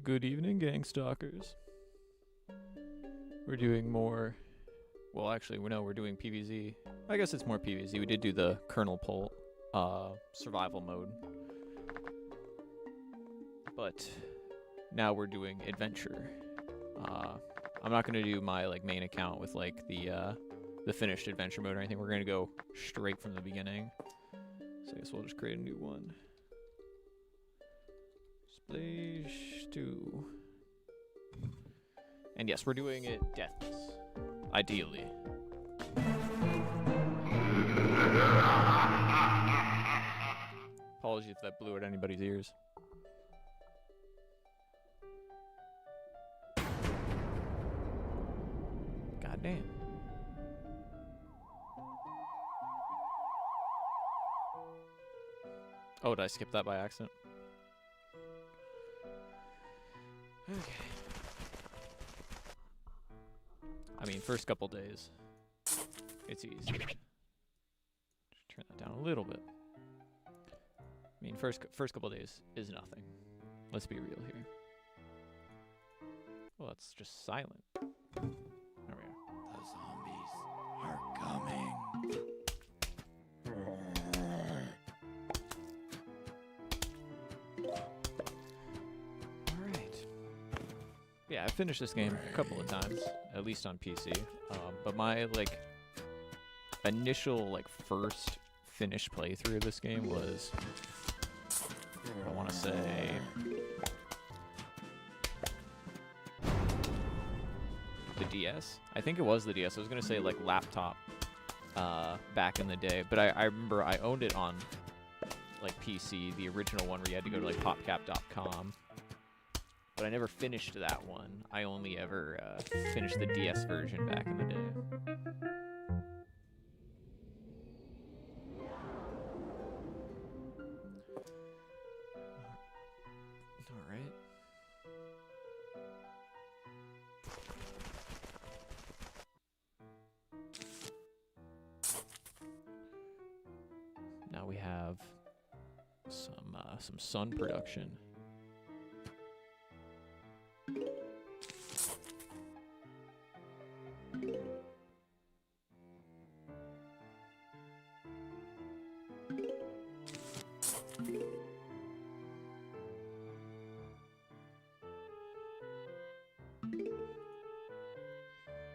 Good evening, gang stalkers. We're doing more. Well, actually, we know we're doing PvZ. I guess it's more PvZ. We did do the kernel poll, survival mode, but now we're doing adventure. I'm not gonna do my main account with the finished adventure mode or anything. We're gonna go straight from the beginning. So I guess we'll just create a new one. Splaesh 2. And yes, we're doing it deathless. Ideally. Apologies if that blew at anybody's ears. God damn. Oh, did I skip that by accident? Okay. I mean, first couple days, it's easy. Just turn that down a little bit. I mean, first couple days is nothing. Let's be real here. Well, it's just silent. There we are. The zombies are coming. Yeah, I finished this game a couple of times, at least on PC. But my initial first finished playthrough of this game was, I want to say, the DS. I think it was the DS. I was gonna say laptop back in the day, but I remember I owned it on PC, the original one where you had to go to popcap.com. But I never finished that one. I only ever finished the DS version back in the day. Alright. Now we have some sun production.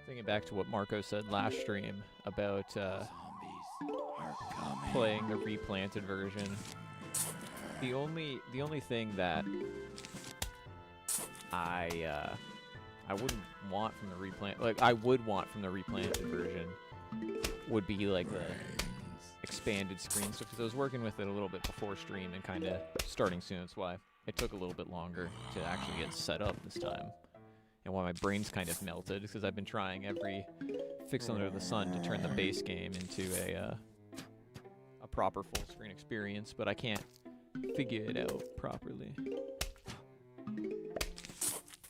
Thinking back to what Marco said last stream about playing the replanted version. The only thing that I wouldn't want from the I would want from the replanted version would be the expanded screen stuff, because I was working with it a little bit before stream and kind of starting soon. That's why it took a little bit longer to actually get set up this time, and why my brain's kind of melted, because I've been trying every fix under the sun to turn the base game into a proper full screen experience, but I can't figure it out properly. I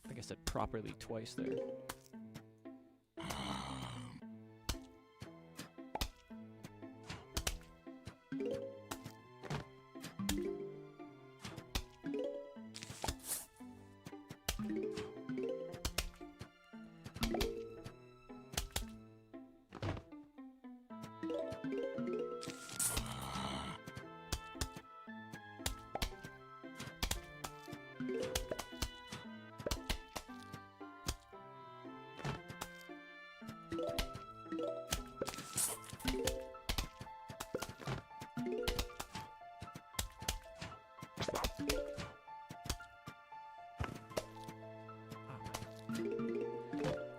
think I said properly twice there.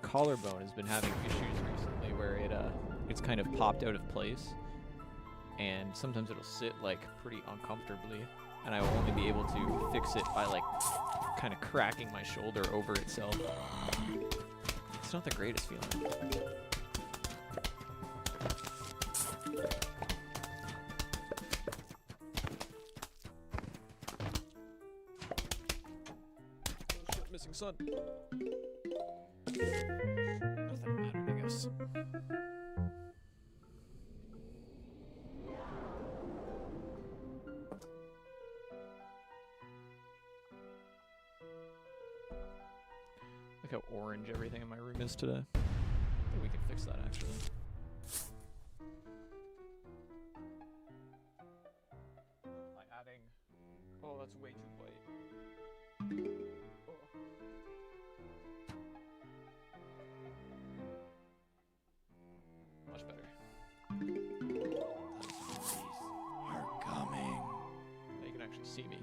Collarbone has been having issues recently where it's kind of popped out of place, and sometimes it'll sit pretty uncomfortably, and I will only be able to fix it by kind of cracking my shoulder over itself. It's not the greatest feeling. Oh shit, missing sun. Nothing mattered, I guess. like how orange everything in my room is today. I think we can fix that actually. By adding... Oh, that's way too white. Oh. Much better. The zombies are coming. Now you can actually see me.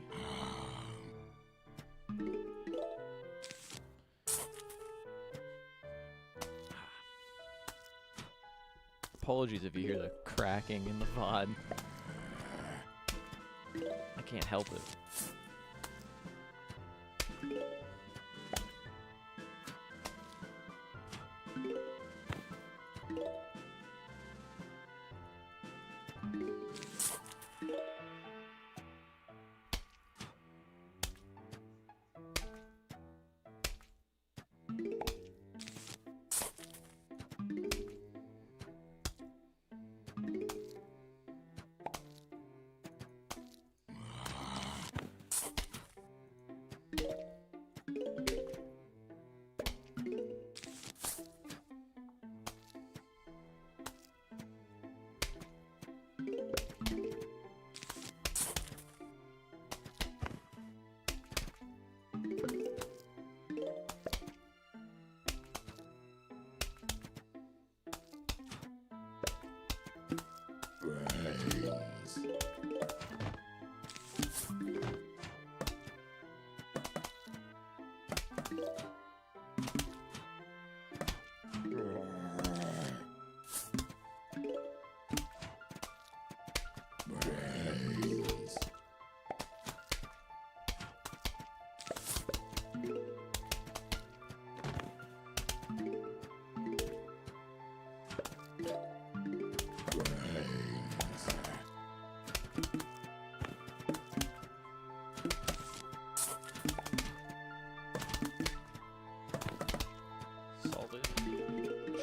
Apologies if you hear the cracking in the VOD. I can't help it.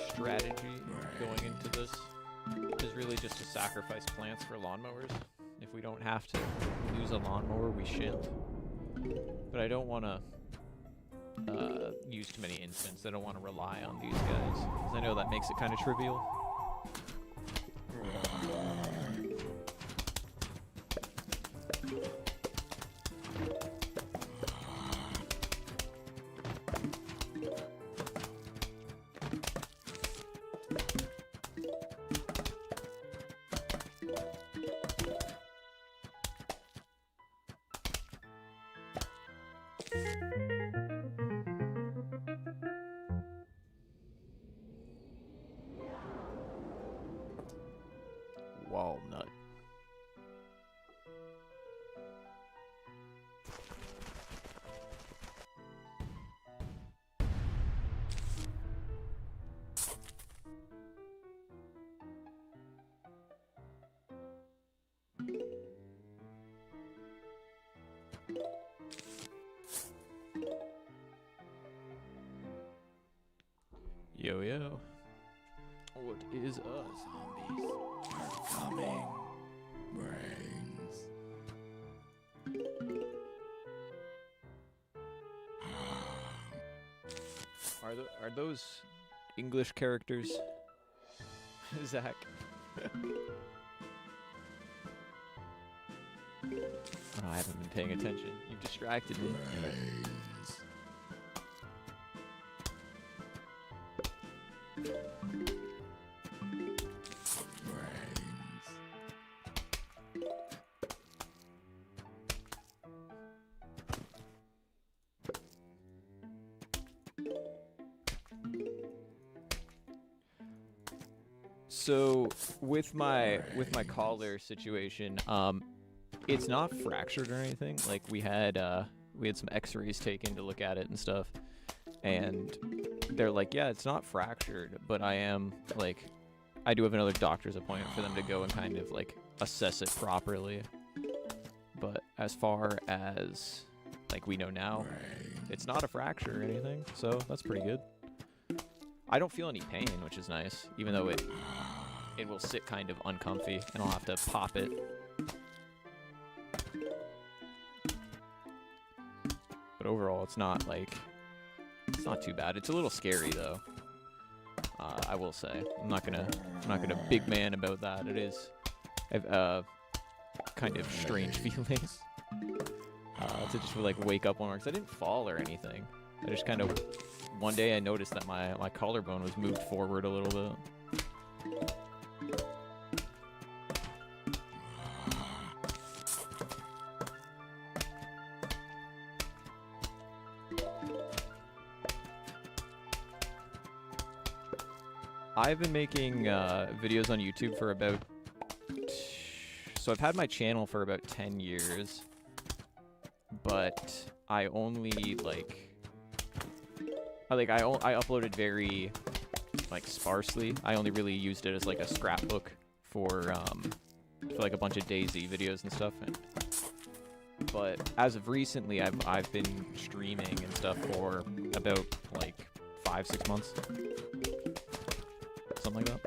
Strategy going into this is really just to sacrifice plants for lawnmowers. If we don't have to use a lawnmower, we should. But I don't want to use too many infants. I don't want to rely on these guys, because I know that makes it kind of trivial. Walnut. Yo, yo. What is us? Zombies are coming. Brains. Are those English characters, Zach? Oh, I haven't been paying attention. You've distracted me. Brains. So with my collar situation, it's not fractured or anything. Like we had some X-rays taken to look at it and stuff, and they're like, yeah, it's not fractured, but I do have another doctor's appointment for them to go and kind of like assess it properly. But as far as like we know now, it's not a fracture or anything, so that's pretty good. I don't feel any pain, which is nice, even though it will sit kind of uncomfy, and I'll have to pop it. But overall, it's not not too bad. It's a little scary though. I will say. I'm not gonna big man about that. It is kind of strange feelings. To just like wake up one morning, 'cause I didn't fall or anything. I just kind of one day I noticed that my collarbone was moved forward a little bit. I've been making videos on YouTube for about... So I've had my channel for about 10 years. But I only, like... I uploaded very, like, sparsely. I only really used it as, like, a scrapbook for like, a bunch of DayZ videos and stuff. But as of recently, I've been streaming and stuff for about, like, 5-6 months. Something like that.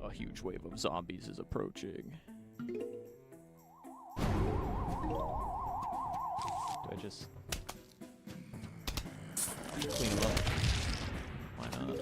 A huge wave of zombies is approaching. Do I just clean them up? Why not?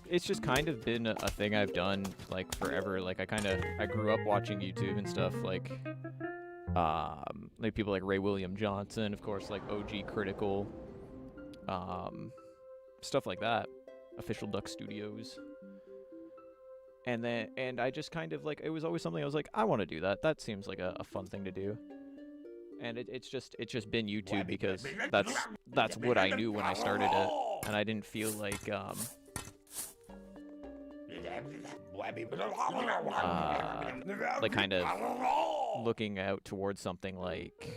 It's just kind of been a thing I've done, like, forever. Like, I grew up watching YouTube and stuff, like people like Ray William Johnson, of course, like OG Critical, stuff like that, Official Duck Studios. And I just kind of, like, it was always something I was like, I want to do that. That seems like a fun thing to do. And it's just been YouTube because that's what I knew when I started it, and I didn't feel like like kind of looking out towards something like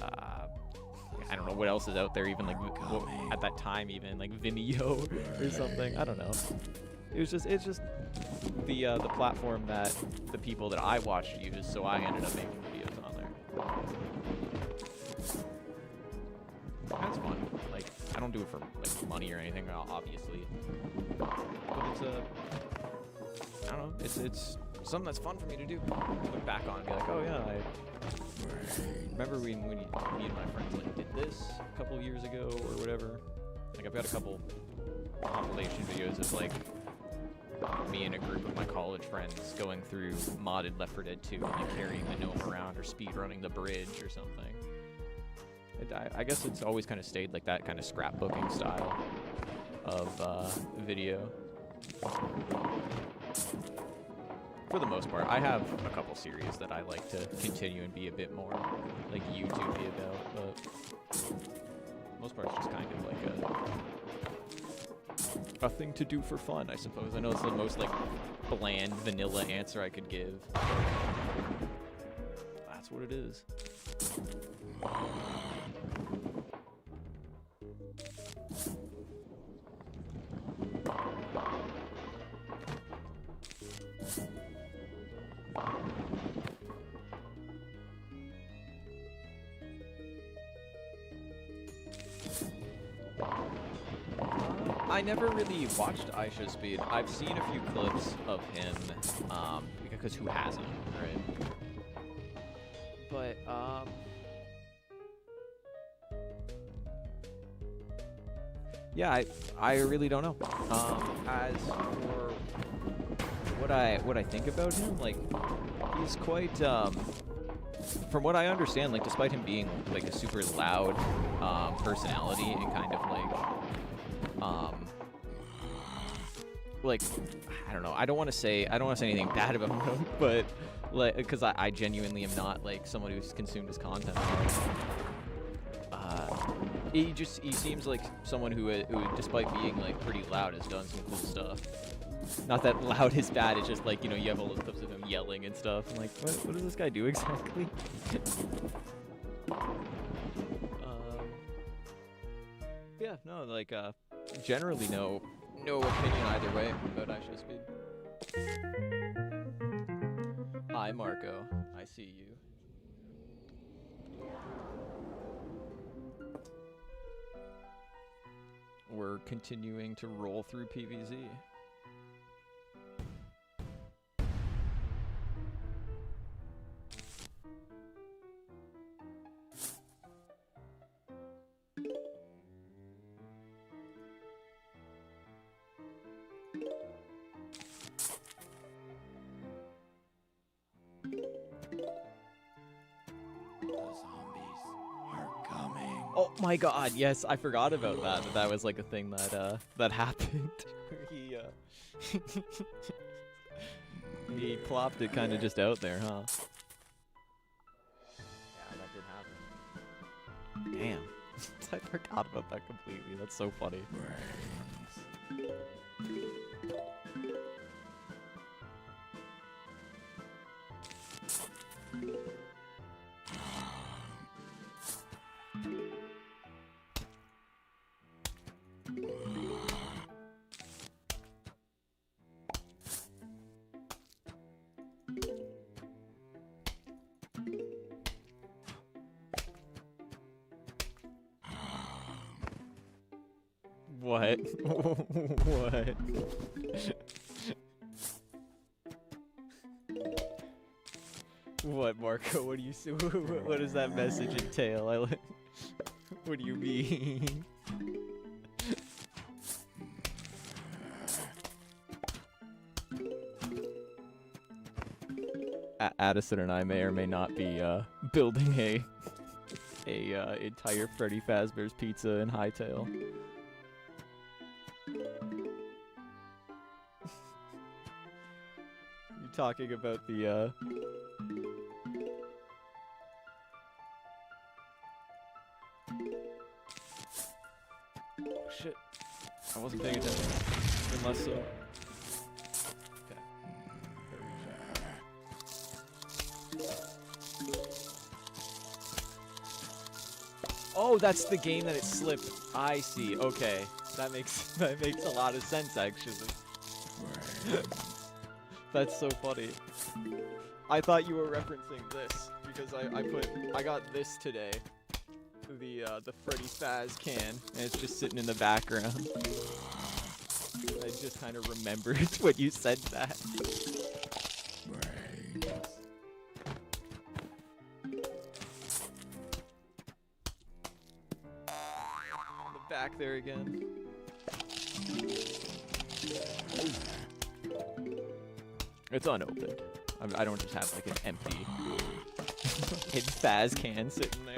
I don't know what else is out there, even like at that time, even like Vimeo or something. I don't know. It's just the platform that the people that I watched use, so I ended up making videos on there. That's fun. Like, I don't do it for like money or anything, obviously. But it's I don't know. It's something that's fun for me to do. Look back on and be like, oh yeah, I remember when me and my friends like did this a couple years ago or whatever. Like, I've got a couple compilation videos of like me and a group of my college friends going through modded Left 4 Dead 2 and like carrying the gnome around or speedrunning the bridge or something. I guess it's always kind of stayed like that kind of scrapbooking style of video. For the most part, I have a couple series that I like to continue and be a bit more like YouTube-y about, but most part it's just kind of like a thing to do for fun, I suppose. I know it's the most like bland, vanilla answer I could give. That's what it is. I never really watched Aisha Speed. I've seen a few clips of him, because who hasn't, right? But, yeah, I really don't know. As for what I think about him, like, he's quite, from what I understand, like, despite him being, like, a super loud, personality and kind of, like, I don't know. I don't want to say anything bad about him, but like, because I genuinely am not like someone who's consumed his content. He seems like someone who despite being like pretty loud has done some cool stuff. Not that loud is bad, it's just like, you know, you have all those clips of him yelling and stuff. I'm like, what does this guy do exactly? Yeah, no, like, generally no opinion either way about iShow Speed. Hi, Marco. I see you. We're continuing to roll through PVZ. Oh my god, yes, I forgot about that. That was like a thing that that happened. He he plopped it kind of just out there, huh? Yeah, that did happen. Damn. I forgot about that completely. That's so funny. What? What? What, Marco? What do you see? What does that message entail? What do you mean? Addison and I may or may not be building a entire Freddy Fazbear's Pizza in Hightail. You talking about the oh shit. I wasn't paying attention. Unless so. Okay. Oh, that's the game that it slipped. I see. Okay. That makes a lot of sense actually. That's so funny. I thought you were referencing this because I got this today. The Freddy Faz can, and it's just sitting in the background. I just kind of remembered when you said that. On the back there again. It's unopened. I don't just have like an empty Faz can sitting there.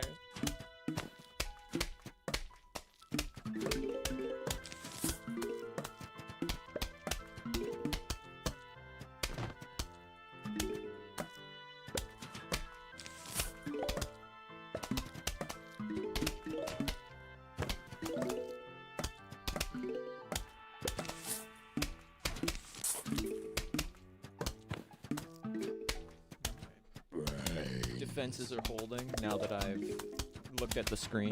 Defenses are holding now that I've looked at the screen.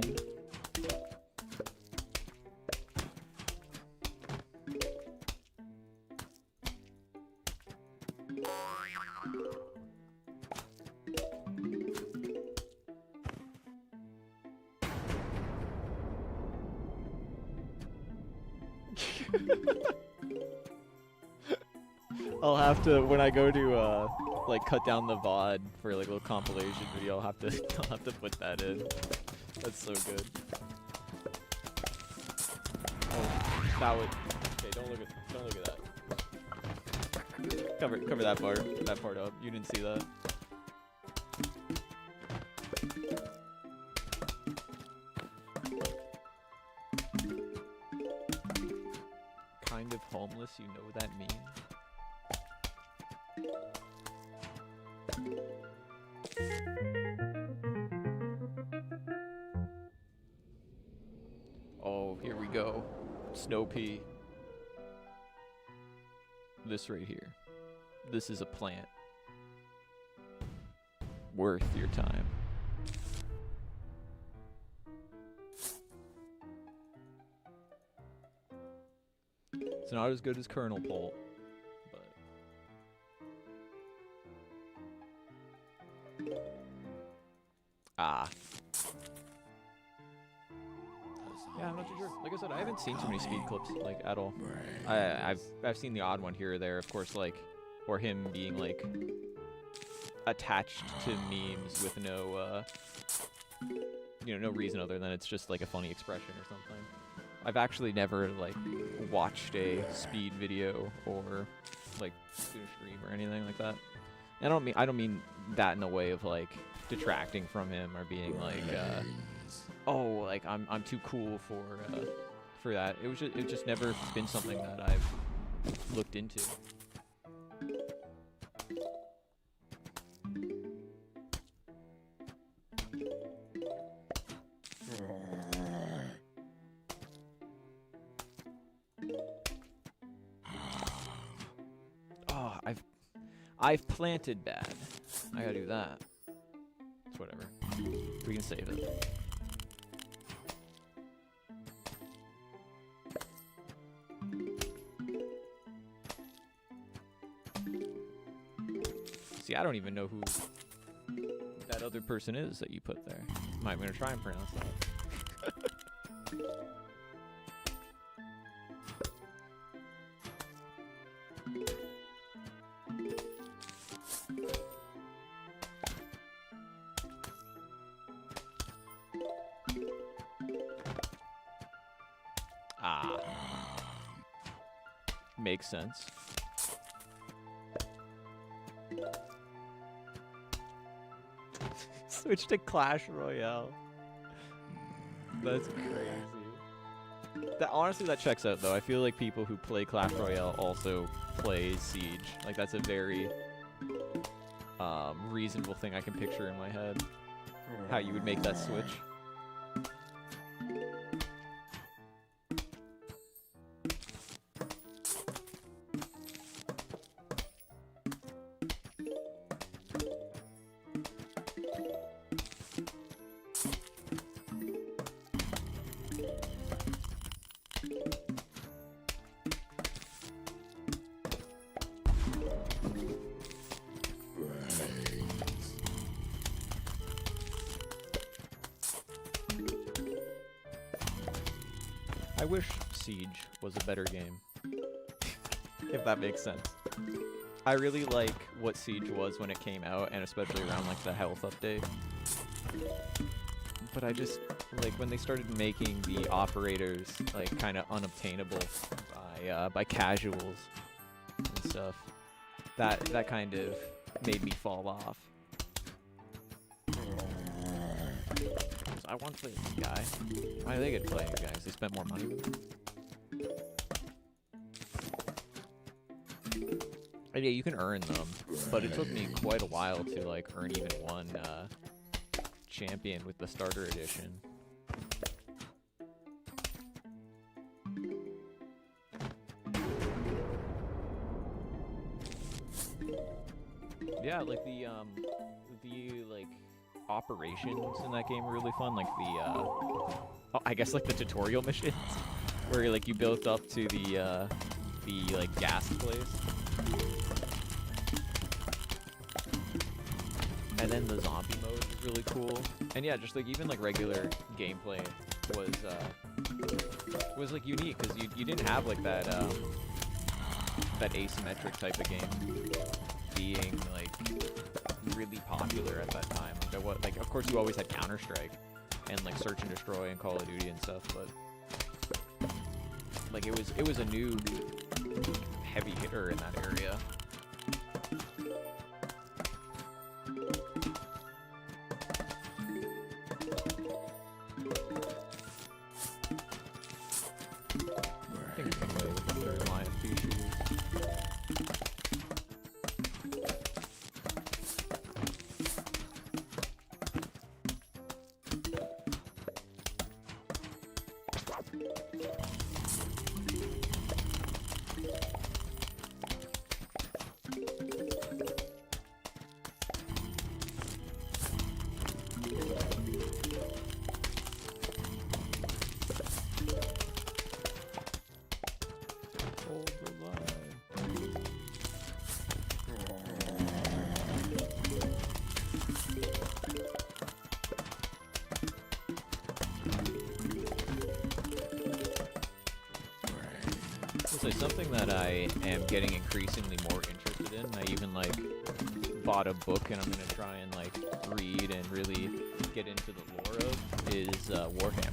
I'll have to, when I go to like cut down the VOD for like a little compilation video, I'll have to put that in. That's so good. Oh, that would, okay, don't look at that. Cover that part up. You didn't see that. Kind of homeless, you know what that means? Oh, here we go. Snow pea. This right here. This is a plant. Worth your time. It's not as good as kernel pole, but yeah, I'm not too sure. Like I said, I haven't seen too many speed clips like at all. I've seen the odd one here or there, of course, like, or him being like attached to memes with no no reason other than it's just like a funny expression or something. I've actually never like watched a speed video or like do a stream or anything like that. I don't mean that in the way of like detracting from him or being like oh, like I'm too cool for that. It just never been something that I've looked into. Oh, I've planted bad. I gotta do that. It's whatever. We can save it. See, I don't even know who that other person is that you put there. I'm gonna try and pronounce that. Makes sense. Switch to Clash Royale. That's crazy. Honestly, that checks out, though. I feel like people who play Clash Royale also play Siege. Like, that's a very reasonable thing I can picture in my head. How you would make that switch. I wish Siege was a better game. If that makes sense. I really like what Siege was when it came out, and especially around like the health update. But I just, like, when they started making the operators like kind of unobtainable by casuals and stuff, that kind of made me fall off. I want to play this guy. Why do they get to play you guys? They spent more money with them. And yeah, you can earn them, but it took me quite a while to like earn even one champion with the starter edition. Yeah, like the like operations in that game were really fun, like the I guess like the tutorial missions where like you built up to the like gas place, and then the zombie mode was really cool. And yeah, just like even like regular gameplay was like unique because you didn't have like that that asymmetric type of game being like really popular at that time. Like of course you always had Counter-Strike and like Search and Destroy and Call of Duty and stuff, but like it was a new heavy hitter in that area. I think you can play with the third line features. say something that I am getting increasingly more interested in. I even like bought a book and I'm gonna try and like read and really get into the lore of is Warhammer.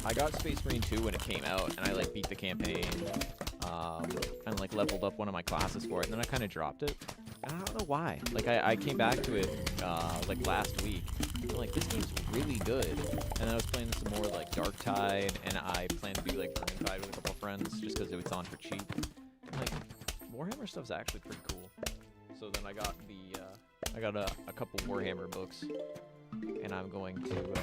I got Space Marine 2 when it came out and I like beat the campaign and like leveled up one of my classes for it, and then I kind of dropped it. And I don't know why. Like I came back to it like last week. I'm like, this game's really good. And then I was playing some more like Dark Tide, and I plan to do like Burning Tide with a couple friends just because it was on for cheap. I'm like, Warhammer stuff's actually pretty cool. So then I got a couple Warhammer books, and I'm going to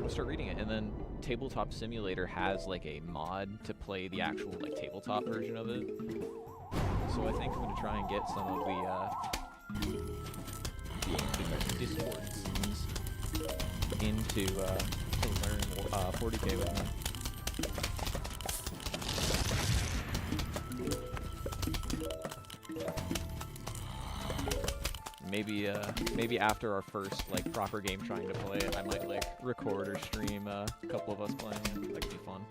start reading it. And then Tabletop Simulator has like a mod to play the actual like tabletop version of it. So I think I'm gonna try and get some of the Discord scenes into to learn 40k with me. Maybe after our first like proper game trying to play it, I might like record or stream a couple of us playing it. That could be fun.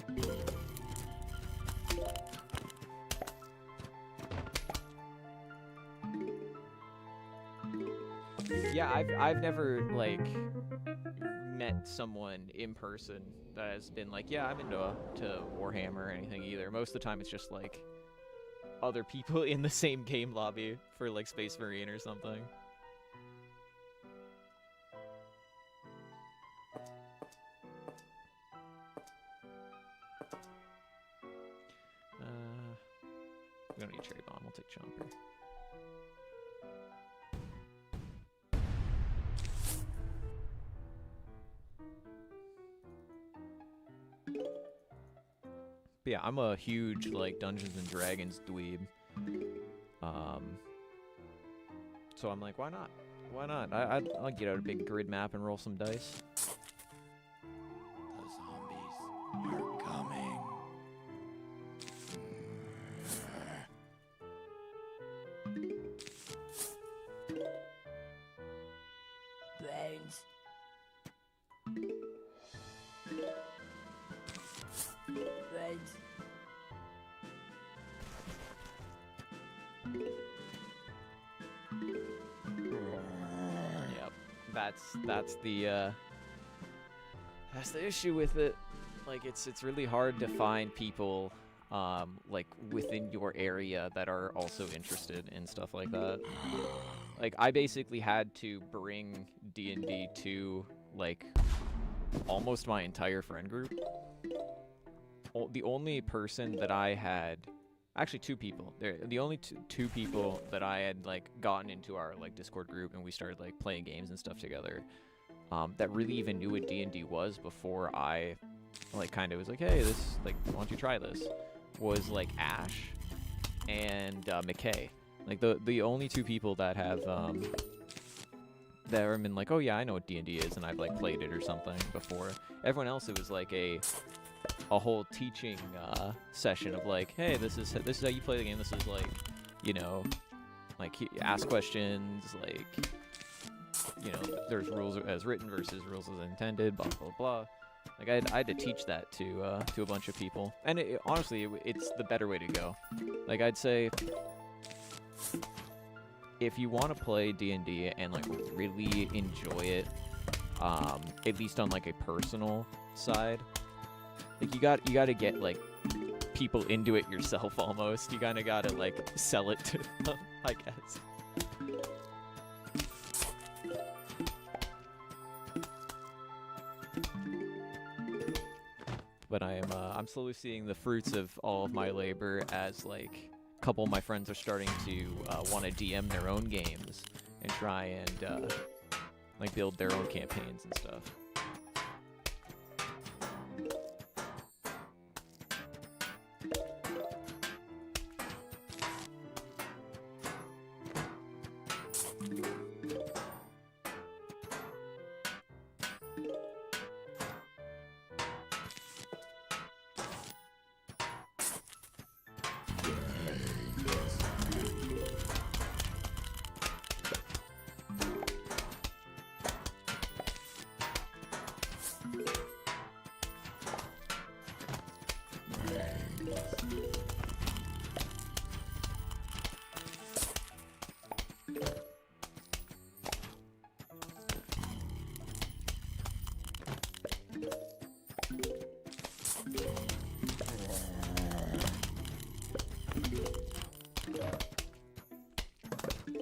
Yeah, I've never like met someone in person that has been like, yeah, I'm into Warhammer or anything either. Most of the time it's just like other people in the same game lobby for like Space Marine or something. We don't need Cherry Bomb, we'll take Chomper. But yeah, I'm a huge like Dungeons and Dragons dweeb. So I'm like, why not? Why not? I'll get out a big grid map and roll some dice. The zombies are coming. Brains. Brains. Yep, that's the issue with it. Like it's really hard to find people like within your area that are also interested in stuff like that. Like I basically had to bring D&D to like almost my entire friend group. The only person that I had, actually two people. The only two people that I had like gotten into our like Discord group and we started like playing games and stuff together, that really even knew what D&D was before I like kind of was like, hey, this like, why don't you try this? Was like Ash and McKay. Like the only two people that have been like, oh yeah, I know what D&D is, and I've like played it or something before. Everyone else, it was like a whole teaching session of like, hey, this is how you play the game. This is like, you know, like ask questions, like, you know, there's rules as written versus rules as intended, blah blah blah. Like I had to teach that to a bunch of people, and honestly, it's the better way to go. Like I'd say, if you want to play D&D and like really enjoy it, at least on like a personal side, like you got to get like people into it yourself almost. You kind of got to like sell it to them, I guess. But I'm slowly seeing the fruits of all of my labor as like a couple of my friends are starting to want to DM their own games and try and like build their own campaigns and stuff.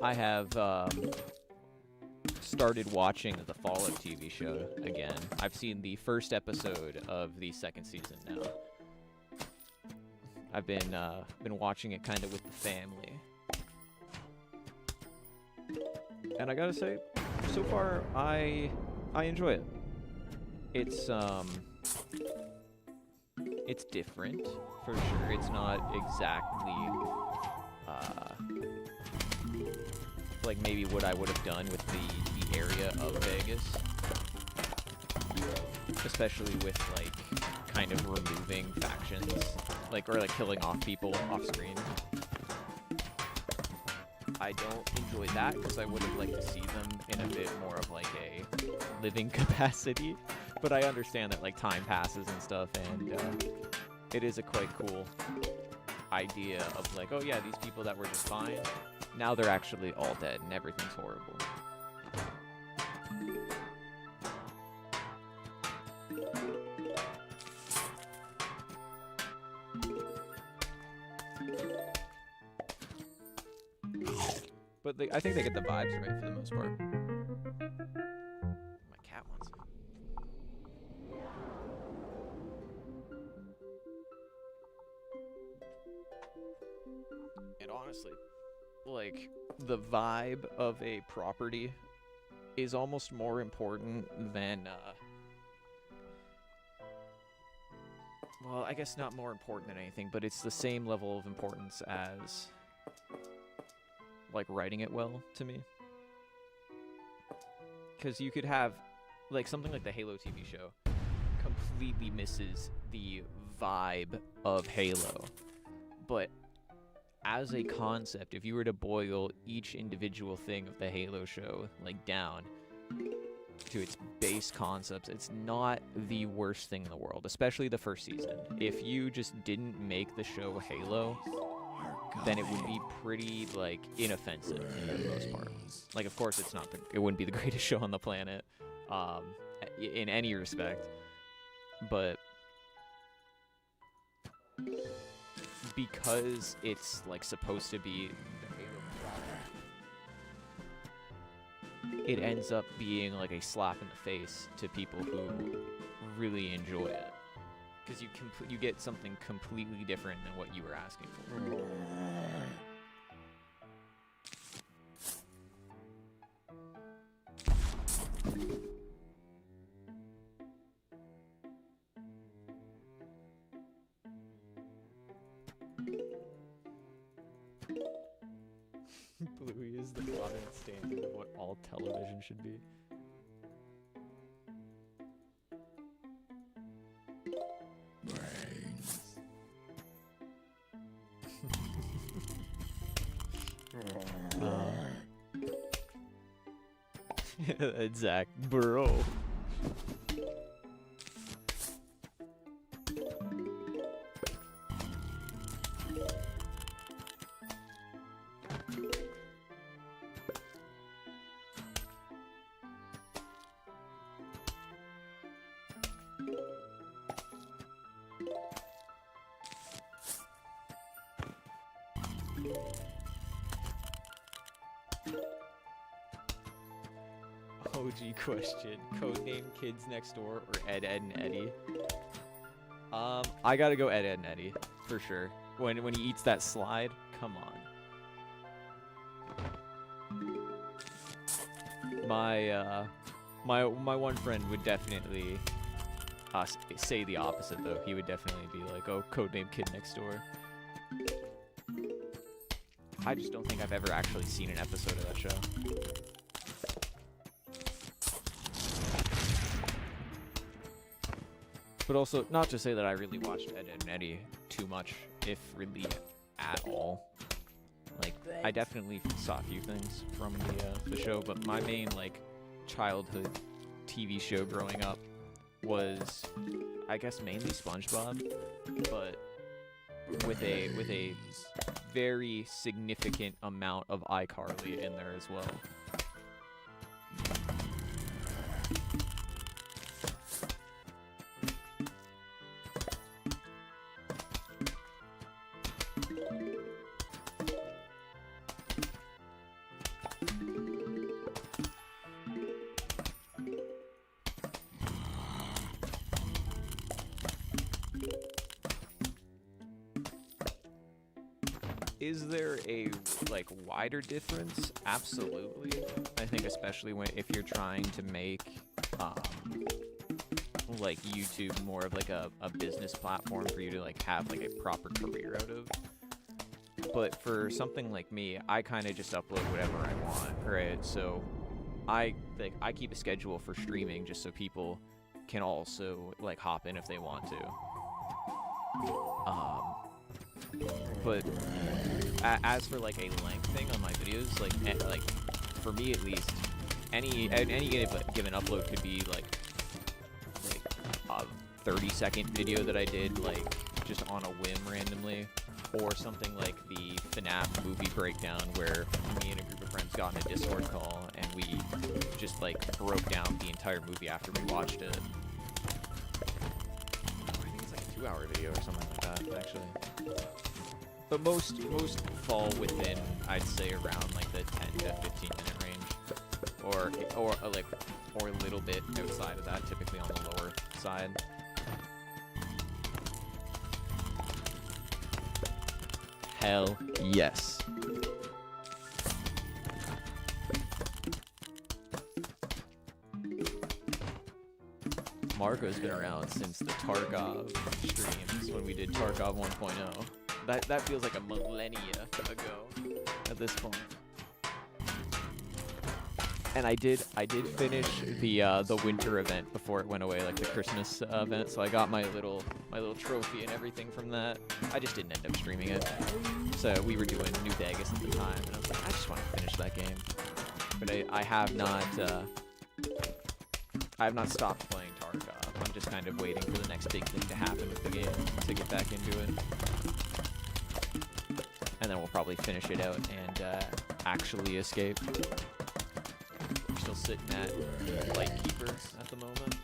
I have started watching the Fallout TV show again. I've seen the first episode of the second season now. I've been watching it kind of with the family, and I gotta say, so far I enjoy it. It's different for sure. It's not exactly like maybe what I would have done with the area of Vegas, especially with like kind of removing factions, like, or like killing off people off screen. I don't enjoy that because I would have liked to see them in a bit more of like a living capacity, but I understand that like time passes and stuff, and it is a quite cool idea of like, oh yeah, these people that were just fine, now they're actually all dead and everything's horrible. But I think they get the vibes right for the most part. My cat wants it. And honestly, like, the vibe of a property is almost more important than, well, I guess not more important than anything, but it's the same level of importance as, like, writing it well to me. Because you could have, like, something like the Halo TV show completely misses the vibe of Halo. But as a concept, if you were to boil each individual thing of the Halo show, like, down to its base concepts, it's not the worst thing in the world, especially the first season. If you just didn't make the show Halo, then it would be pretty, like, inoffensive for the most part. Like, of course, it wouldn't be the greatest show on the planet, in any respect, but because it's, like, supposed to be the Halo product, it ends up being, like, a slap in the face to people who really enjoy it. Because you get something completely different than what you were asking for. Bluey is the modern standard of what all television should be. Exact, bro. OG question. Codename Kids Next Door or Ed, Ed, and Eddie? I gotta go Ed, Ed, and Eddie, for sure. When he eats that slide, come on. My one friend would definitely say the opposite, though. He would definitely be like, oh, Codename Kid Next Door. I just don't think I've ever actually seen an episode of that show. But also, not to say that I really watched Ed, Ed, and Eddie too much, if really at all. Like, I definitely saw a few things from the show, but my main, like, childhood TV show growing up was, I guess, mainly SpongeBob, but with a very significant amount of iCarly in there as well. Is there a like wider difference? Absolutely. I think especially if you're trying to make like YouTube more of like a business platform for you to like have like a proper career out of. But for something like me, I kind of just upload whatever I want, right? So I keep a schedule for streaming just so people can also like hop in if they want to. But as for like a length thing on my videos, like for me at least, any given upload could be like a 30-second video that I did like just on a whim randomly, or something like the FNAF movie breakdown where me and a group of friends got in a Discord call and we just like broke down the entire movie after we watched it. I think it's like a 2-hour video or something like that, actually. But most fall within, I'd say, around like the 10 to 15 minute range, or a little bit outside of that, typically on the lower side. Hell yes. Marco's been around since the Tarkov streams when we did Tarkov 1.0. That feels like a millennia ago at this point. And I did finish the winter event before it went away, like the Christmas event. So I got my little trophy and everything from that. I just didn't end up streaming it. So we were doing New Vegas at the time, and I was like, I just want to finish that game. But I have not stopped playing Tarkov. I'm just kind of waiting for the next big thing to happen with the game to get back into it. And then we'll probably finish it out and actually escape. We're still sitting at Lightkeeper at the moment.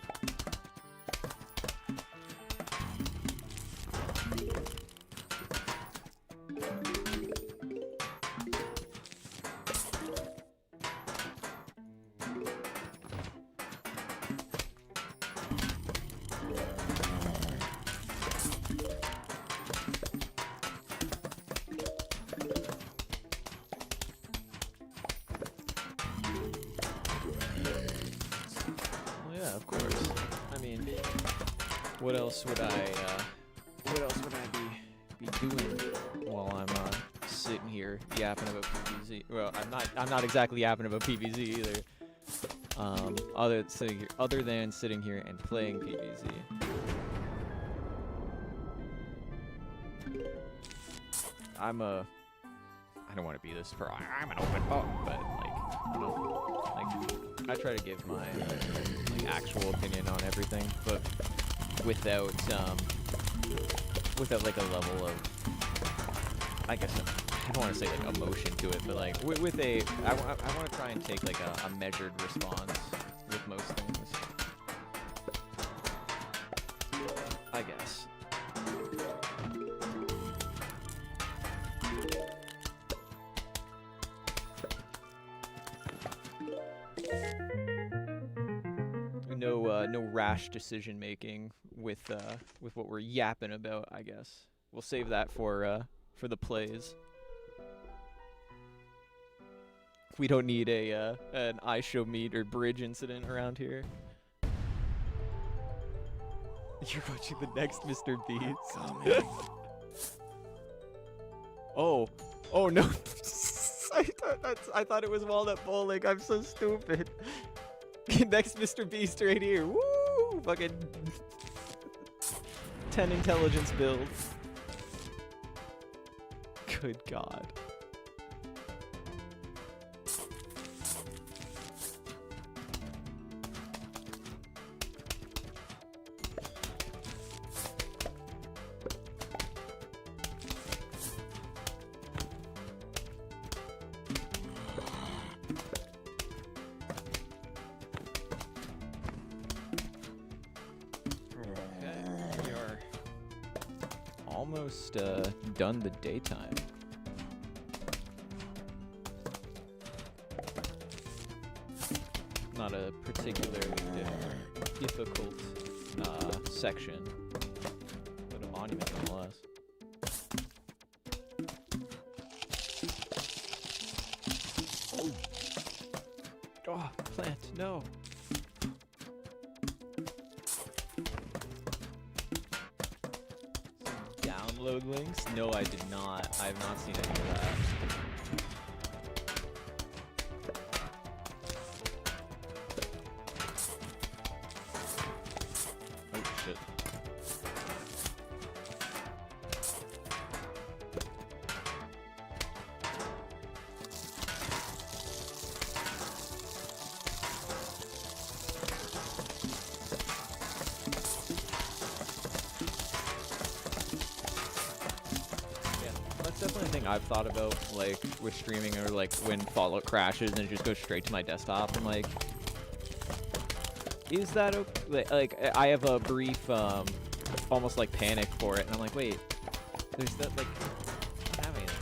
What else would I be doing while I'm sitting here yapping about PvZ? Well, I'm not exactly yapping about PvZ either. Other than sitting here and playing PvZ. I don't want to be this I'm an open book, but like I don't know, like I try to give my like actual opinion on everything, but without like a level of, I guess, I don't want to say like emotion to it, but like I want to try and take like a measured response with most things, I guess. No rash decision making with what we're yapping about, I guess. We'll save that for the plays. We don't need an iShow meet or bridge incident around here. You're watching the next Mr. Beast. Oh no! I thought it was Walnut Bowling. I'm so stupid. Next Mr. Beast right here. Woo! Fucking 10 intelligence build. Good God. Almost done the daytime. Not a particularly difficult section, but a monument nonetheless. Oh, plant, no. Download links? No, I did not. I have not seen any of that. Oh, shit. That's definitely a thing I've thought about, like, with streaming, or, like, when Fallout crashes and it just goes straight to my desktop. I'm like, is that okay? Like, I have a brief, almost, like, panic for it, and I'm like, wait, there's that, like, I don't have anything.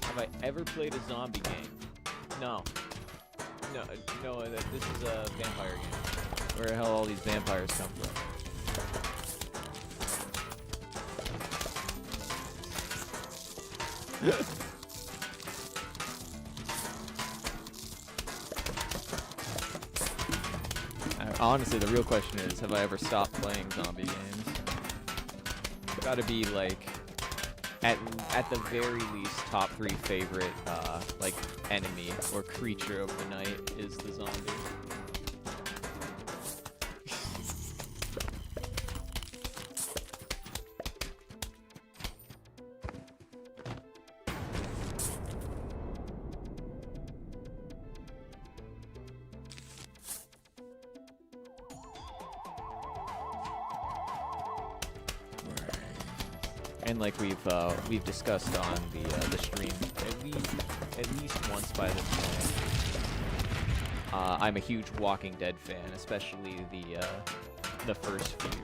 Have I ever played a zombie game? No. No, this is a vampire game. Where the hell all these vampires come from? Honestly, the real question is, have I ever stopped playing zombie games? Gotta be like, at the very least, top 3 favorite like enemy or creature of the night is the zombie. And like we've discussed on the stream at least once by this point, I'm a huge Walking Dead fan, especially the first few.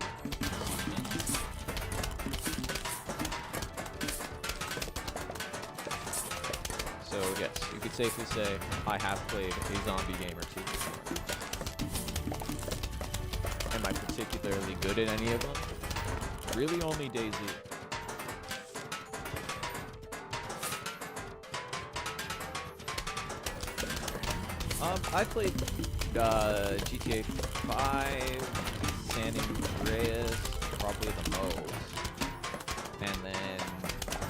So yes, you could safely say I have played a zombie game or two before. Am I particularly good at any of them? Really only DayZ. I played GTA 5, San Andreas, probably the most, and then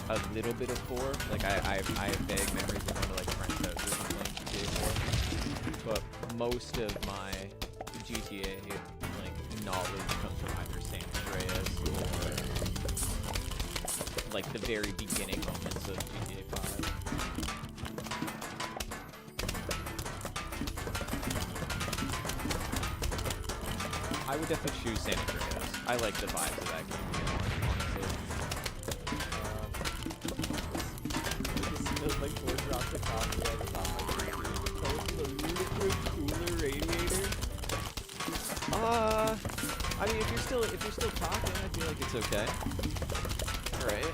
a little bit of 4. Like I have vague memories of going to like friends' houses and playing GTA 4, but most of my GTA like knowledge comes from either San Andreas or like the very beginning moments of GTA 5. I would definitely choose San Andreas. I like the vibes of that game, honestly. It smells like 4 drops of coffee at the top of my the liquid cooler radiator. I mean, if you're still talking, I feel like it's okay. Alright.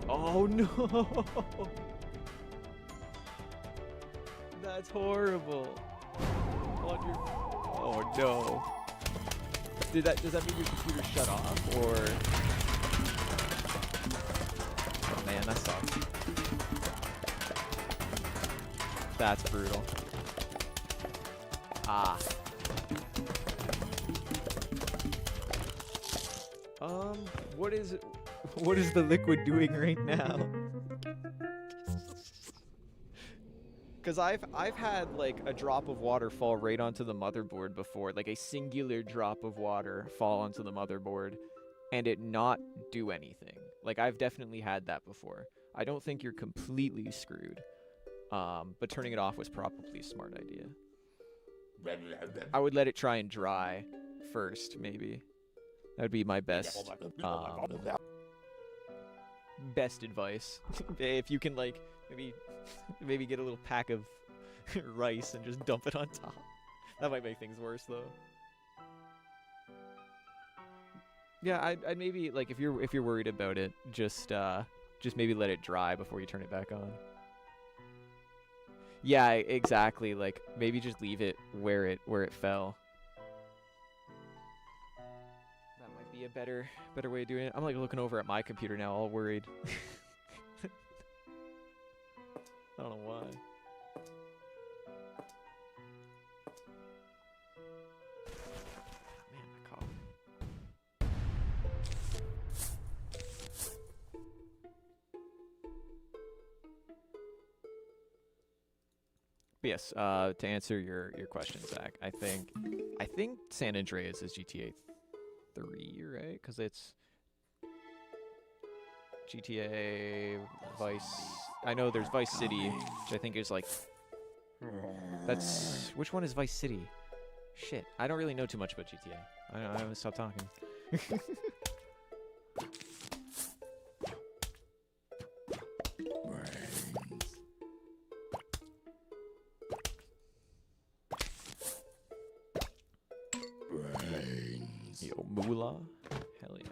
Oh no! That's horrible. Oh no. Does that mean your computer shut off, or? Oh man, that sucks. That's brutal. Ah. What is the liquid doing right now? Because I've had like a drop of water fall right onto the motherboard before, like a singular drop of water fall onto the motherboard, and it not do anything. Like I've definitely had that before. I don't think you're completely screwed, but turning it off was probably a smart idea. I would let it try and dry first, maybe. That would be my best best advice. If you can like maybe get a little pack of rice and just dump it on top. That might make things worse though. Yeah, I'd maybe like if you're worried about it, just Just maybe let it dry before you turn it back on. Yeah, exactly. Like maybe just leave it where it fell. That might be a better way of doing it. I'm like looking over at my computer now, all worried. I don't know why. Man, my cough. But yes, to answer your question, Zach, I think San Andreas is GTA 3, right? Because it's GTA Vice. I know there's Vice City, which I think is like. That's which one is Vice City? Shit, I don't really know too much about GTA. I haven't stopped talking. Yo, Moolah? Hell yeah.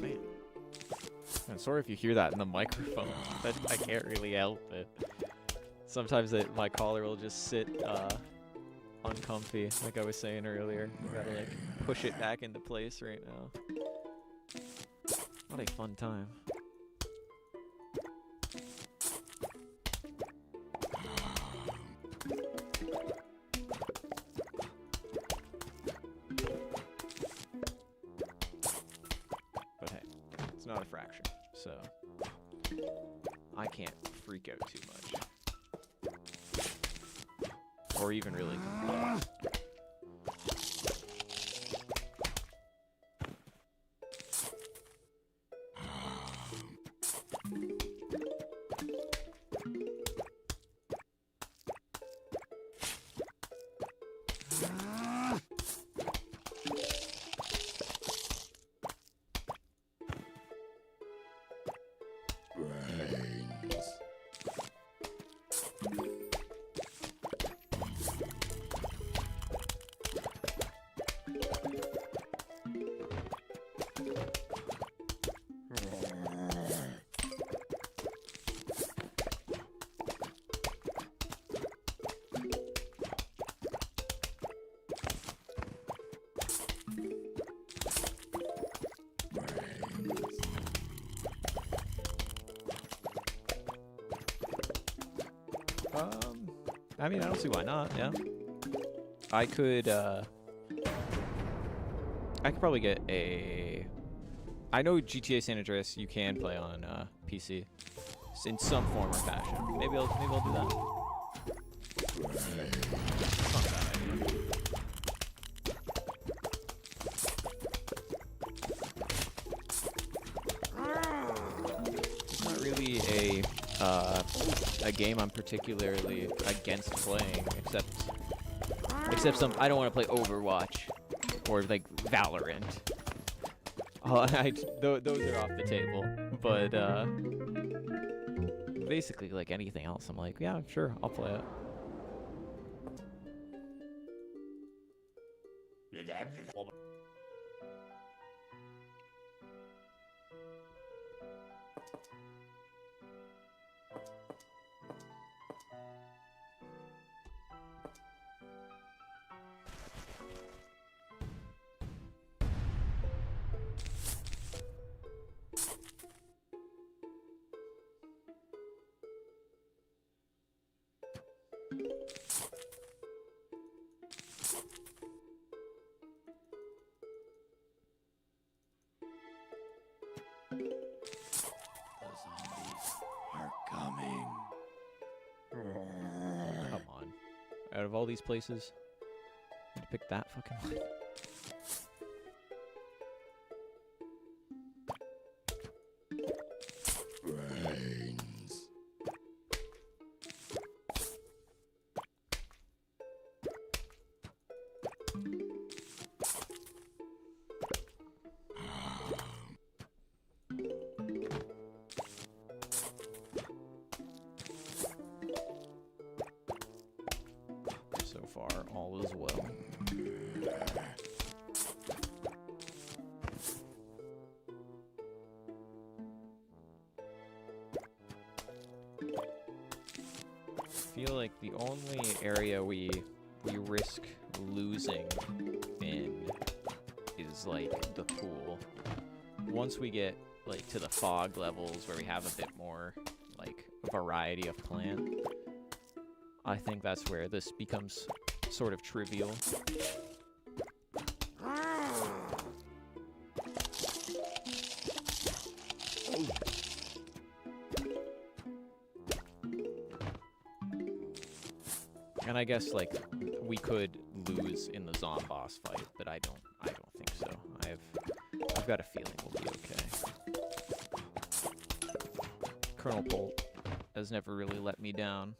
Man. I'm sorry if you hear that in the microphone. But I can't really help it. Sometimes my collar will just sit uncomfy, like I was saying earlier. I gotta like push it back into place right now. What a fun time. But hey, it's not a fracture, so I can't freak out too much. Or even really complain. I mean, I don't see why not, yeah. I could probably get a... I know GTA San Andreas you can play on PC in some form or fashion. Maybe I'll do that. It's not a bad idea. It's not really a game I'm particularly against playing, except some. I don't want to play Overwatch or like Valorant. Those are off the table. But basically, like anything else, I'm like, yeah, sure, I'll play it. Come on. Out of all these places, I had to pick that fucking one. Brains. all is well. I feel like the only area we risk losing in is like the pool. Once we get like to the fog levels where we have a bit more like variety of plant, I think that's where this becomes sort of trivial. And I guess like we could lose in the Zomboss fight, but I don't think so. I've got a feeling we'll be okay. Colonel Bolt has never really let me down.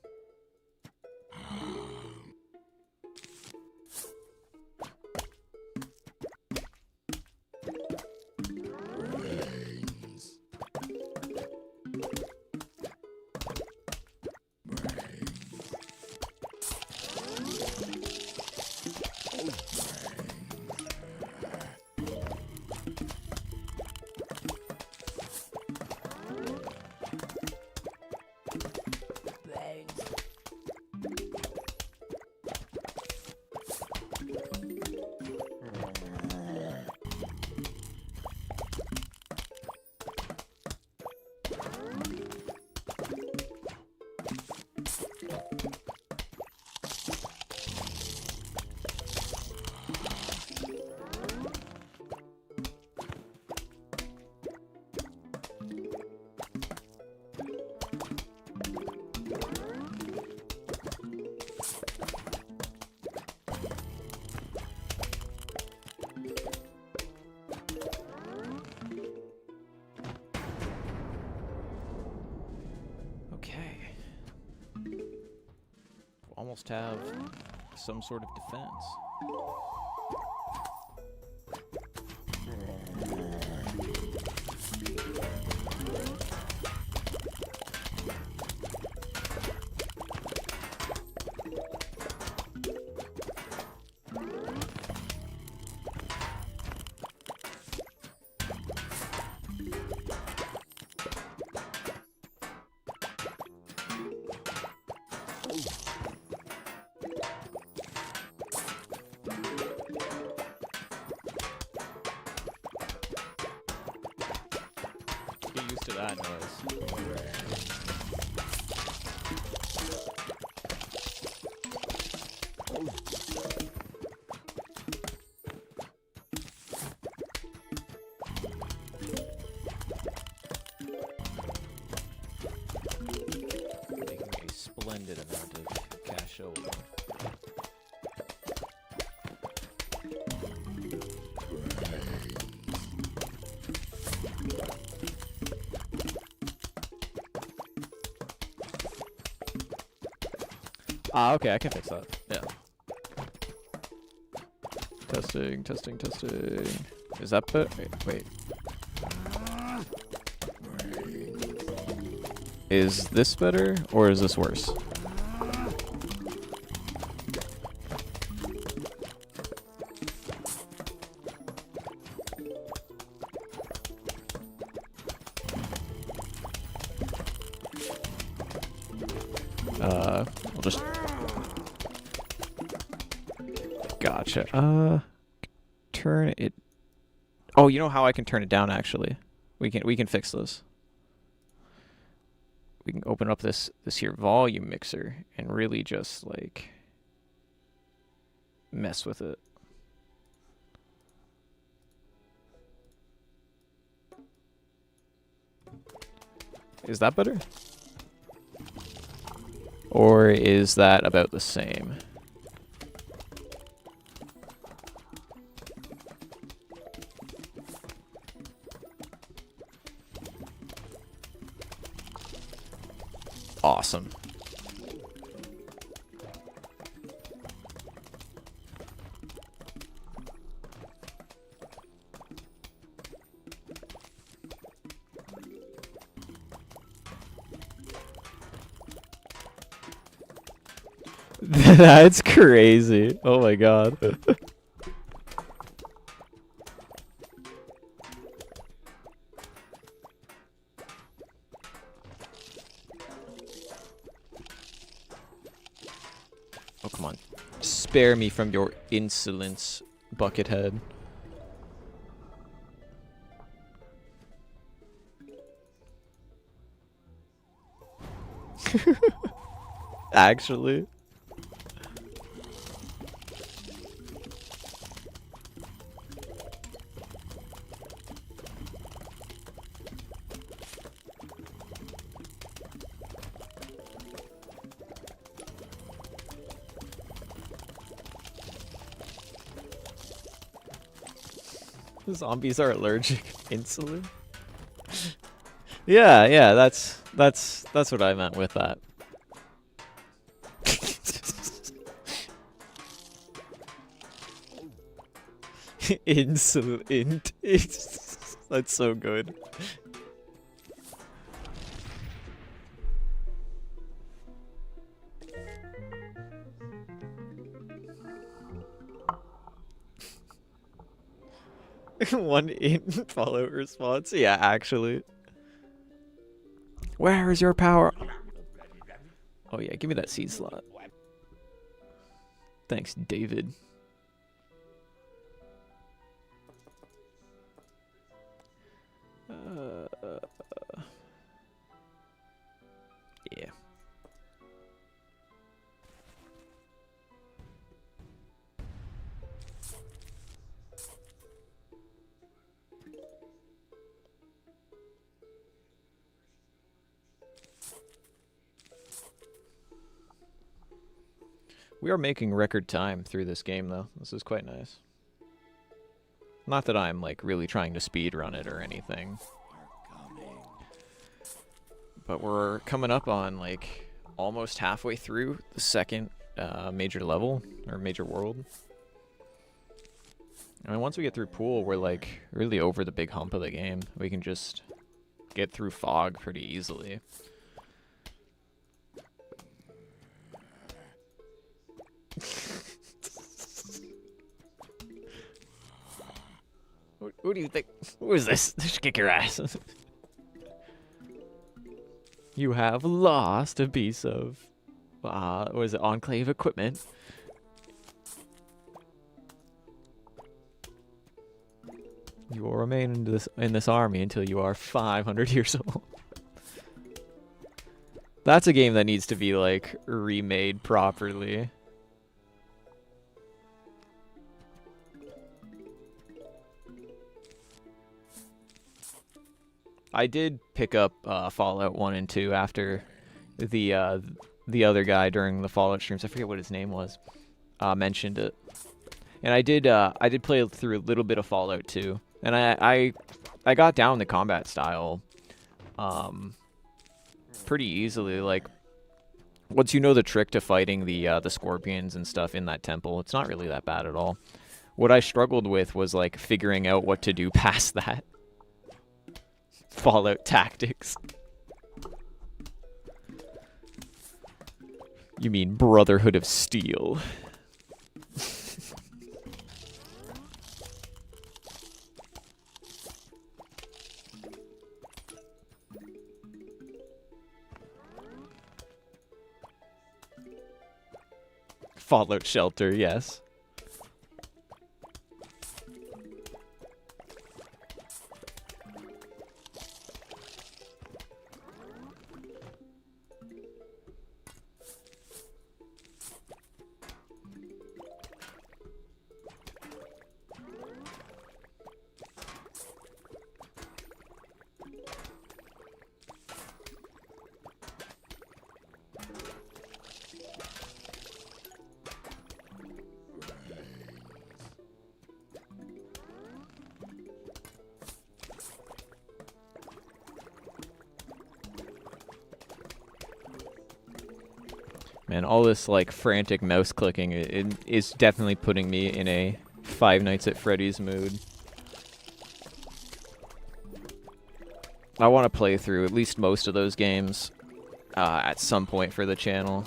Almost have some sort of defense. Get used to that noise. Making a splendid amount of cash over. Ah, okay, I can fix that. Yeah. Testing, testing, testing. Is that better? Wait. Is this better, or is this worse? We'll just... Gotcha. Turn it... Oh, you know how I can turn it down, actually? We can fix this. We can open up this here volume mixer and really just, like, mess with it. Is that better? Or is that about the same? Awesome. That's crazy. Oh my god. Oh, come on. Spare me from your insolence, Buckethead. Actually. Zombies are allergic. Insulin? Yeah, that's what I meant with that. Insulin. That's so good. One in follow response. Yeah, actually. Where is your power? Oh yeah, give me that seed slot. Thanks, David. Yeah. We are making record time through this game, though. This is quite nice. Not that I'm, like, really trying to speed run it or anything. But we're coming up on, like, almost halfway through the second major level, or major world. I mean, once we get through Pool, we're, like, really over the big hump of the game. We can just get through Fog pretty easily. Who do you think? Who is this? Just kick your ass. You have lost a piece of, was it Enclave equipment? You will remain in this army until you are 500 years old. That's a game that needs to be, like, remade properly. I did pick up Fallout 1 and 2 after the other guy during the Fallout streams. I forget what his name was. Mentioned it, and I did play through a little bit of Fallout 2, and I got down the combat style pretty easily. Like, once you know the trick to fighting the scorpions and stuff in that temple, it's not really that bad at all. What I struggled with was, like, figuring out what to do past that. Fallout tactics. You mean Brotherhood of Steel. Fallout Shelter, yes. Man, all this, like, frantic mouse clicking it is definitely putting me in a Five Nights at Freddy's mood. I want to play through at least most of those games at some point for the channel.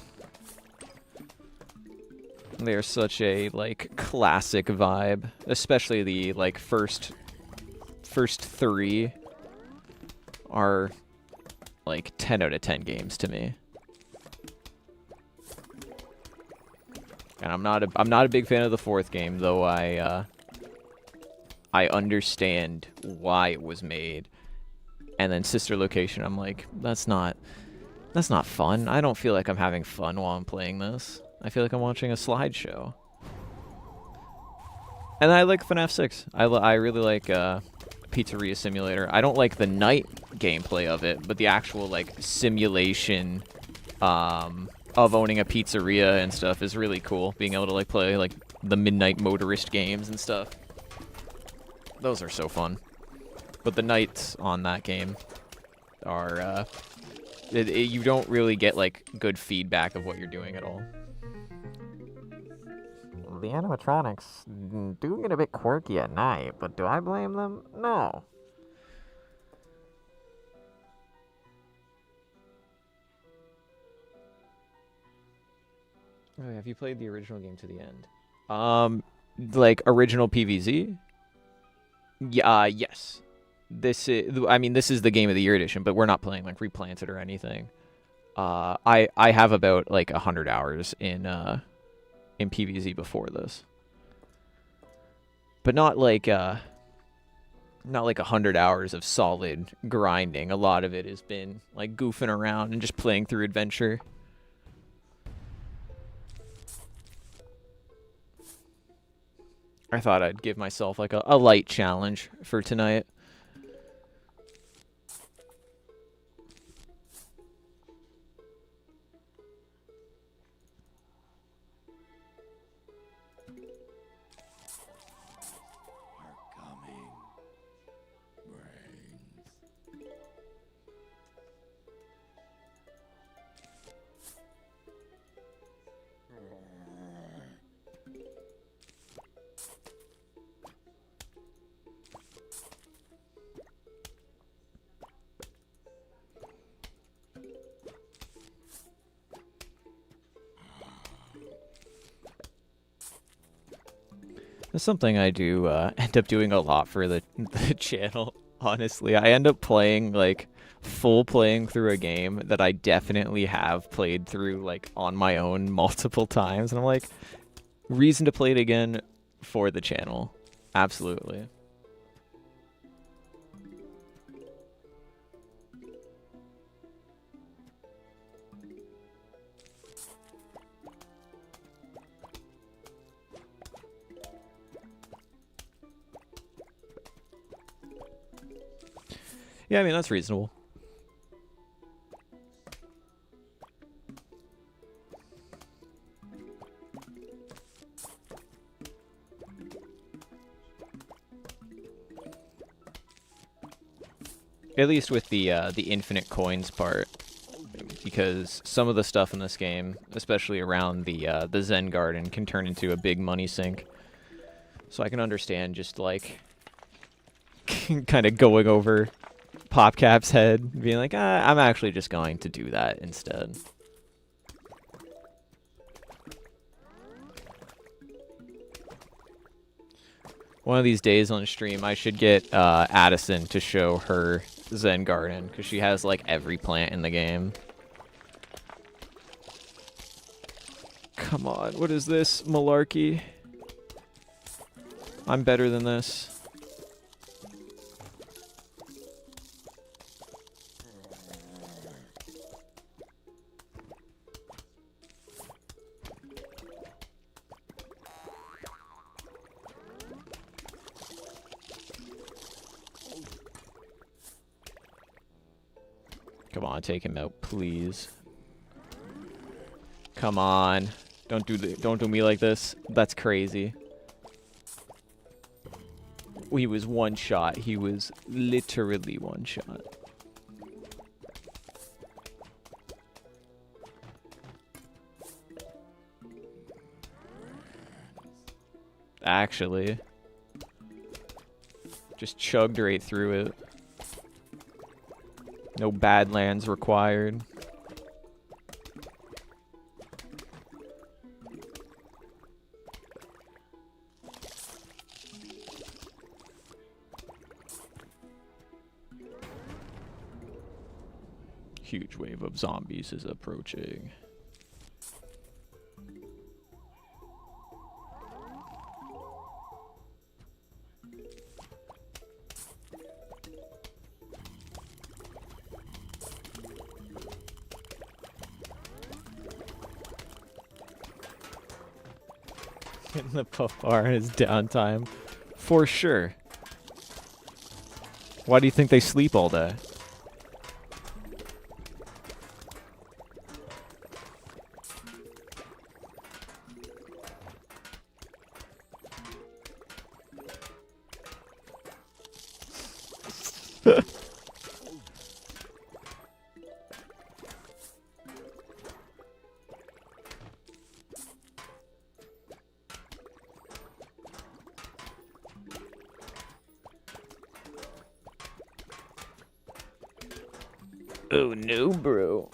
They're such a like classic vibe, especially the like first 3 are like 10 out of 10 games to me. And I'm not a big fan of the 4th game, though I understand why it was made. And then Sister Location, I'm like, that's not fun. I don't feel like I'm having fun while I'm playing this. I feel like I'm watching a slideshow. And I like FNAF 6. I really like Pizzeria Simulator. I don't like the night gameplay of it, but the actual like simulation of owning a pizzeria and stuff is really cool. Being able to like play like the Midnight Motorist games and stuff. Those are so fun. But the nights on that game are you don't really get like good feedback of what you're doing at all. The animatronics do get a bit quirky at night, but do I blame them? No. Oh, have you played the original game to the end? Like original PVZ? Yeah, yes. This is the Game of the Year edition, but we're not playing like Replanted or anything. I have about like 100 hours in PVZ before this, but not like 100 hours of solid grinding. A lot of it has been like goofing around and just playing through adventure. I thought I'd give myself like a light challenge for tonight. That's something I do end up doing a lot for the channel, honestly. I end up playing, like, full playing through a game that I definitely have played through, like, on my own multiple times. And I'm like, reason to play it again for the channel. Absolutely. Yeah, I mean, that's reasonable. At least with the infinite coins part, because some of the stuff in this game, especially around the Zen Garden, can turn into a big money sink. So I can understand just like kind of going over PopCap's head, being like, I'm actually just going to do that instead. One of these days on stream, I should get Addison to show her Zen Garden, because she has like every plant in the game. Come on, what is this malarkey? I'm better than this. Come on, take him out, please. Come on. Don't do me like this. That's crazy. He was one shot. He was literally one shot. Actually. Just chugged right through it. No Badlands required. Huge wave of zombies is approaching. In the puff bar is downtime. For sure. Why do you think they sleep all day? Oh no, bro.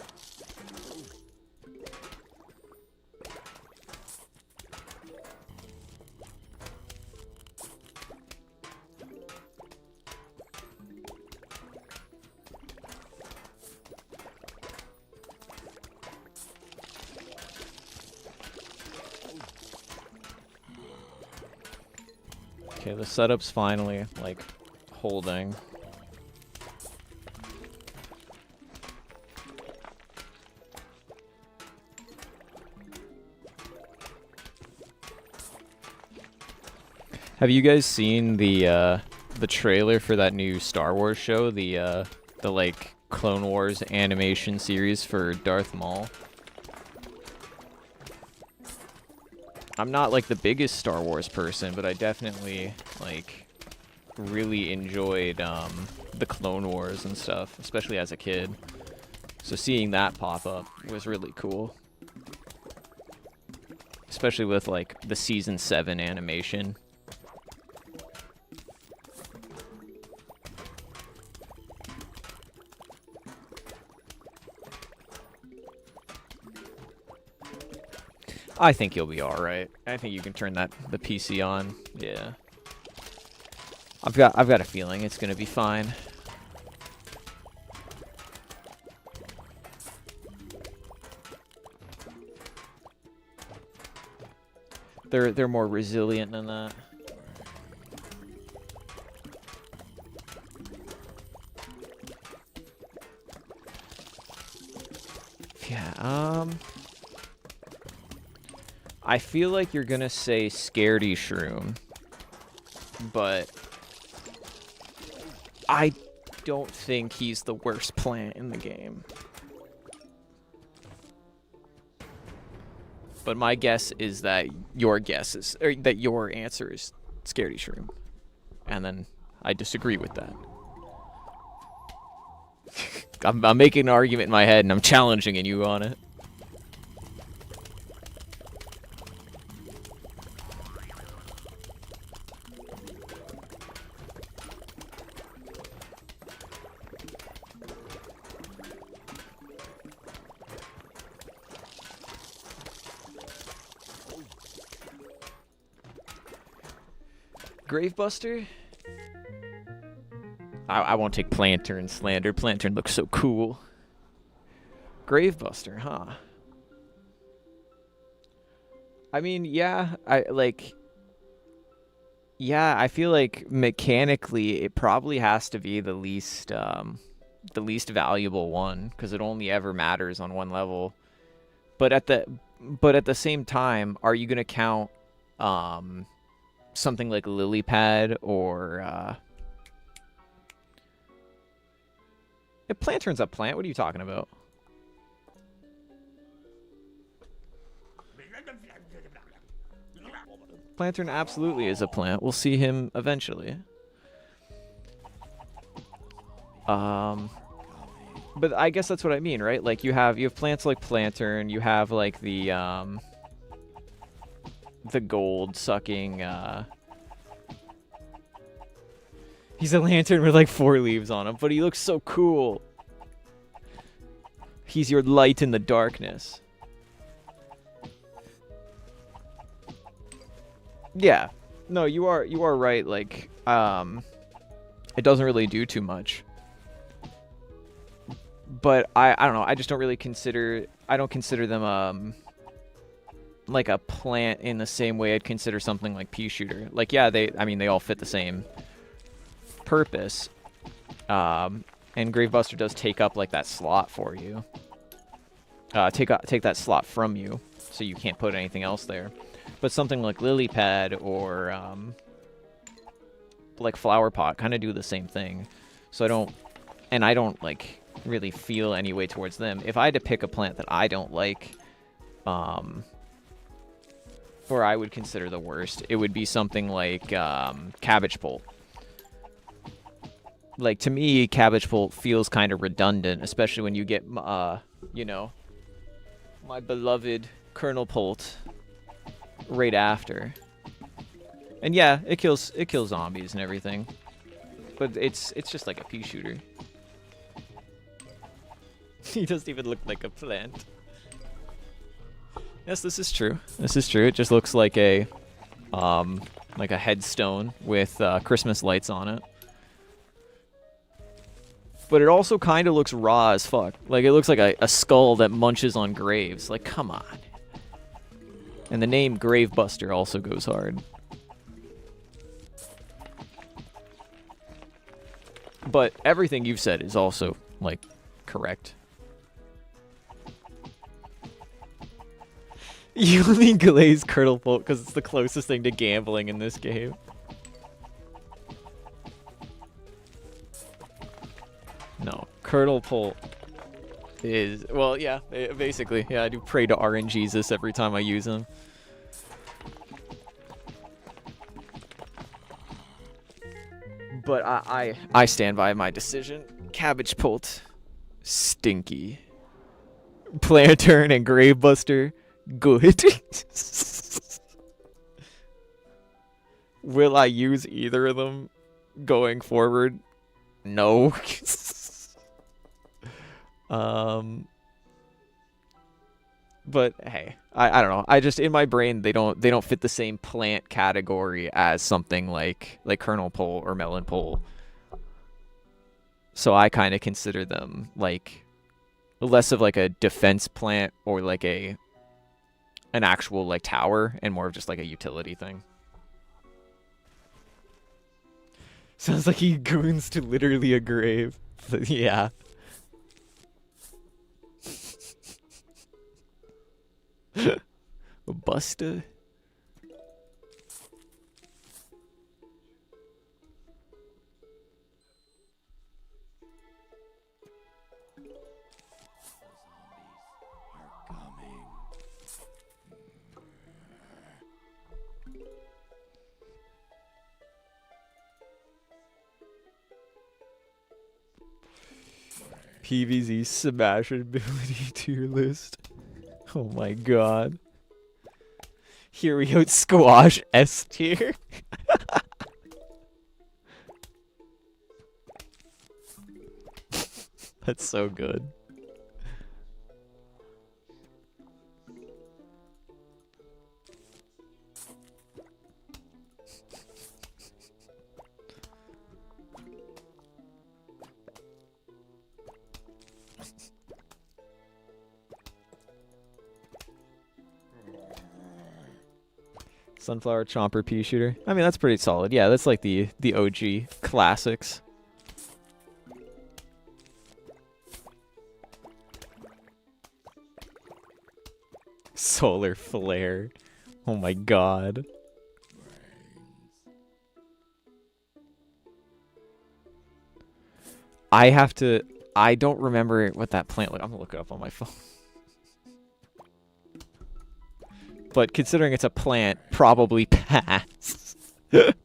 Okay, the setup's finally, like, holding. Have you guys seen the trailer for that new Star Wars show, the like Clone Wars animation series for Darth Maul? I'm not like the biggest Star Wars person, but I definitely like really enjoyed the Clone Wars and stuff, especially as a kid. So seeing that pop up was really cool. Especially with like the season 7 animation. I think you'll be all right. I think you can turn the PC on. Yeah. I've got a feeling it's gonna be fine. They're more resilient than that. Yeah, I feel like you're gonna say Scaredy Shroom, but I don't think he's the worst plant in the game. But my guess is that your answer is Scaredy Shroom, and then I disagree with that. I'm making an argument in my head, and I'm challenging you on it. Gravebuster? I won't take Planter and Slander. Planter looks so cool. Gravebuster, huh? I mean, yeah, I feel like mechanically it probably has to be the least valuable one, because it only ever matters on one level. But at the same time, are you gonna count something like Lily Pad or Plantern's a plant. What are you talking about? Plantern absolutely is a plant. We'll see him eventually. But I guess that's what I mean, right? Like you have plants like Plantern, you have like the gold sucking he's a lantern with like 4 leaves on him, but he looks so cool. He's your light in the darkness. Yeah. No, you are right, like it doesn't really do too much. But I don't know. I just don't really consider. I don't consider them like a plant in the same way I'd consider something like pea shooter. Like yeah, I mean they all fit the same purpose. And Gravebuster does take up like that slot for you. Take that slot from you, so you can't put anything else there. But something like Lily Pad or like Flower Pot kind of do the same thing. So I don't like really feel any way towards them. If I had to pick a plant that I don't like, or I would consider the worst, it would be something like Cabbage Pole. Like, to me, Cabbage Pole feels kind of redundant, especially when you get, you know, my beloved Colonel Polt right after. And yeah, it kills zombies and everything. But it's just like a pea shooter. He doesn't even look like a plant. Yes, this is true. This is true. It just looks like a headstone with Christmas lights on it. But it also kind of looks raw as fuck. Like, it looks like a skull that munches on graves. Like, come on. And the name Gravebuster also goes hard. But everything you've said is also, like, correct. You only glaze Colonel Bolt because it's the closest thing to gambling in this game. No, Colonel Polt is, well, yeah, basically. Yeah, I do pray to RNGesus every time I use him. But I stand by my decision. Cabbage Polt, stinky. Planturn and Gravebuster, good. Will I use either of them going forward? No. But hey, I don't know. I just, in my brain, they don't fit the same plant category as something like Colonel Pole or Melon Pole. So I kind of consider them like less of like a defense plant or like an actual like tower, and more of just like a utility thing. Sounds like he goons to literally a grave. Yeah. Buster. PVZ smash ability tier list. Oh my god. Here we go, Squash S tier. That's so good. Sunflower Chomper Pea Shooter. I mean, that's pretty solid. Yeah, that's like the OG classics. Solar Flare. Oh my god. I don't remember what that plant looked. I'm gonna look it up on my phone. But considering it's a plant, probably pass. But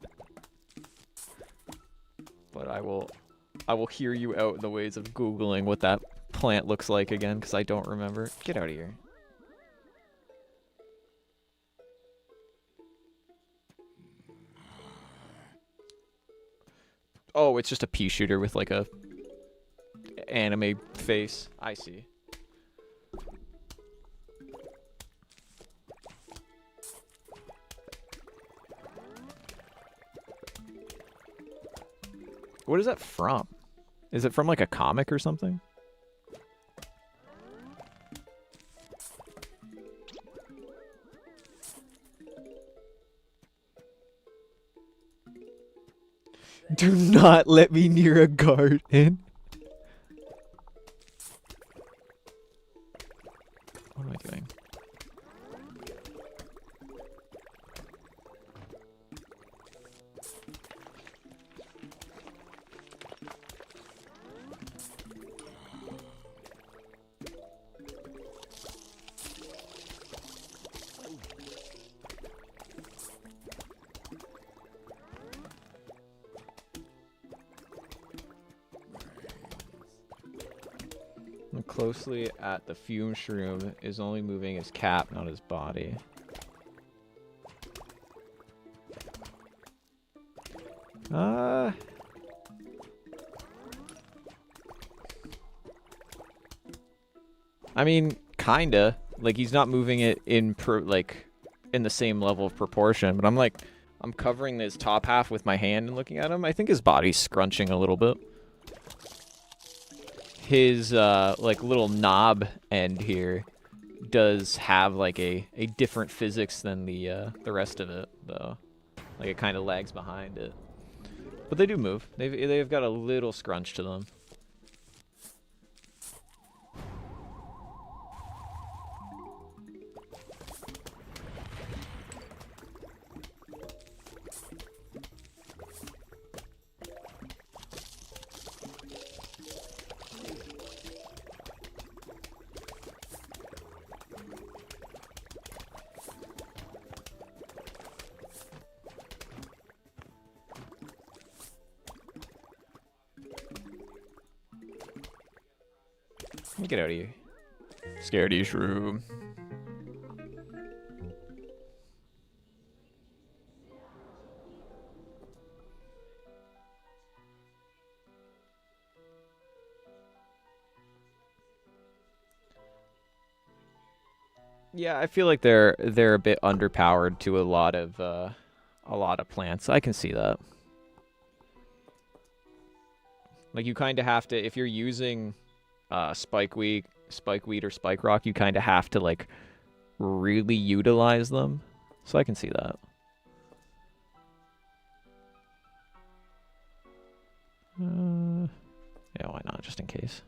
I will hear you out in the ways of Googling what that plant looks like again, because I don't remember. Get out of here. Oh, it's just a pea shooter with like a anime face. I see. What is that from? Is it from like a comic or something? Do not let me near a garden. What am I doing? Look closely at the fume shroom is only moving his cap, not his body. I mean, kinda. Like, he's not moving it in in the same level of proportion, but I'm covering his top half with my hand and looking at him. I think his body's scrunching a little bit. His like little knob end here does have like a different physics than the rest of it, though. Like, it kind of lags behind it. But they do move. They've got a little scrunch to them. Let me get out of here. Scaredy shroom. Yeah, I feel like they're a bit underpowered to a lot of plants. I can see that. Like, you kind of have to, if you're using spikeweed or spike rock, you kind of have to like really utilize them. So I can see that. Yeah, why not? Just in case.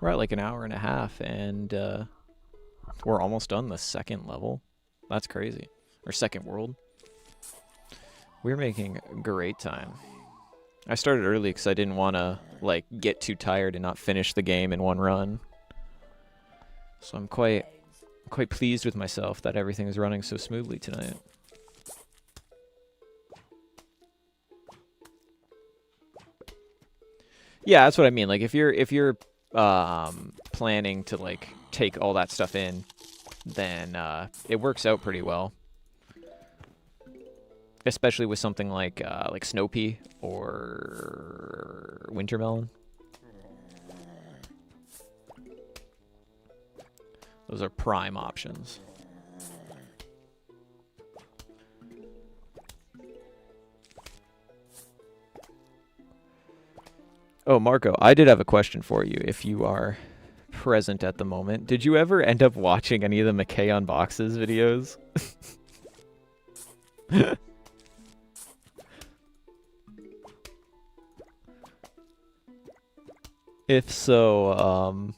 We're at like an hour and a half, and we're almost done the second level. That's crazy. Or second world. We're making great time. I started early because I didn't want to like get too tired and not finish the game in one run. So I'm quite pleased with myself that everything is running so smoothly tonight. Yeah, that's what I mean. Like, if you're planning to like take all that stuff in, then it works out pretty well. Especially with something like snow pea or winter melon. Those are prime options. Oh, Marco, I did have a question for you if you are present at the moment. Did you ever end up watching any of the McKay Unboxes videos? If so,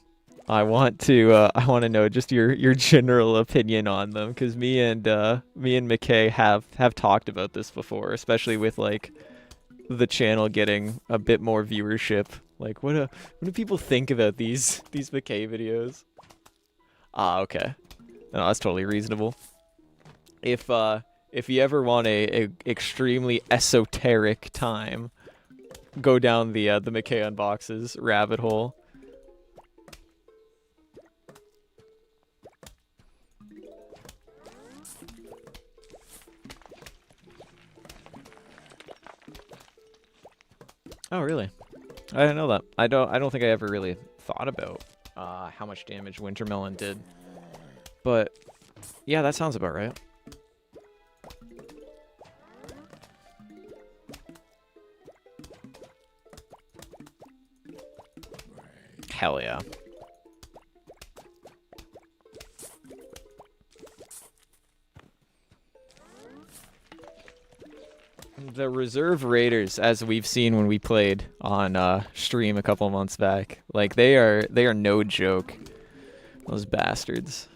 I want to know just your general opinion on them, because me and McKay have talked about this before, especially with like the channel getting a bit more viewership. Like, what do people think about these McKay videos? Ah, okay. No, that's totally reasonable. If you ever want a extremely esoteric time, go down the McKay Unboxes rabbit hole. Oh, really? I didn't know that. I don't think I ever really thought about how much damage Wintermelon did. But yeah, that sounds about right. Hell yeah. The reserve raiders, as we've seen when we played on stream a couple months back, like they are no joke. Those bastards.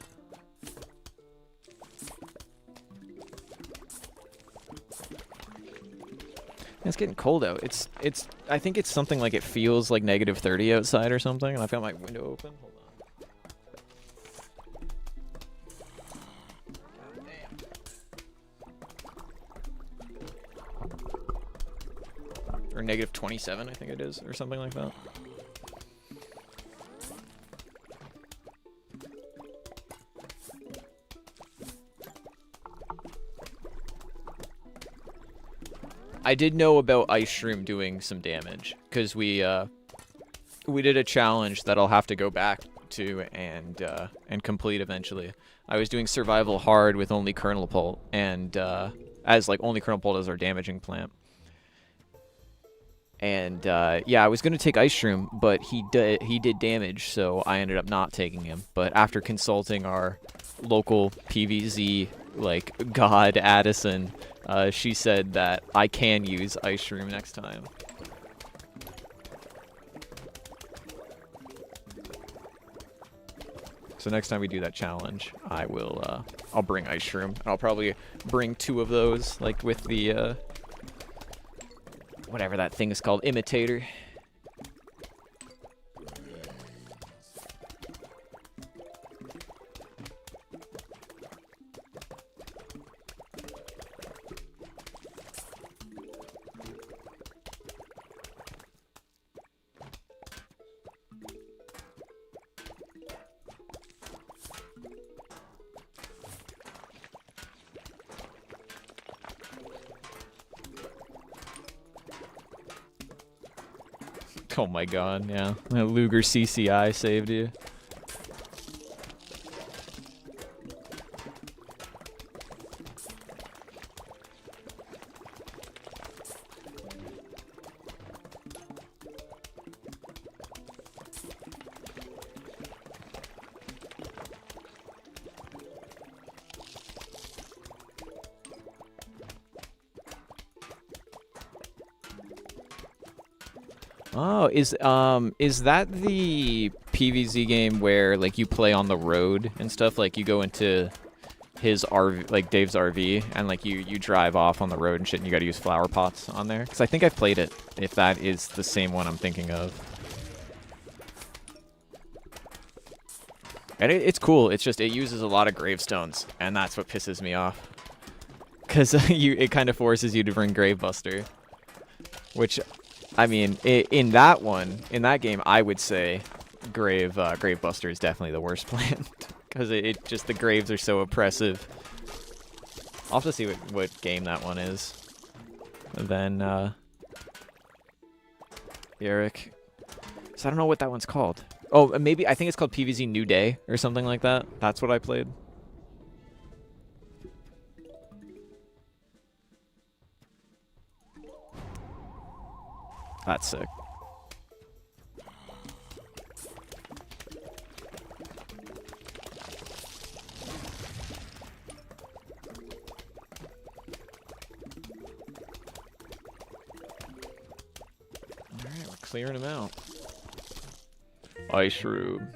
It's getting cold out. I think it's something like it feels like -30 outside or something, and I've got my window open. Hold on. Or -27, I think it is, or something like that. I did know about Ice Shroom doing some damage, because we did a challenge that I'll have to go back to and complete eventually. I was doing survival hard with only Kernel Pult, and as like only Kernel Pult is our damaging plant. And yeah, I was gonna take Ice Shroom, but he did damage, so I ended up not taking him. But after consulting our local PVZ like god Addison, she said that I can use Ice Shroom next time. So next time we do that challenge, I will I'll bring Ice Shroom, and I'll probably bring 2 of those, like with the whatever that thing is called, imitator. Oh my god, yeah. That Luger CCI saved you. Oh, is that the PVZ game where like you play on the road and stuff? Like you go into his RV, like Dave's RV, and like you drive off on the road and shit, and you got to use flower pots on there? Because I think I've played it. If that is the same one I'm thinking of, and it's cool. It's just it uses a lot of gravestones, and that's what pisses me off. Because it kind of forces you to bring Gravebuster, which. I mean, in that game, I would say Gravebuster is definitely the worst plant because it just the graves are so oppressive. I'll have to see what game that one is. And then Eric, so I don't know what that one's called. Oh, maybe I think it's called PVZ New Day or something like that. That's what I played. That's sick. Alright, we're clearing them out. Ice Shroom.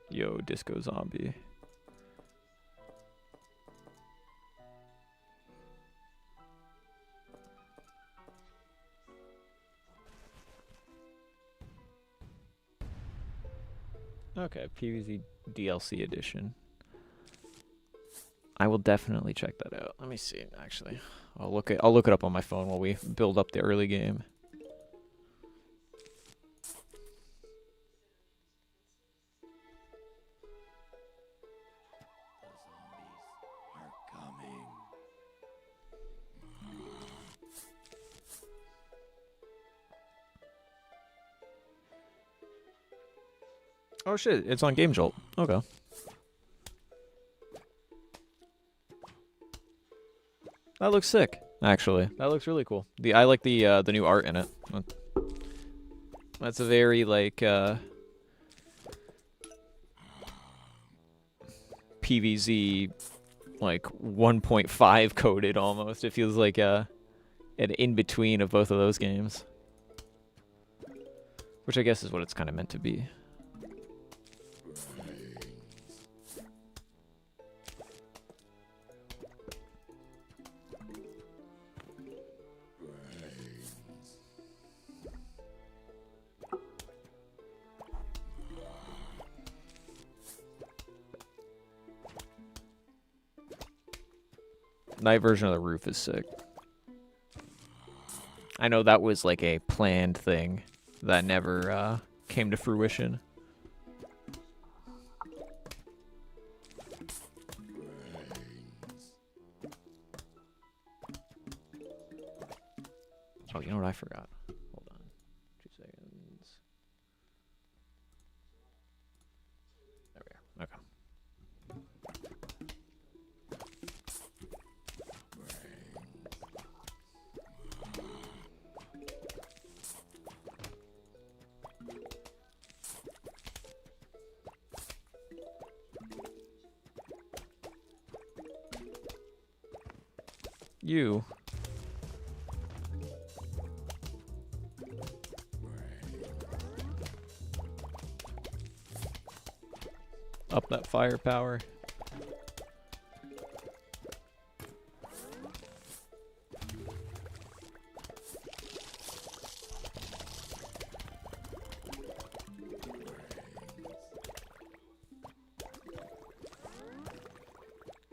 Yo, Disco Zombie. Okay, PVZ DLC edition. I will definitely check that out. Let me see. Actually, I'll look it up on my phone while we build up the early game. Oh shit, it's on Game Jolt. Okay. That looks sick, actually. That looks really cool. I like the new art in it. That's a very like PVZ like 1.5 coded almost. It feels like an in between of both of those games. Which I guess is what it's kind of meant to be. Night version of the roof is sick. I know that was like a planned thing that never came to fruition. Oh, you know what I forgot? Hold on. 2 seconds. There we are. Okay. You. Up that firepower.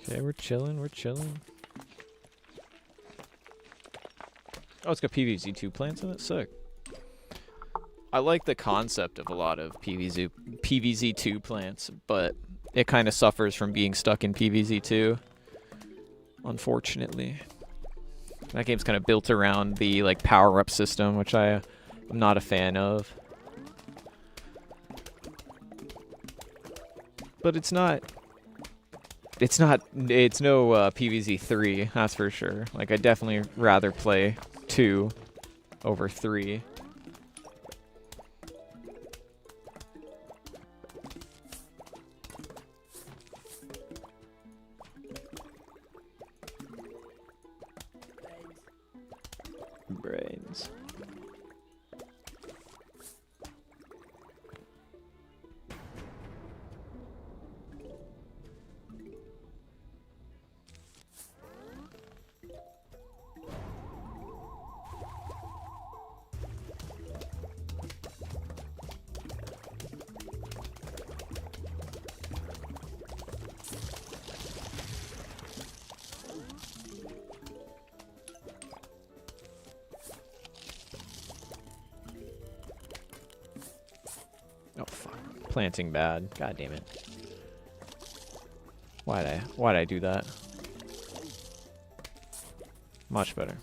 Okay, we're chilling, we're chilling. Oh, it's got PVZ2 plants in it? Sick. I like the concept of a lot of PVZ2 plants, but it kind of suffers from being stuck in PVZ2, unfortunately. That game's kind of built around the like power-up system, which I'm not a fan of. But it's no PVZ3, that's for sure. Like, I'd definitely rather play 2 over 3. Brains. Oh fuck. Planting bad. God damn it. Why'd I do that? Much better.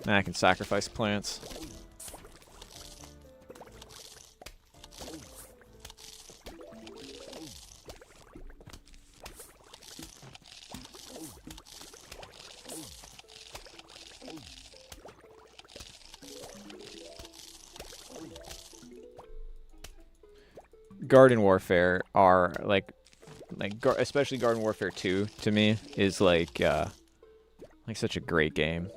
Now I can sacrifice plants. Garden Warfare are especially Garden Warfare 2 to me is like such a great game.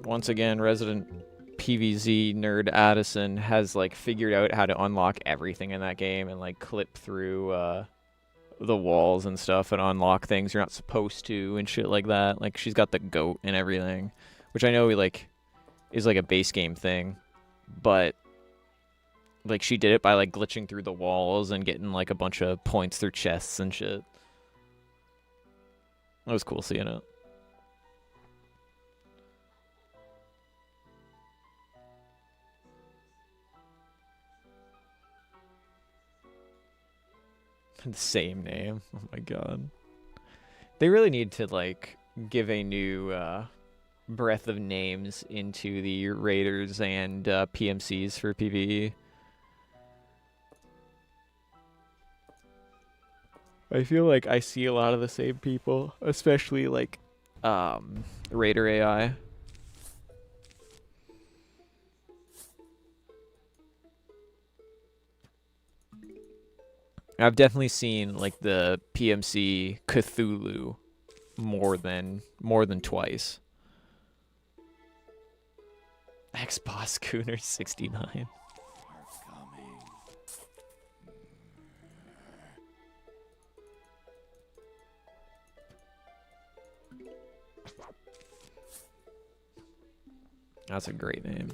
Once again, resident PvZ nerd Addison has like figured out how to unlock everything in that game and like clip through the walls and stuff and unlock things you're not supposed to and shit like that. Like, she's got the goat and everything, which I know like is like a base game thing, but like, she did it by, like, glitching through the walls and getting, like, a bunch of points through chests and shit. That was cool seeing it. The same name. Oh my god. They really need to, like, give a new breadth of names into the raiders and PMCs for PvE. I feel like I see a lot of the same people, especially like Raider AI. I've definitely seen like the PMC Cthulhu more than twice. X-Boss Cooner 69. Are coming. That's a great name.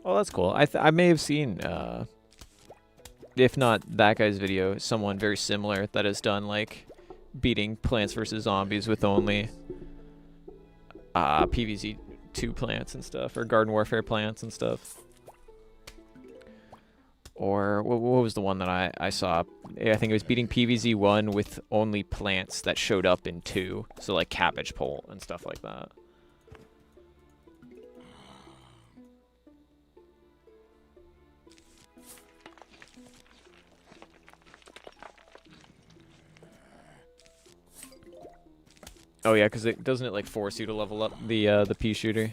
Oh, that's cool. I may have seen, if not that guy's video, someone very similar that has done like beating Plants vs Zombies with only PvZ 2 plants and stuff, or Garden Warfare plants and stuff. Or what was the one that I saw? I think it was beating PvZ 1 with only plants that showed up in 2, so like cabbage pole and stuff like that. Oh yeah, because doesn't it like force you to level up the pea shooter?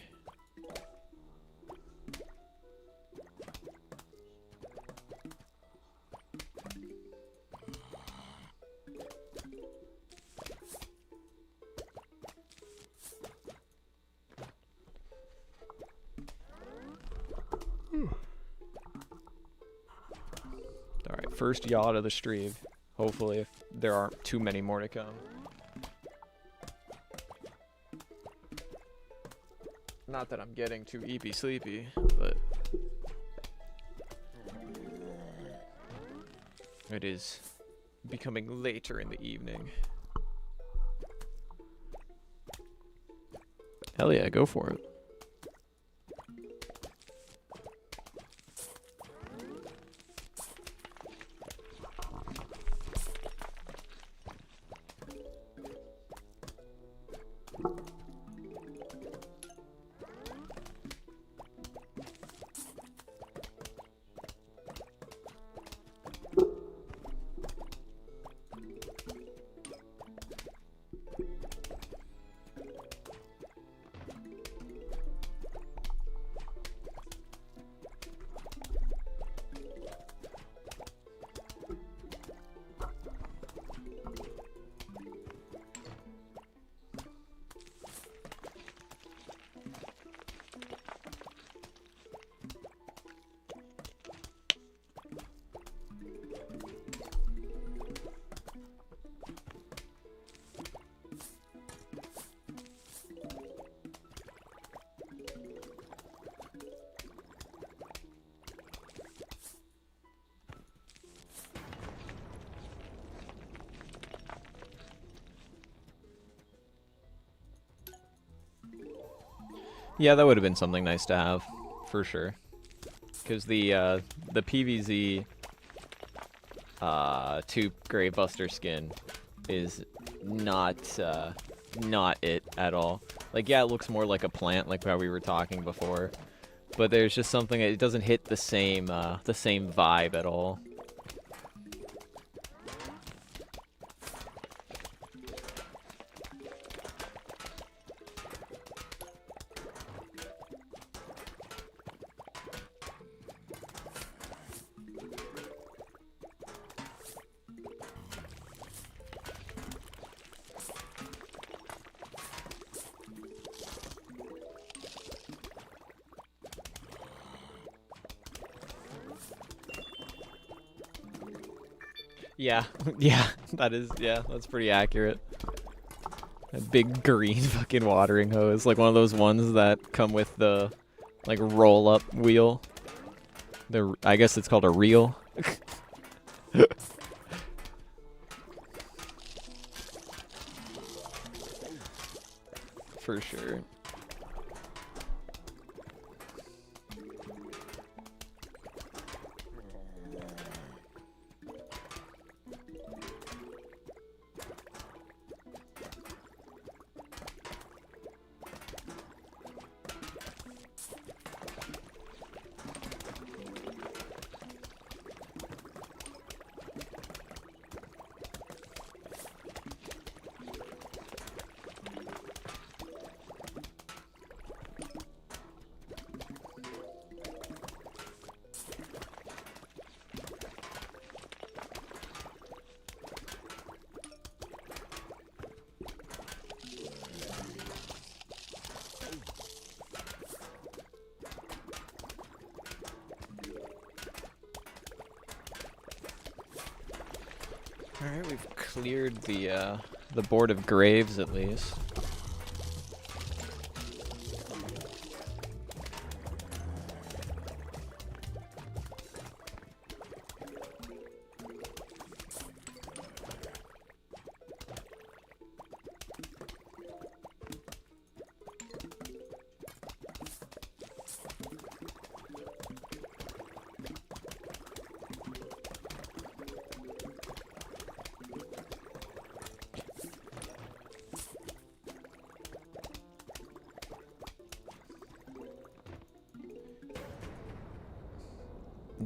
All right, first yacht of the stream. Hopefully, if there aren't too many more to come. Not that I'm getting too eepy sleepy, but it is becoming later in the evening. Hell yeah, go for it. Yeah, that would have been something nice to have, for sure. Because the PVZ 2 Grave Buster skin is not it at all. Like, yeah, it looks more like a plant, like how we were talking before, but there's just something, it doesn't hit the same vibe at all. Yeah, yeah, that's pretty accurate. A big green fucking watering hose, like one of those ones that come with the, like, roll-up wheel. I guess it's called a reel. for sure. Alright, we've cleared the board of graves at least.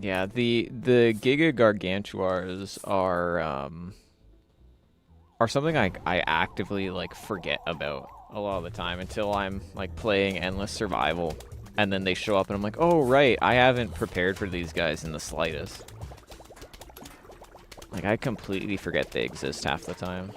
Yeah, the Giga Gargantuars are something I actively like forget about a lot of the time until I'm like playing endless survival, and then they show up and I'm like, oh right, I haven't prepared for these guys in the slightest. Like I completely forget they exist half the time.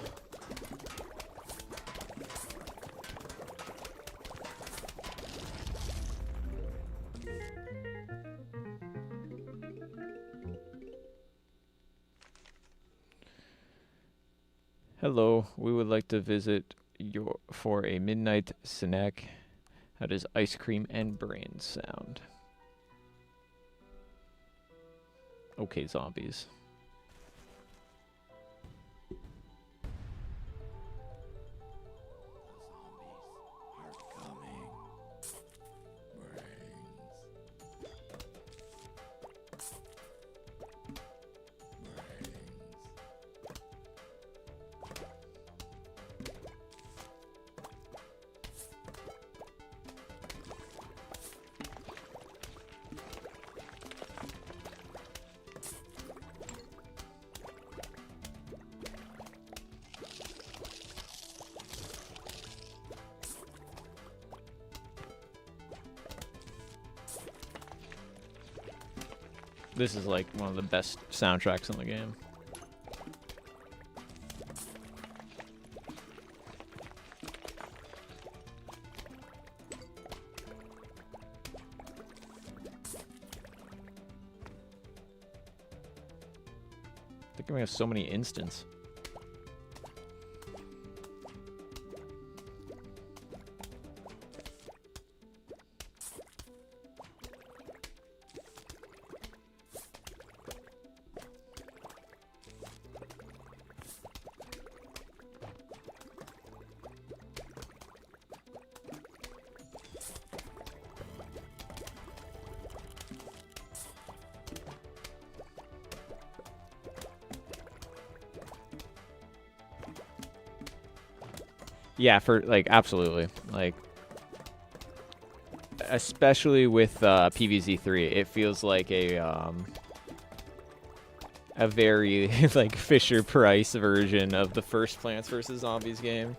Hello, we would like to visit for a midnight snack. How does ice cream and brains sound? Okay, zombies. This is like one of the best soundtracks in the game. I think we have so many instants. Yeah, for like absolutely. Like especially with PvZ3, it feels like a very like Fisher Price version of the first Plants vs Zombies game.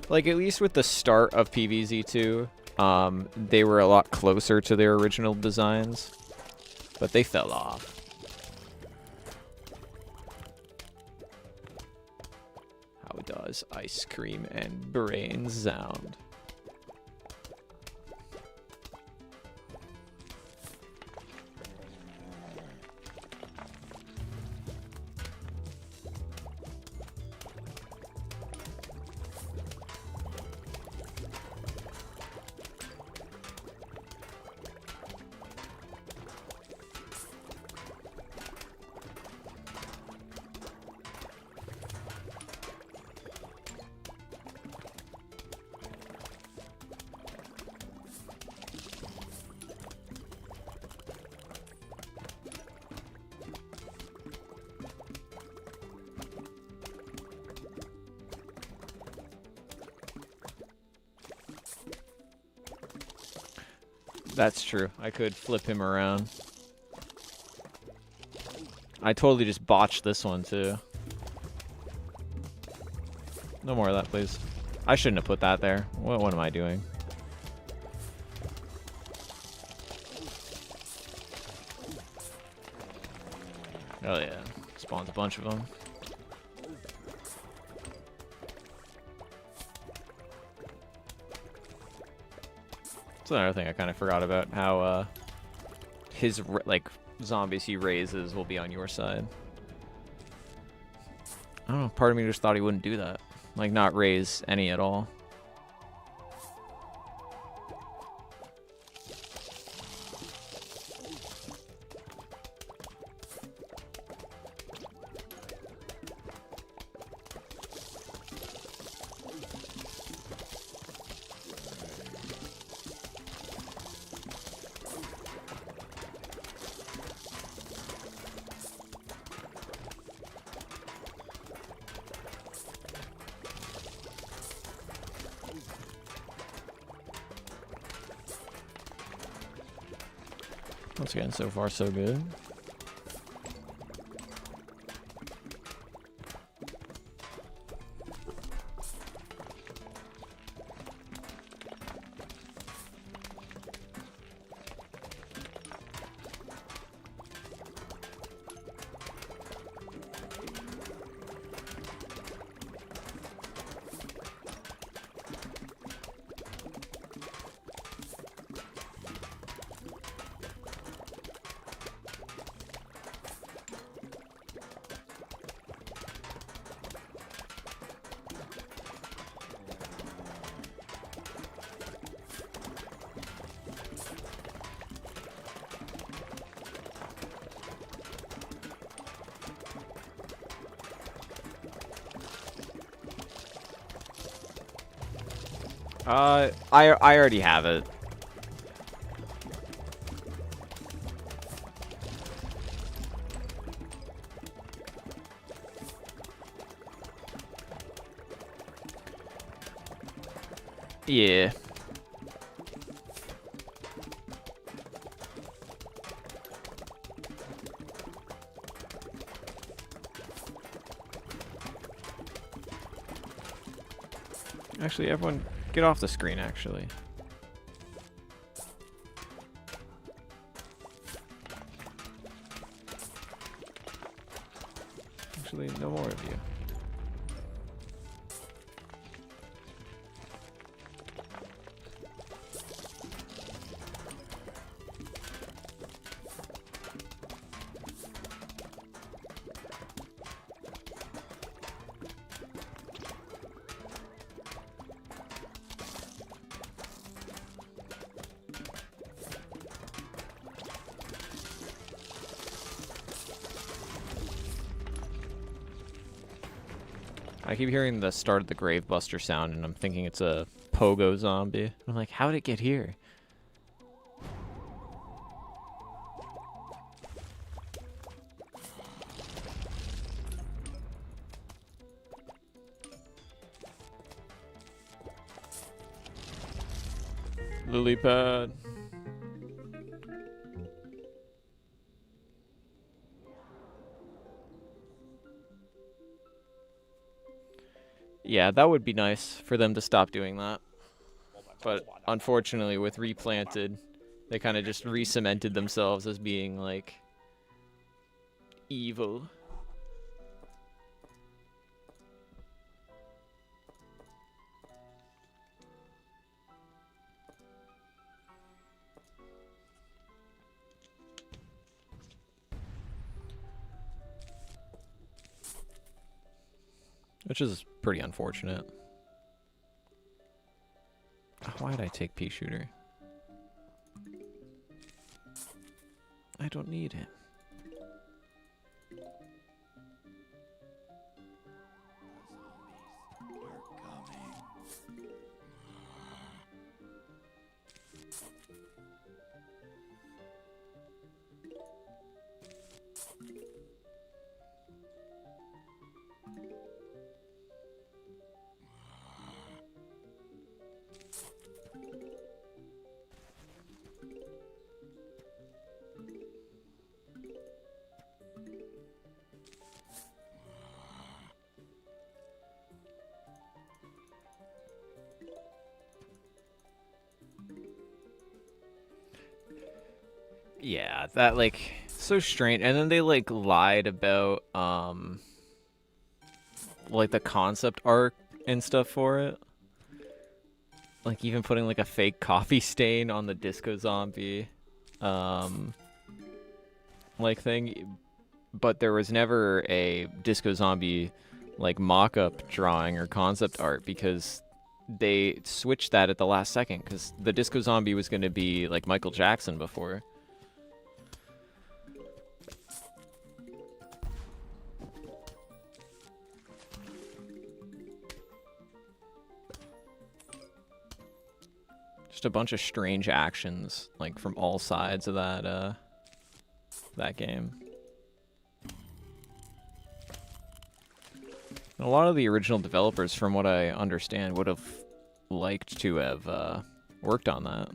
Like at least with the start of PvZ2, they were a lot closer to their original designs, but they fell off. How does ice cream and brains sound? That's true. I could flip him around. I totally just botched this one, too. No more of that, please. I shouldn't have put that there. What am I doing? Oh, yeah. Spawns a bunch of them. That's another thing I kind of forgot about, how his like zombies he raises will be on your side. I don't know, part of me just thought he wouldn't do that. Like, not raise any at all. Once again, so far so good. I already have it. Yeah. Actually, everyone get off the screen, actually. Actually, no more of you. I keep hearing the start of the Gravebuster sound, and I'm thinking it's a pogo zombie. I'm like, how did it get here? Lily pad. Yeah, that would be nice for them to stop doing that. But unfortunately, with Replanted, they kind of just re-cemented themselves as being, like, evil. Which is pretty unfortunate. Why did I take pea shooter? I don't need it. Yeah, that like so strange. And then they like lied about like the concept art and stuff for it. Like even putting like a fake coffee stain on the disco zombie like thing, but there was never a disco zombie like mock-up drawing or concept art because they switched that at the last second because the disco zombie was going to be like Michael Jackson before. Just a bunch of strange actions like from all sides of that game. And a lot of the original developers, from what I understand, would have liked to have worked on that.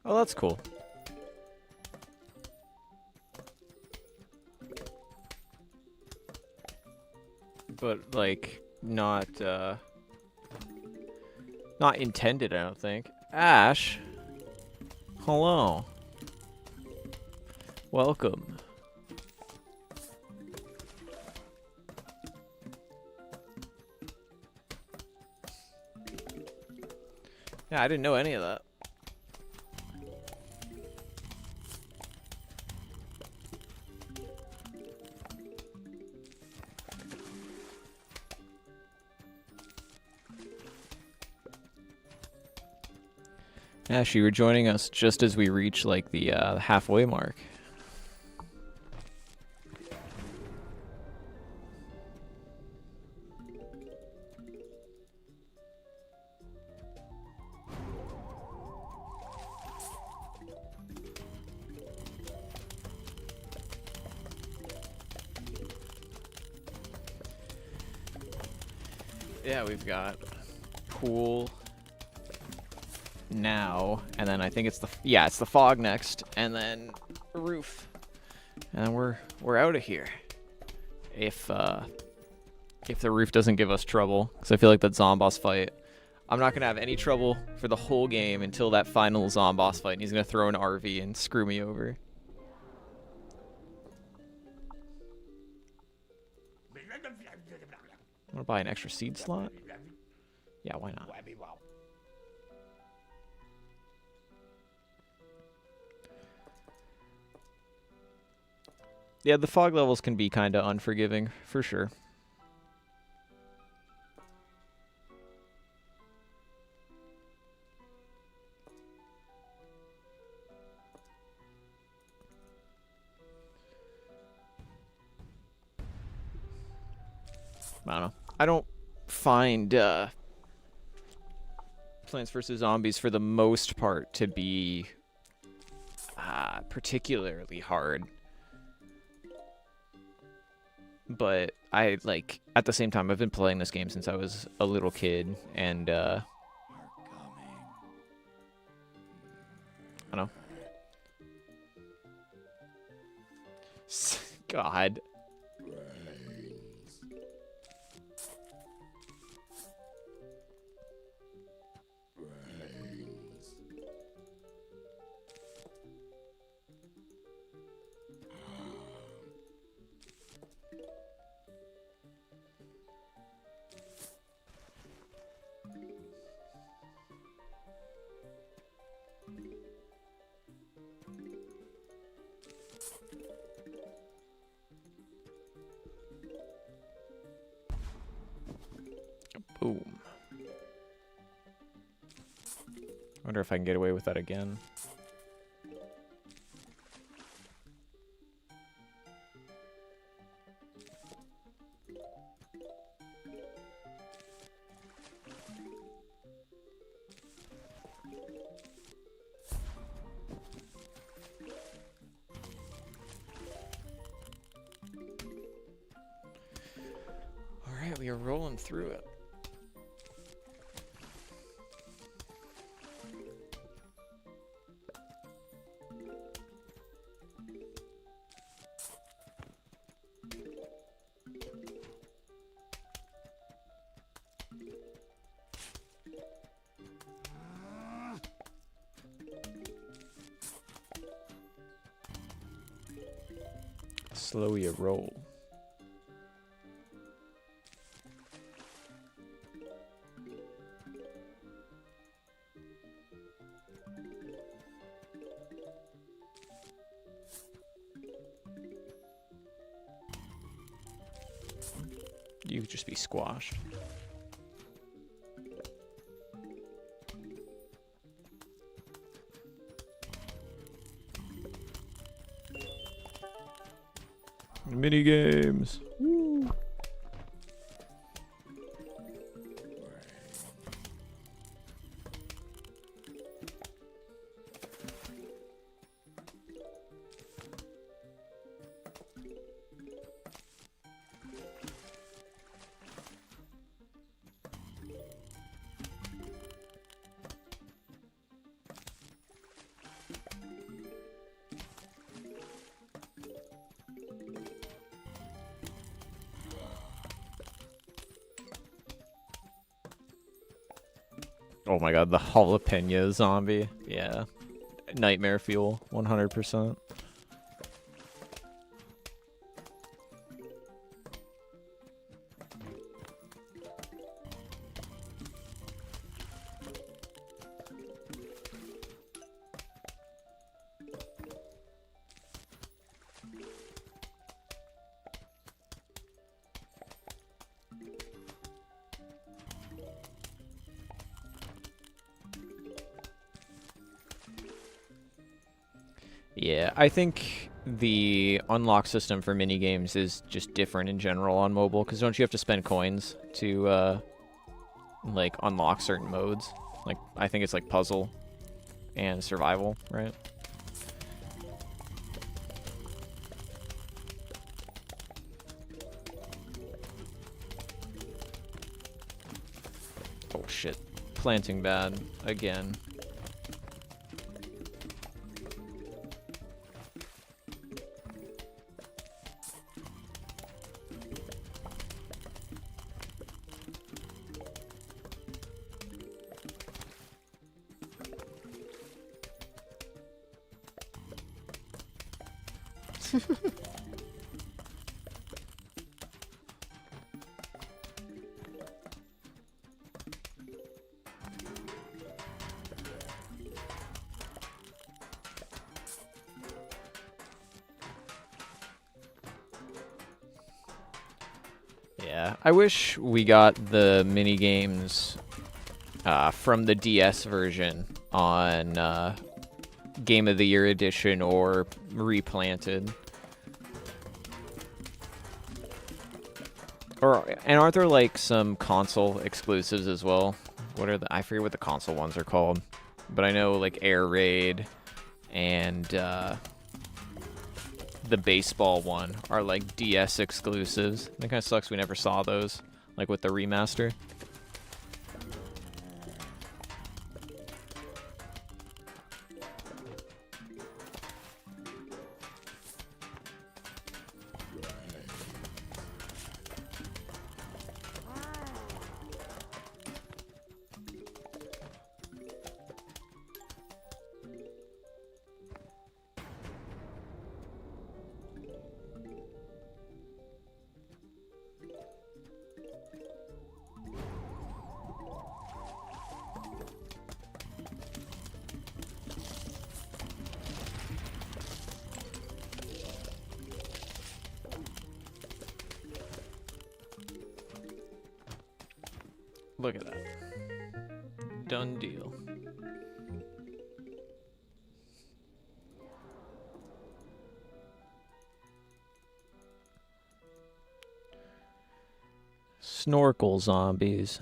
Oh, that's cool. But like not intended, I don't think. Ash, hello. Welcome. Yeah, I didn't know any of that. Ash, you were joining us just as we reach like the halfway mark. Yeah, we've got pool now, and then I think it's it's the fog next, and then roof, and then we're out of here. If the roof doesn't give us trouble, because I feel like that Zomboss fight, I'm not gonna have any trouble for the whole game until that final Zomboss fight, and he's gonna throw an RV and screw me over. Want to buy an extra seed slot? Yeah, why not? Yeah, the fog levels can be kind of unforgiving, for sure. I don't know. I don't find Plants vs. Zombies, for the most part, to be particularly hard. But I, like, at the same time, I've been playing this game since I was a little kid, and, I don't know. God. Wonder if I can get away with that again. Alright, we are rolling through it. Slow your roll. You could just be squashed. Mini games. Woo. Oh my god, the jalapeno zombie. Yeah. Nightmare fuel, 100%. Yeah, I think the unlock system for minigames is just different in general on mobile, because don't you have to spend coins to, like, unlock certain modes? Like, I think it's like puzzle and survival, right? Oh shit. Planting bad again. Yeah, I wish we got the mini games from the DS version on Game of the Year edition or replanted. And aren't there like some console exclusives as well? What are I forget what the console ones are called, but I know like Air Raid and the baseball one are like DS exclusives. That kind of sucks we never saw those, like with the remaster. Look at that. Done deal. Snorkel zombies.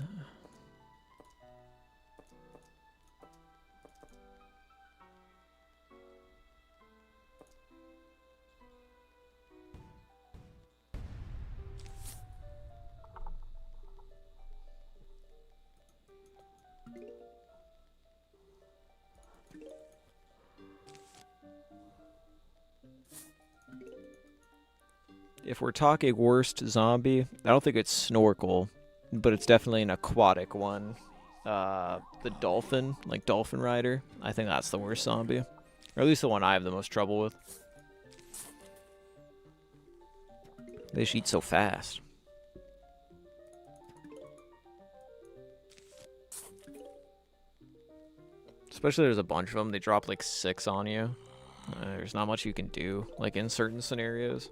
If we're talking worst zombie, I don't think it's Snorkel, but it's definitely an aquatic one. The dolphin, like Dolphin Rider, I think that's the worst zombie. Or at least the one I have the most trouble with. They just eat so fast. Especially there's a bunch of them, they drop like 6 on you. There's not much you can do, like in certain scenarios.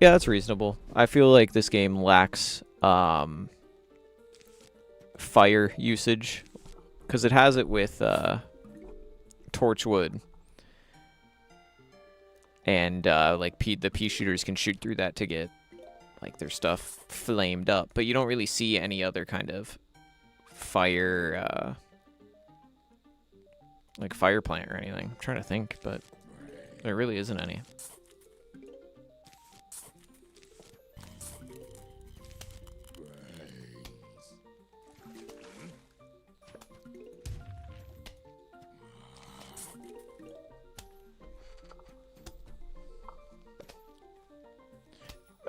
Yeah, that's reasonable. I feel like this game lacks fire usage, because it has it with Torchwood, and like the pea shooters can shoot through that to get like their stuff flamed up, but you don't really see any other kind of fire like fire plant or anything. I'm trying to think, but there really isn't any.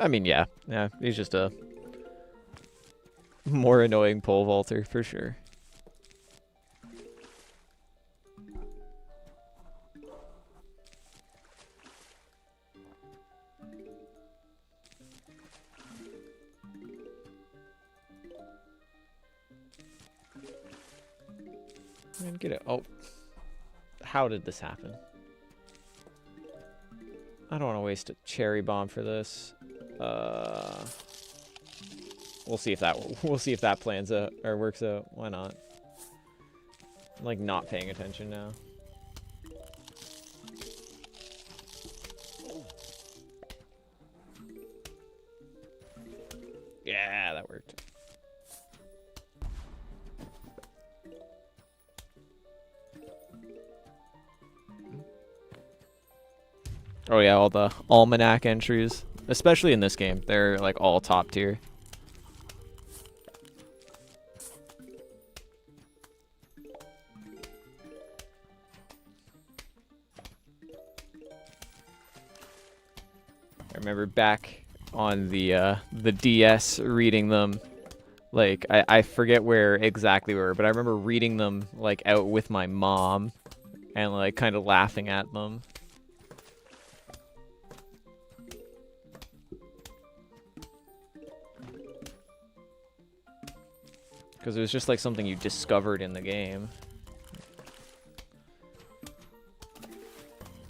I mean, yeah, he's just a more annoying pole vaulter for sure. And get it. Oh, how did this happen? I don't want to waste a cherry bomb for this. We'll see if that plans out or works out. Why not? I'm like not paying attention now. Yeah, that worked. Oh yeah, all the almanac entries, especially in this game, they're like all top tier. I remember back on the DS reading them, like I forget where exactly we were, but I remember reading them like out with my mom and like kind of laughing at them. Because it was just like something you discovered in the game.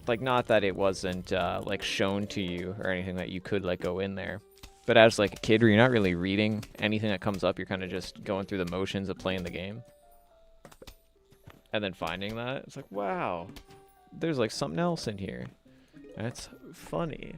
Like, not that it wasn't like shown to you or anything that you could like go in there. But as like a kid where you're not really reading anything that comes up, you're kind of just going through the motions of playing the game. And then finding that, it's like, wow, there's like something else in here. That's funny.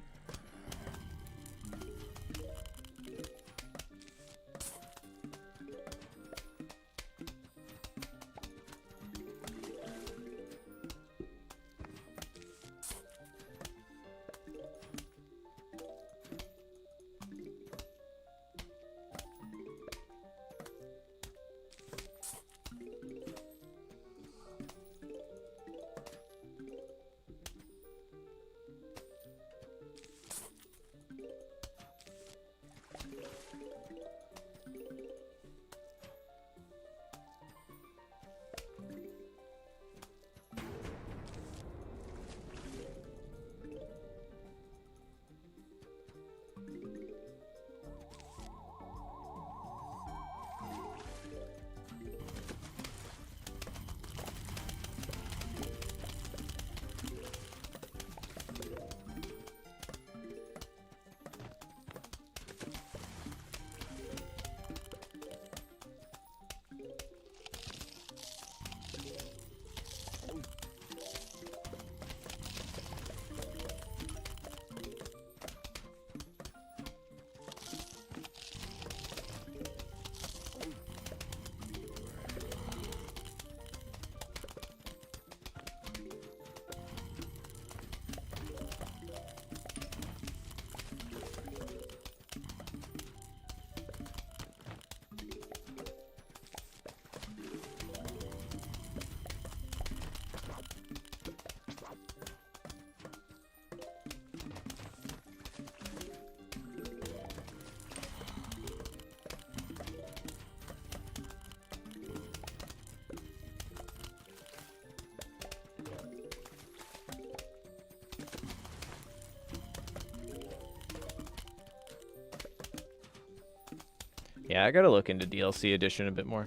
Yeah, I gotta look into DLC edition a bit more.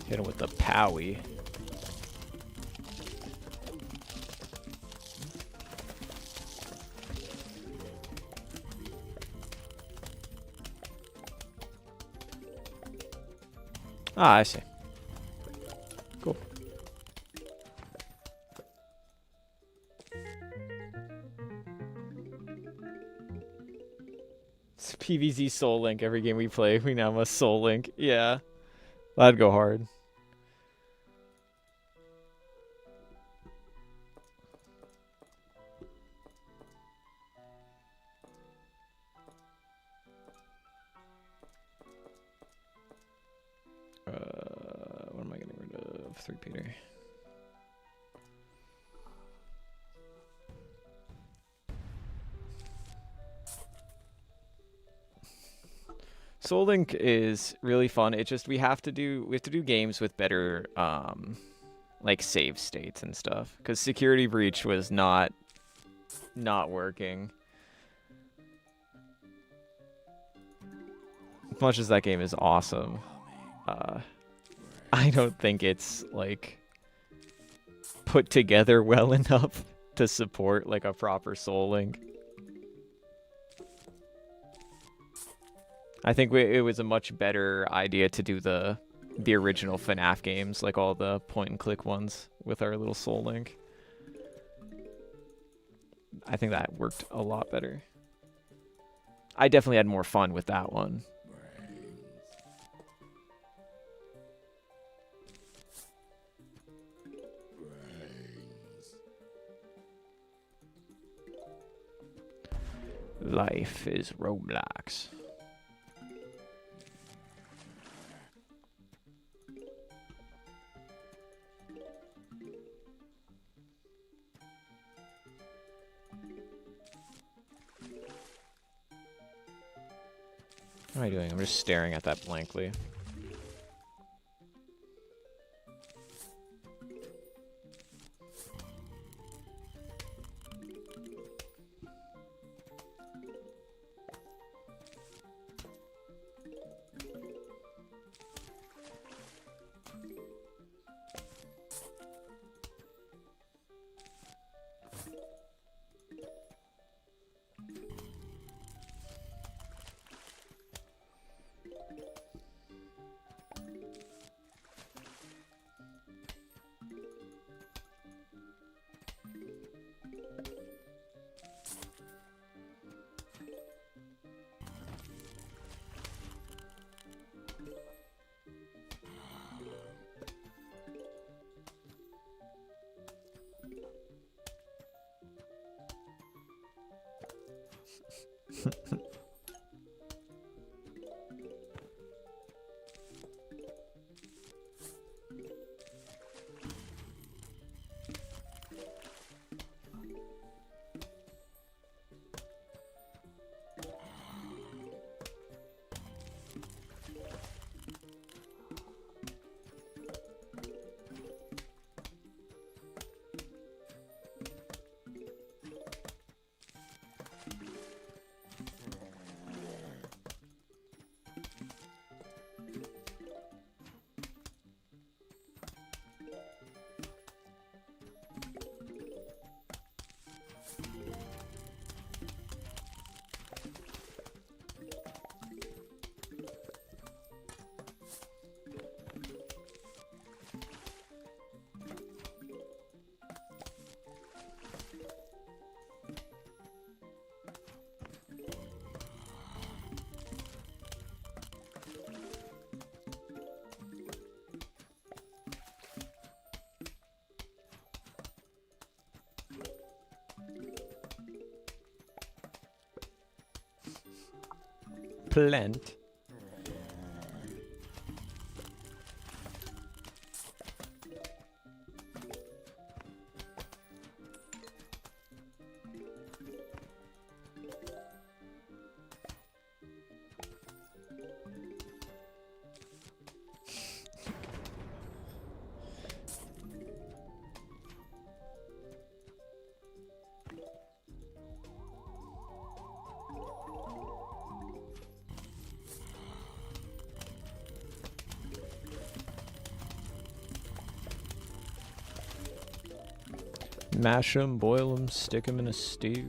Hit him with the Powie. Ah, I see. Cool. It's PvZ Soul Link. Every game we play, we now must Soul Link. Yeah. That'd go hard. What am I getting rid of? 3-Peter. Soul Link is really fun. It just we have to do games with better like save states and stuff, because Security Breach was not working. As much as that game is awesome, I don't think it's like put together well enough to support like a proper Soul Link. I think it was a much better idea to do the original FNAF games, like all the point and click ones with our little Soul Link. I think that worked a lot better. I definitely had more fun with that one. Life is Roblox. What am I doing? I'm just staring at that blankly. plant. Mash them, boil them, stick them in a stew.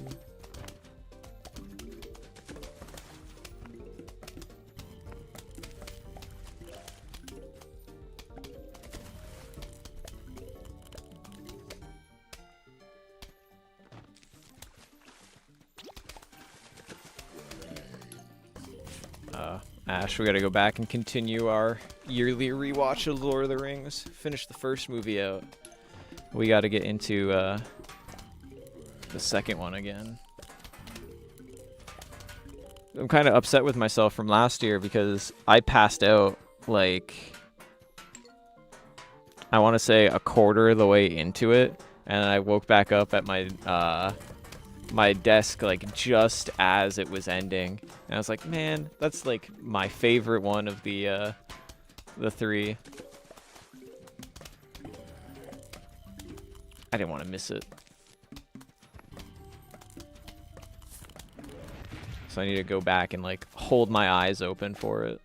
Ash, we gotta go back and continue our yearly rewatch of Lord of the Rings. Finish the first movie out. We gotta get into the second one again. I'm kind of upset with myself from last year because I passed out, like, I want to say a quarter of the way into it, and I woke back up at my my desk like just as it was ending, and I was like, man, that's like my favorite one of the three. I didn't want to miss it. So I need to go back and like hold my eyes open for it.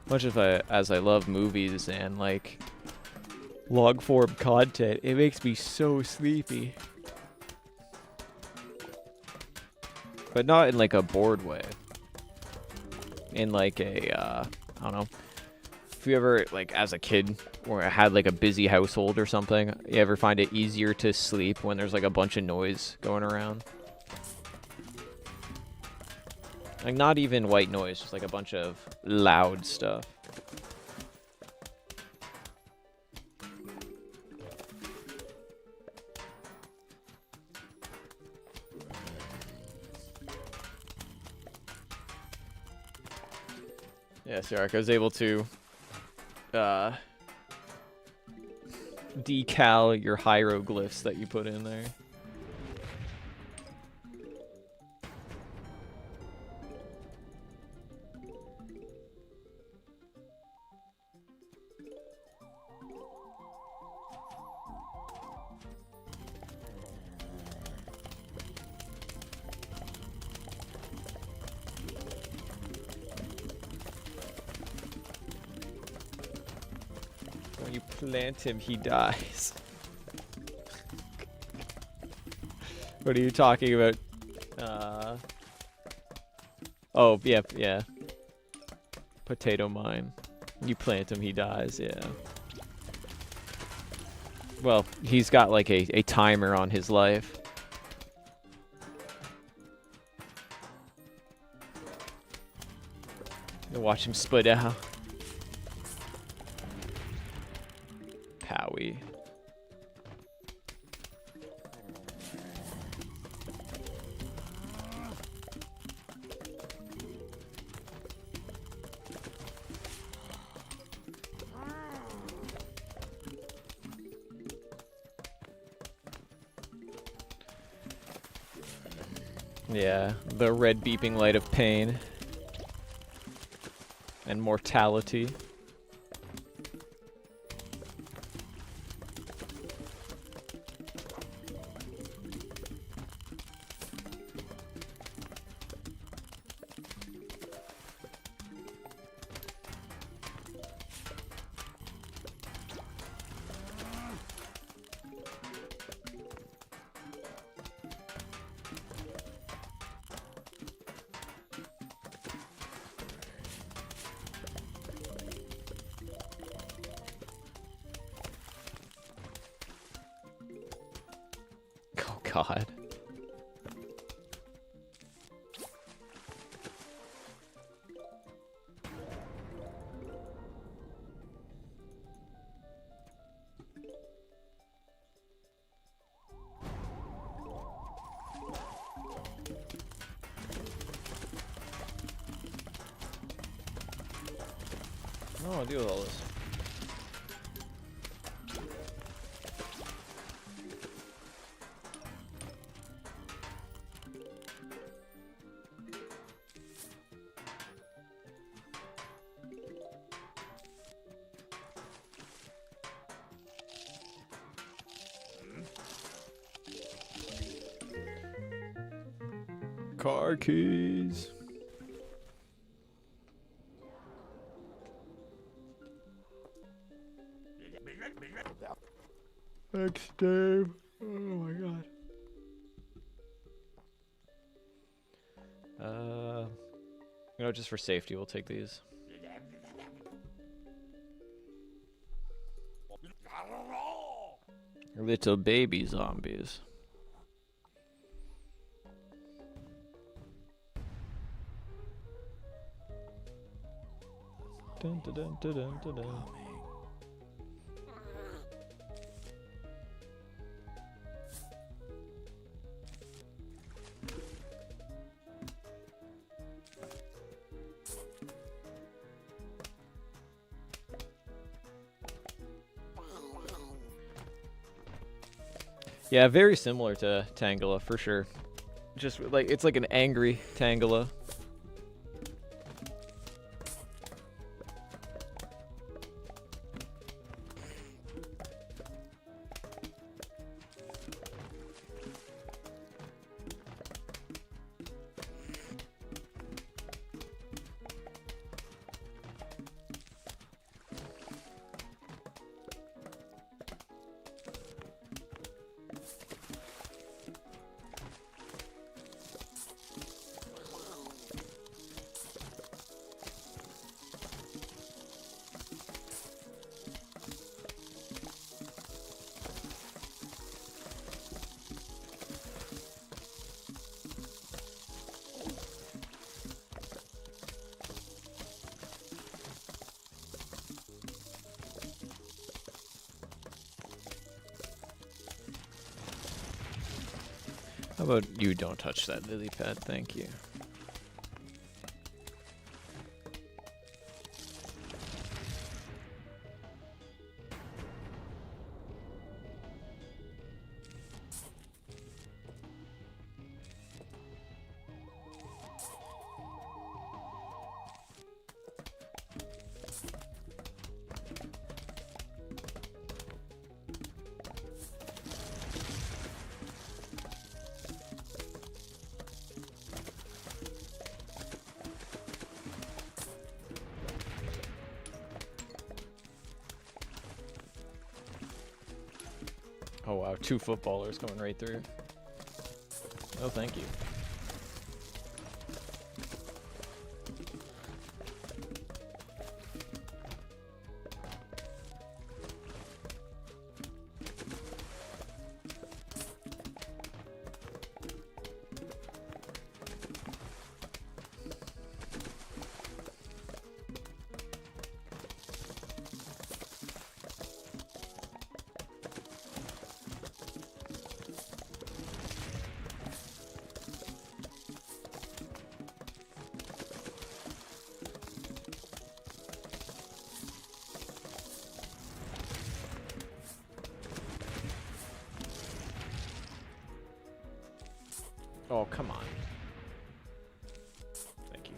Much as I love movies and like log form content, it makes me so sleepy. But not in like a bored way. In like a I don't know. If you ever, like, as a kid, or had, like, a busy household or something, you ever find it easier to sleep when there's, like, a bunch of noise going around? Like, not even white noise, just, like, a bunch of loud stuff. Yeah, Sarek, I was able to decal your hieroglyphs that you put in there. When you plant him, he dies. What are you talking about? Oh, yeah. Potato mine. You plant him, he dies, yeah. Well, he's got like a timer on his life. Watch him split out. Powie. Yeah, the red beeping light of pain and mortality. God. I don't want to deal with all this. Car keys. Thanks, Dave. Oh my god. You know, just for safety, we'll take these. Little baby zombies. Dun, dun, dun, dun, dun, dun, dun. Yeah, very similar to Tangela for sure. Just like it's like an angry Tangela. How about you don't touch that lily pad, thank you. Oh wow, 2 footballers coming right through. Oh, thank you. Oh, come on. Thank you.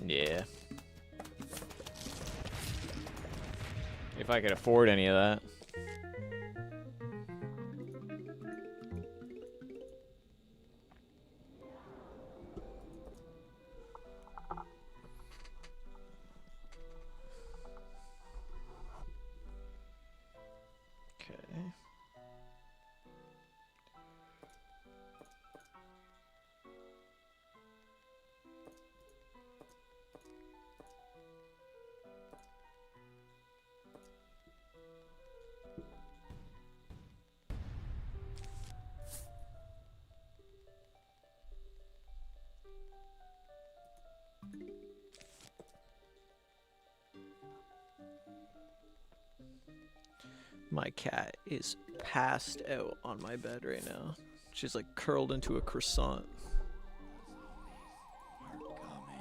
Yeah. If I could afford any of that. Okay. My cat is passed out on my bed right now. She's like curled into a croissant. Are coming.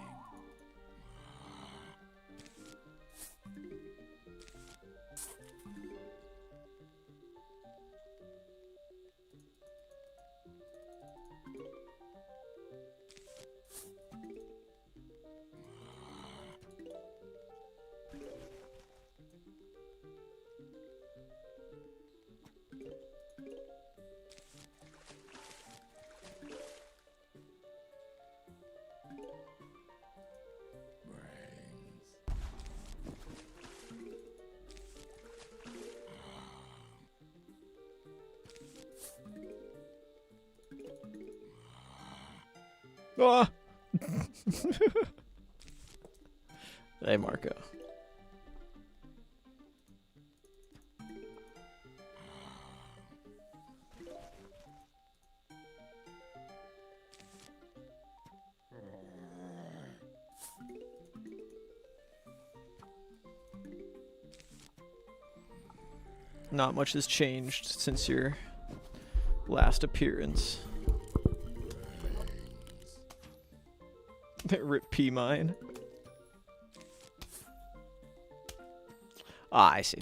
Brains. Ah! Hey, Marco. Not much has changed since your last appearance. Rip P mine. Ah, I see.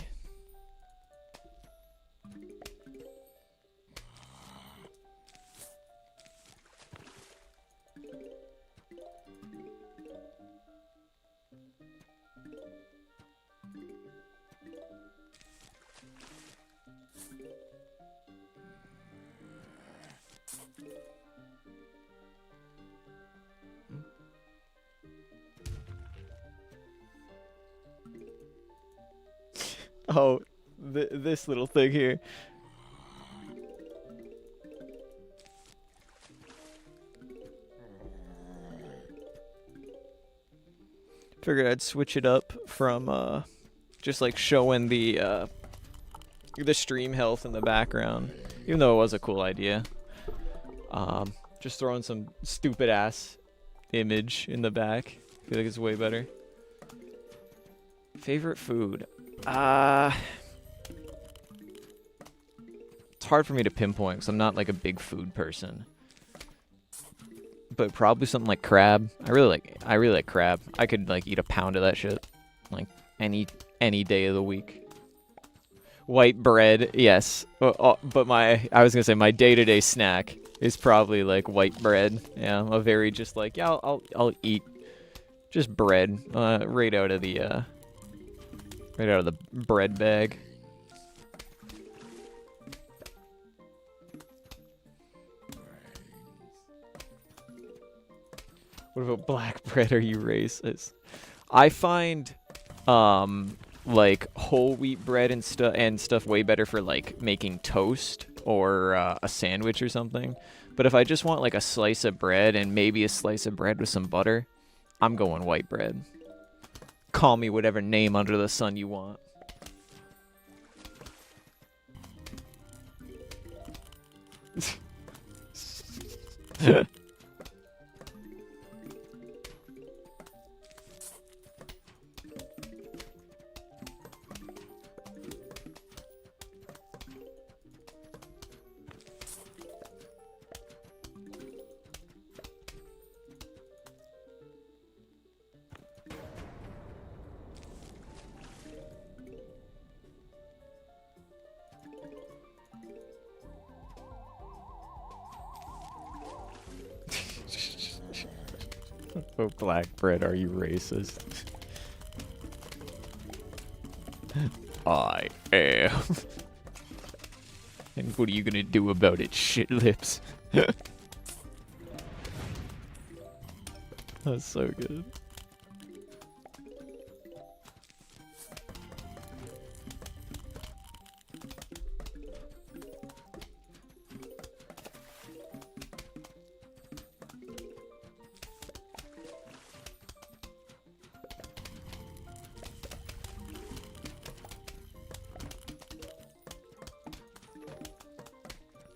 Oh, this little thing here. Figured I'd switch it up from just like showing the stream health in the background, even though it was a cool idea. Just throwing some stupid ass image in the back. I feel like it's way better. Favorite food? It's hard for me to pinpoint because I'm not like a big food person. But probably something like crab. I really like crab. I could like eat a pound of that shit, like any day of the week. White bread, yes. But I was gonna say my day-to-day snack is probably like white bread. Yeah, I'm a very just like I'll eat just bread right out of the bread bag. What about black bread? Are you racist? I find like whole wheat bread and stuff way better for like making toast or a sandwich or something. But if I just want like a slice of bread and maybe a slice of bread with some butter, I'm going white bread. Call me whatever name under the sun you want. Oh, black bread, are you racist? I am. And what are you gonna do about it, shit lips? That's so good.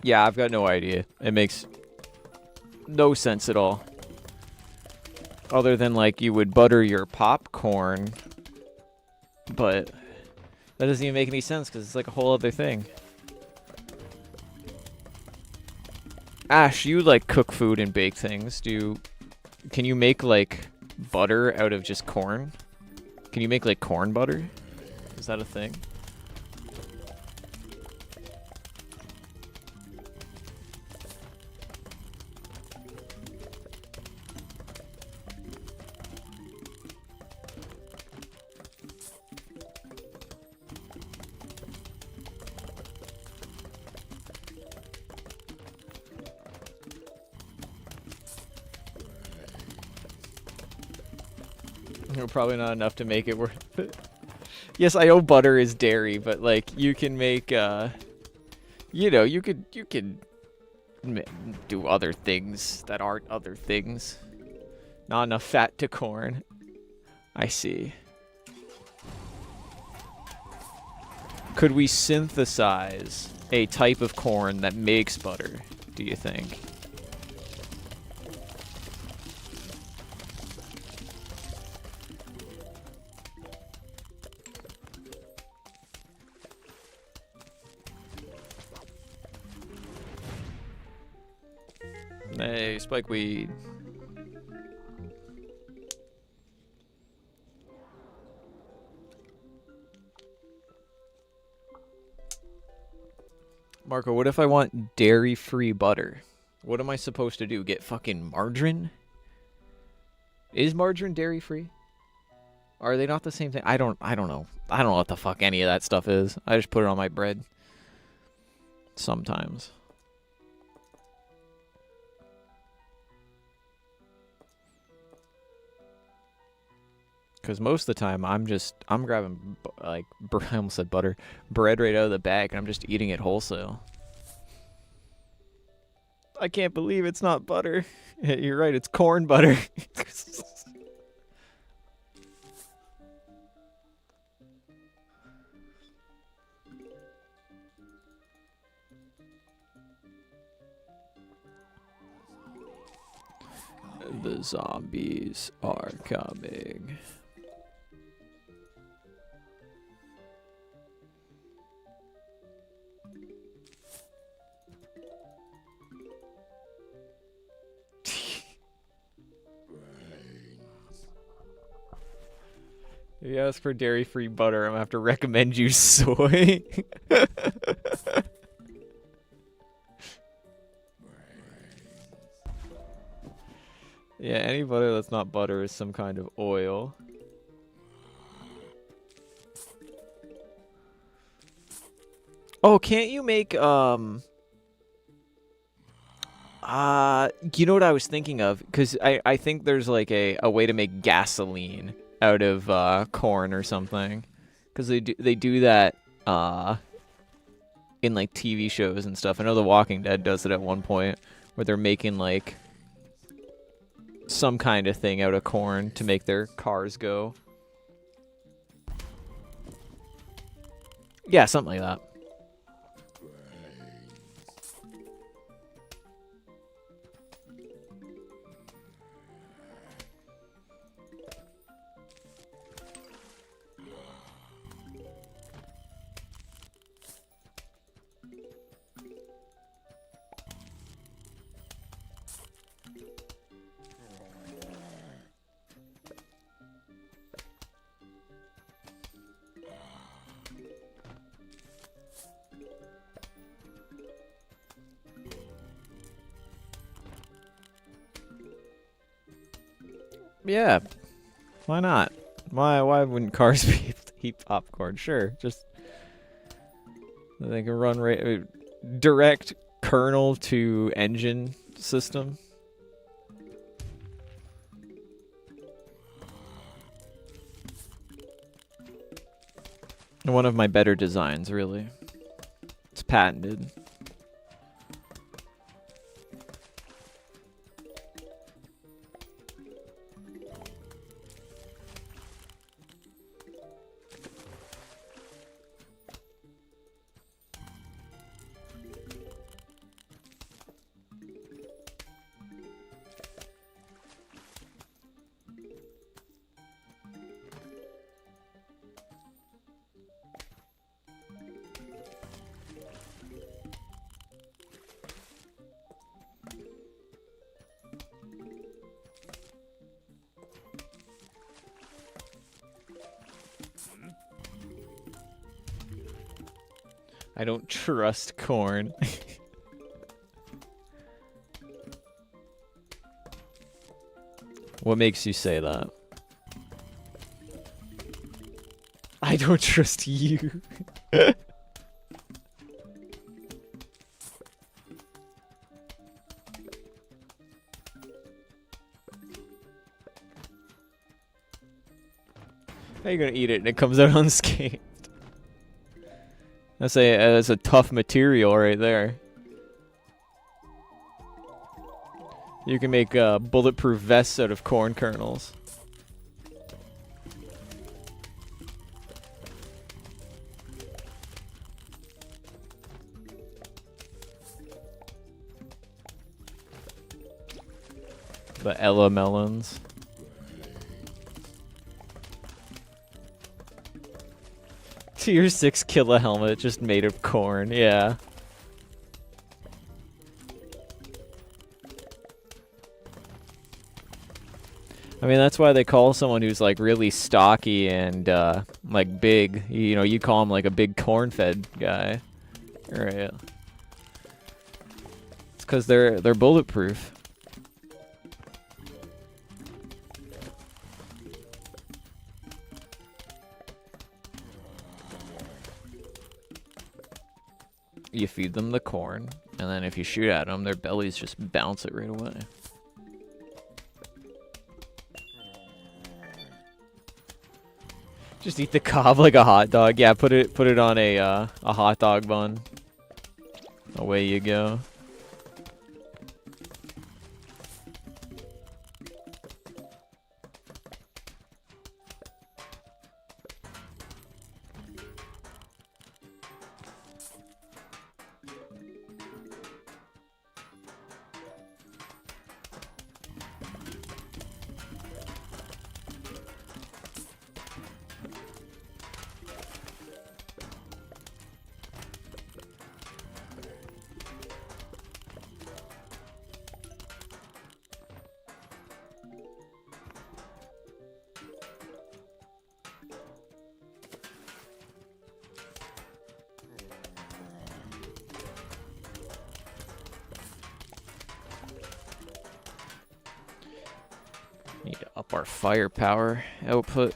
Yeah, I've got no idea. It makes no sense at all. Other than, like, you would butter your popcorn, but That doesn't even make any sense because it's like a whole other thing. Ash, you like cook food and bake things. Can you make like butter out of just corn? Can you make like corn butter? Is that a thing? Probably not enough to make it worth it. Yes, I know butter is dairy, but like you can make you know, you could do other things that aren't other things. Not enough fat to corn. I see. Could we synthesize a type of corn that makes butter, do you think? Hey, spikeweed. Marco, what if I want dairy-free butter? What am I supposed to do? Get fucking margarine? Is margarine dairy-free? Are they not the same thing? I don't know. I don't know what the fuck any of that stuff is. I just put it on my bread. Sometimes. Because most of the time, I'm grabbing, like, I almost said butter, bread right out of the bag, and I'm just eating it wholesale. I can't believe it's not butter. You're right, it's corn butter. The zombies are coming. If you ask for dairy-free butter, I'm gonna have to recommend you soy. Yeah, any butter that's not butter is some kind of oil. Oh, can't you make, you know what I was thinking of? Because I think there's like a way to make gasoline out of corn or something. Because they do that in like TV shows and stuff. I know The Walking Dead does it at one point where they're making like some kind of thing out of corn to make their cars go. Yeah, something like that. Yeah, why not? Why wouldn't cars be able to eat popcorn? Sure, just they can run direct kernel to engine system. One of my better designs, really. It's patented. I don't trust corn. What makes you say that? I don't trust you. How you gonna eat it and it comes out unscathed? That's a tough material right there. You can make bulletproof vests out of corn kernels. The Ella melons. Tier 6 kill a helmet just made of corn, yeah. I mean, that's why they call someone who's like really stocky and like big, you know, you call him like a big corn-fed guy. Right. It's because they're bulletproof. You feed them the corn, and then if you shoot at them, their bellies just bounce it right away. Just eat the cob like a hot dog. Yeah, put it on a hot dog bun. Away you go. Need to up our firepower output.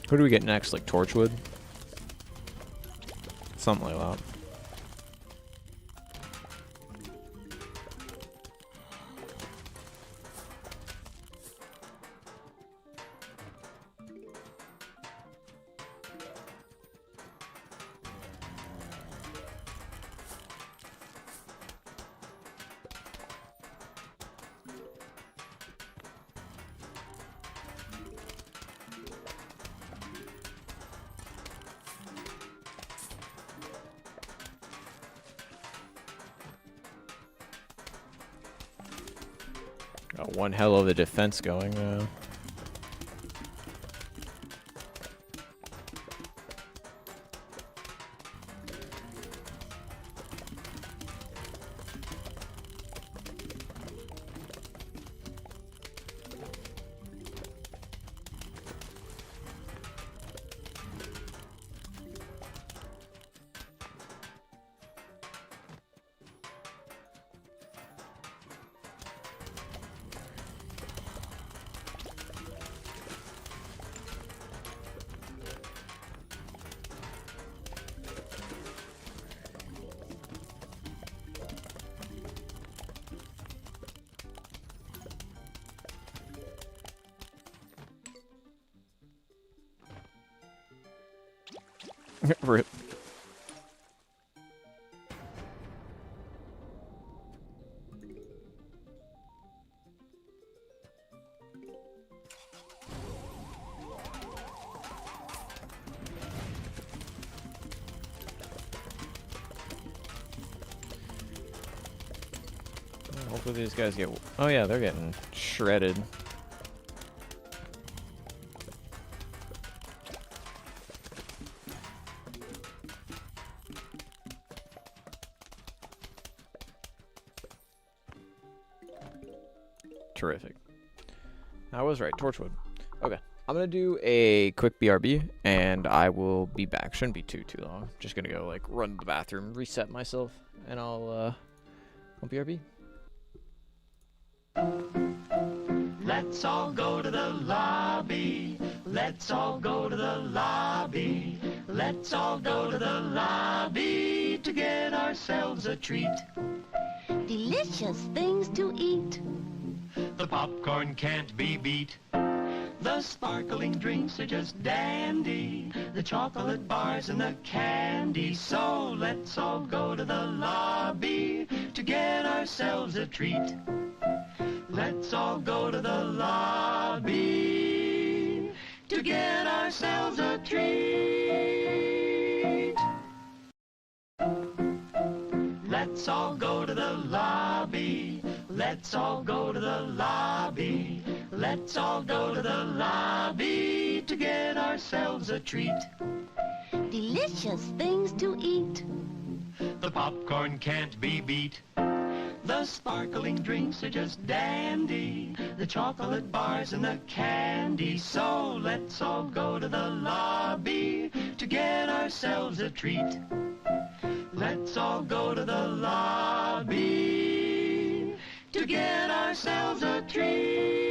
Who do we get next? Like Torchwood? Something like that. Got one hell of a defense going now. Rip. Hopefully these guys get... Oh yeah, they're getting shredded. Terrific. I was right, Torchwood. Okay, I'm gonna do a quick BRB, and I will be back. Shouldn't be too long. Just gonna go like run to the bathroom, reset myself, and I'll BRB. Let's all go to the lobby. Let's all go to the lobby. Let's all go to the lobby to get ourselves a treat. Delicious things to eat. The popcorn can't be beat. The sparkling drinks are just dandy. The chocolate bars and the candy. So let's all go to the lobby to get ourselves a treat. Let's all go to the lobby to get ourselves a treat. Let's all go to the lobby. Let's all go to the lobby. Let's all go to the lobby to get ourselves a treat. Delicious things to eat. The popcorn can't be beat. The sparkling drinks are just dandy. The chocolate bars and the candy. So let's all go to the lobby to get ourselves a treat. Let's all go to the lobby to get ourselves a treat.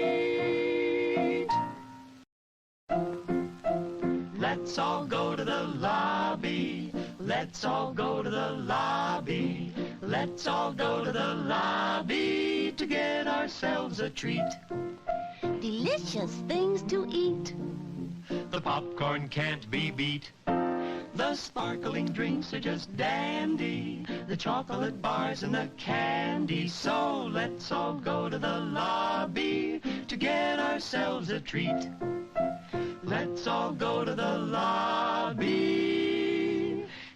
Let's all go to the lobby. Let's all go to the lobby. Let's all go to the lobby to get ourselves a treat. Delicious things to eat. The popcorn can't be beat. The sparkling drinks are just dandy. The chocolate bars and the candy. So let's all go to the lobby to get ourselves a treat. Let's all go to the lobby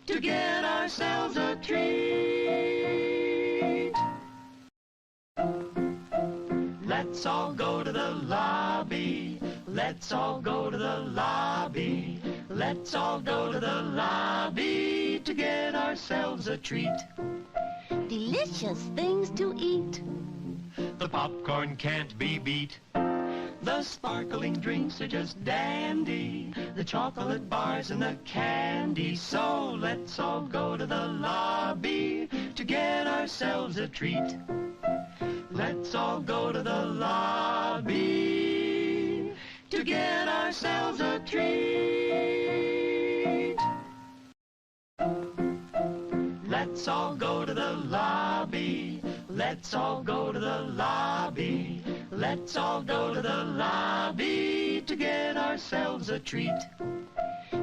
to get ourselves a treat. Let's all go to the lobby. Let's all go to the lobby. Let's all go to the lobby to get ourselves a treat. Delicious things to eat. The popcorn can't be beat. The sparkling drinks are just dandy. The chocolate bars and the candy. So let's all go to the lobby to get ourselves a treat. Let's all go to the lobby to get ourselves a treat. Let's all go to the lobby. Let's all go to the lobby. Let's all go to the lobby to get ourselves a treat.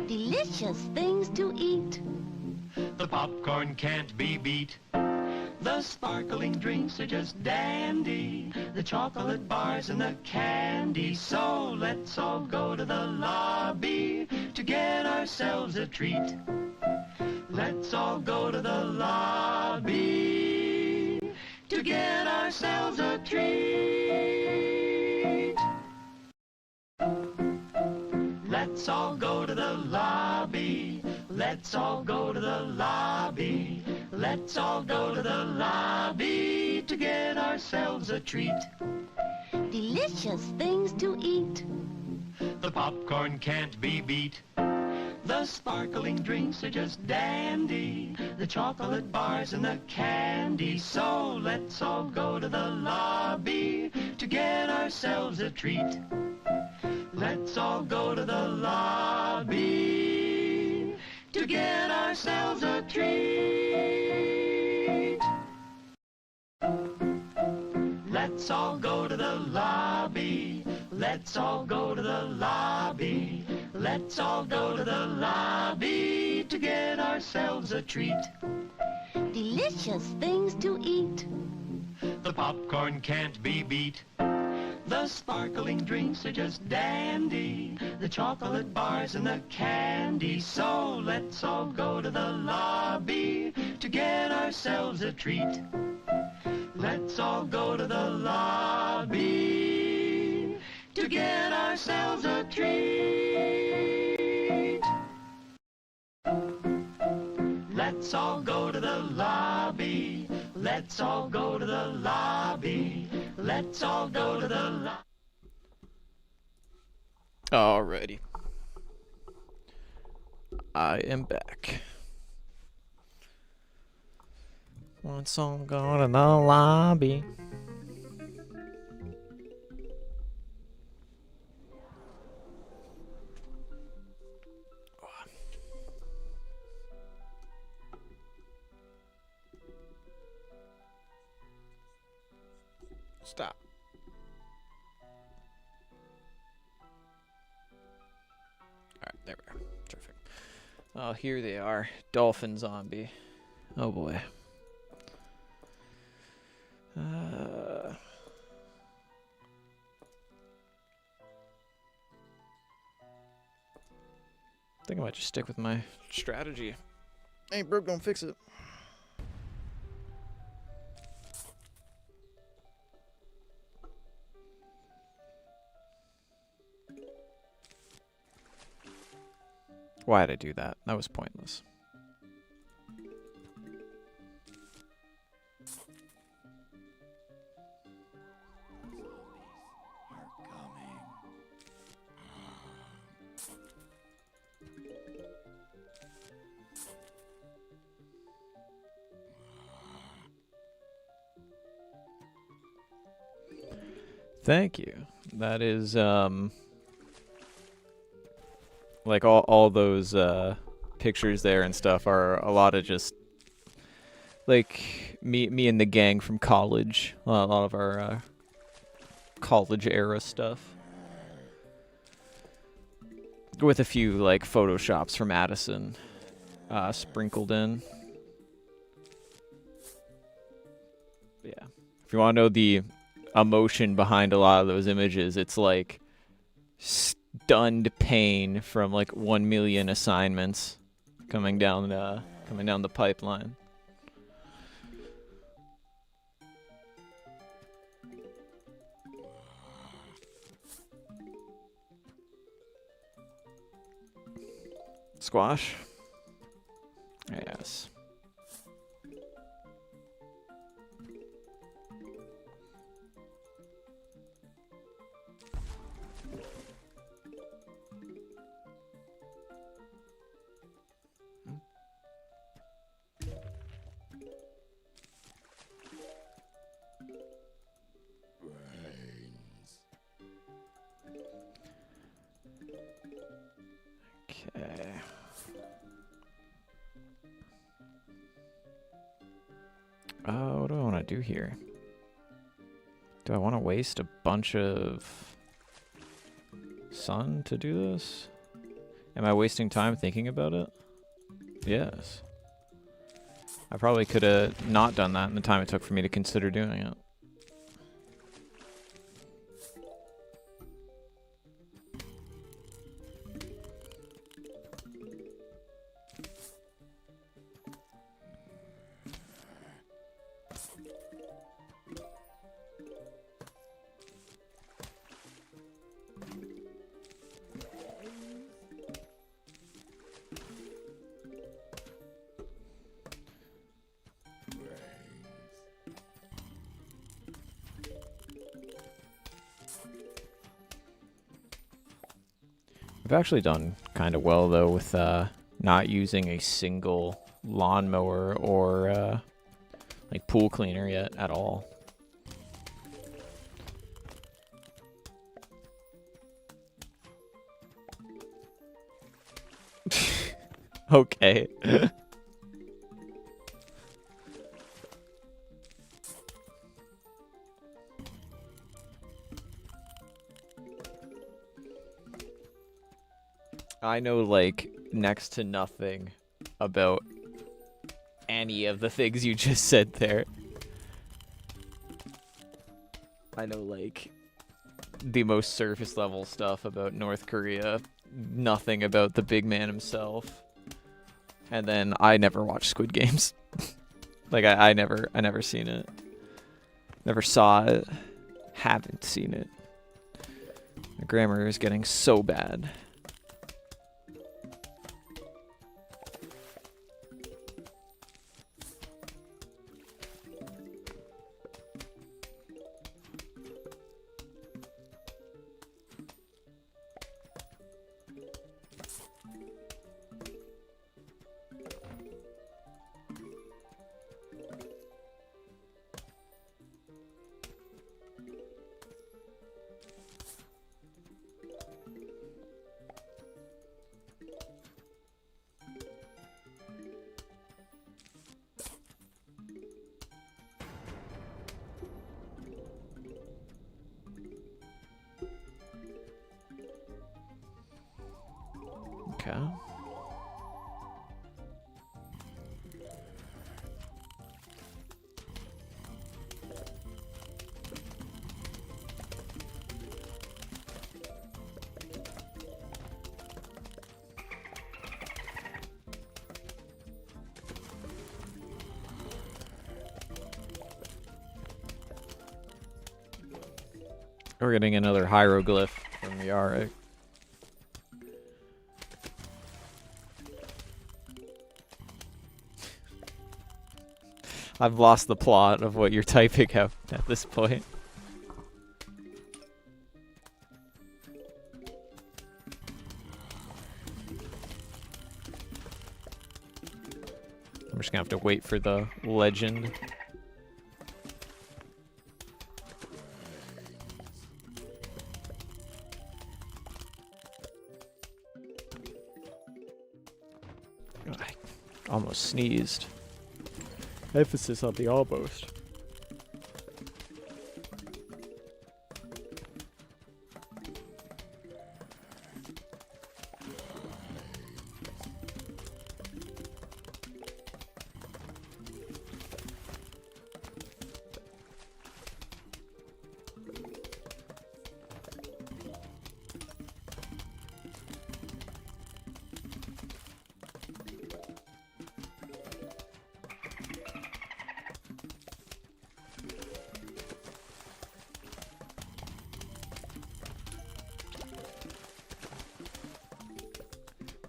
Delicious things to eat. The popcorn can't be beat. The sparkling drinks are just dandy. The chocolate bars and the candy. So let's all go to the lobby to get ourselves a treat. Let's all go to the lobby to get ourselves a treat. Let's all go to the lobby. Let's all go to the lobby. Let's all go to the lobby to get ourselves a treat. Delicious things to eat. The popcorn can't be beat. The sparkling drinks are just dandy. The chocolate bars and the candy. So let's all go to the lobby to get ourselves a treat. Let's all go to the lobby to get ourselves a treat. Let's all go to the lobby. Let's all go to the lobby. Let's all go to the lobby to get ourselves a treat. Delicious things to eat. The popcorn can't be beat. The sparkling drinks are just dandy. The chocolate bars and the candy. So let's all go to the lobby to get ourselves a treat. Let's all go to the lobby to get ourselves a treat. Let's all go to the lobby. Let's all go to the lobby. Let's all go to the lobby. Alrighty. I am back. Let's all go to the lobby. Stop. Alright, there we are. Terrific. Oh, here they are. Dolphin zombie. Oh boy. I think I might just stick with my strategy. Ain't broke, don't fix it. Why did I do that? That was pointless. Thank you. That is like all those pictures there and stuff are a lot of just like me and the gang from college. A lot of our college era stuff. With a few like photoshops from Addison sprinkled in. Yeah. If you want to know the emotion behind a lot of those images, it's like stunned pain from like 1 million assignments coming down the pipeline. Squash. Yes. Okay. What do I want to do here? Do I want to waste a bunch of sun to do this? Am I wasting time thinking about it? Yes. I probably could have not done that in the time it took for me to consider doing it. I've actually done kind of well though with not using a single lawnmower or like pool cleaner yet at all. Okay. I know like next to nothing about any of the things you just said there. I know like the most surface level stuff about North Korea, nothing about the big man himself. And then I never watched Squid Games. Like I never seen it. Never saw it. Haven't seen it. The grammar is getting so bad. Okay. We're getting another hieroglyph from the Yara. I've lost the plot of what you're typing out at this point. I'm just gonna have to wait for the legend. I almost sneezed. Emphasis on the almost.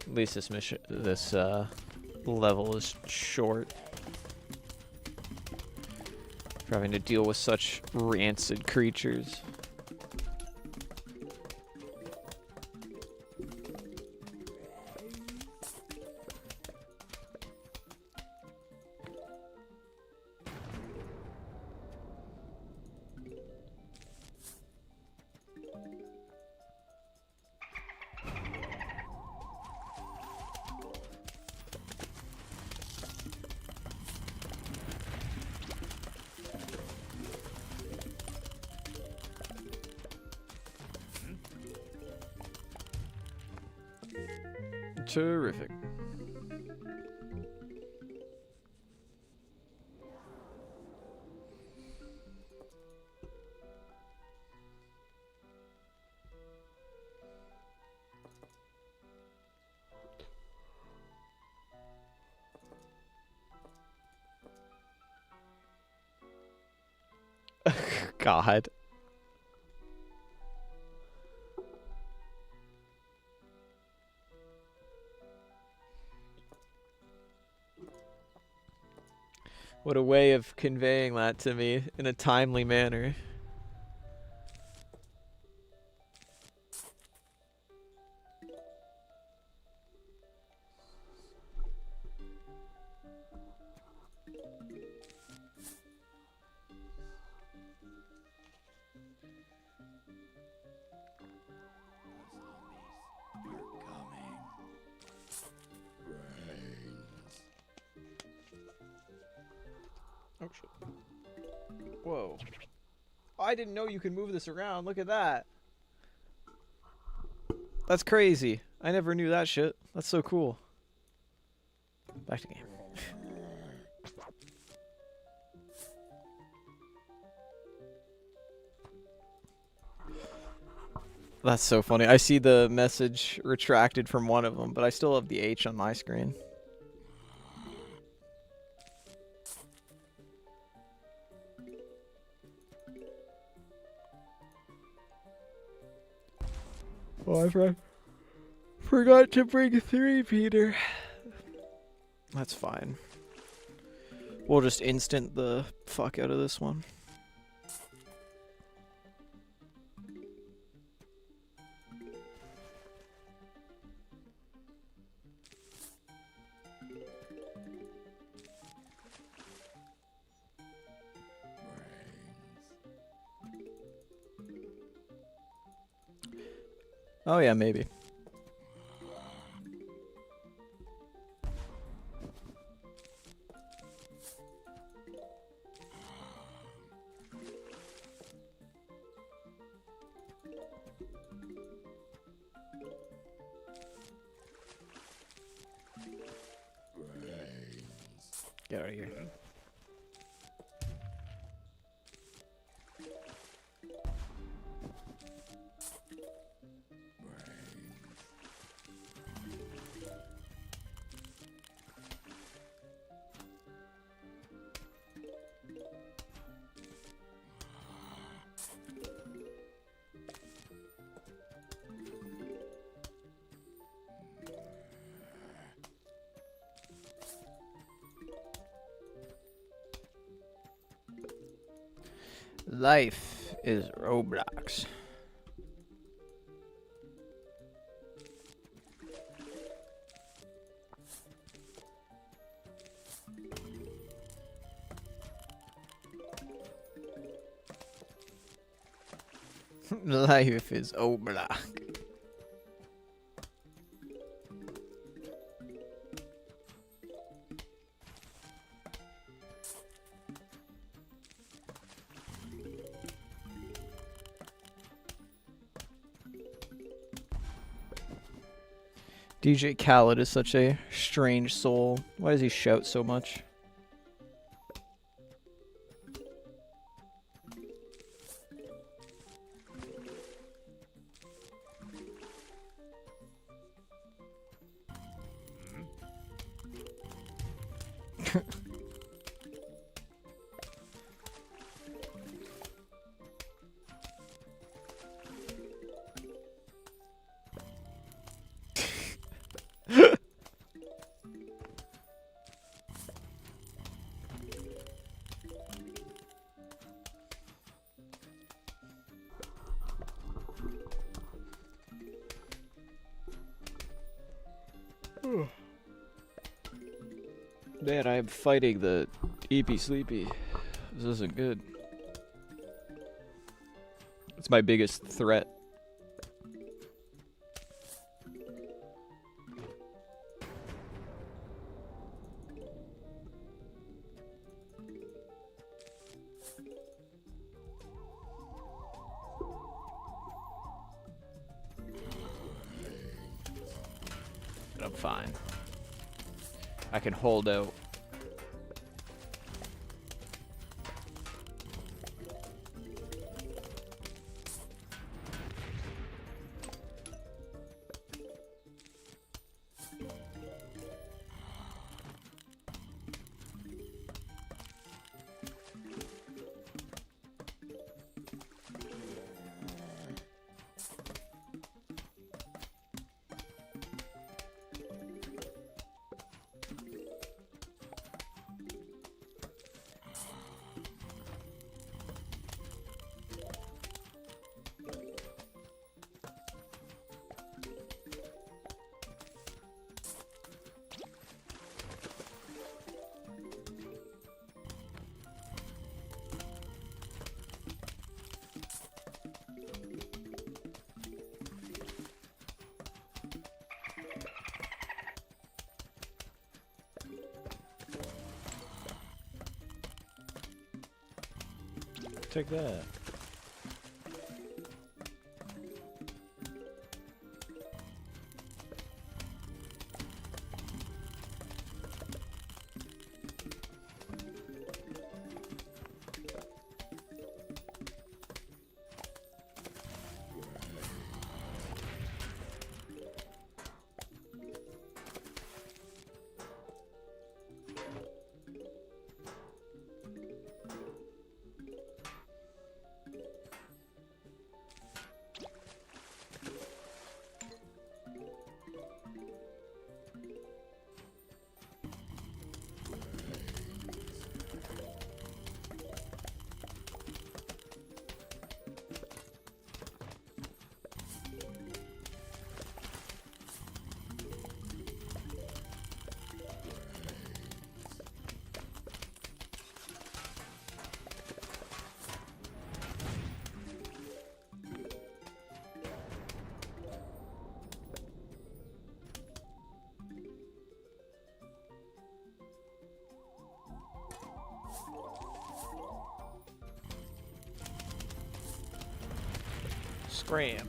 At least this level is short. For having to deal with such rancid creatures. Terrific. God. What a way of conveying that to me in a timely manner. Oh shit. Whoa. I didn't know you could move this around. Look at that. That's crazy. I never knew that shit. That's so cool. Back to game. That's so funny. I see the message retracted from one of them, but I still have the H on my screen. Oh, I forgot to bring 3, Peter. That's fine. We'll just instant the fuck out of this one. Oh yeah, maybe. Get out of here. Life is Roblox. Life is Roblox. DJ Khaled is such a strange soul. Why does he shout so much? Man, I'm fighting the Eepy Sleepy. This isn't good. It's my biggest threat. But I'm fine. I can hold out. Take that. Scram.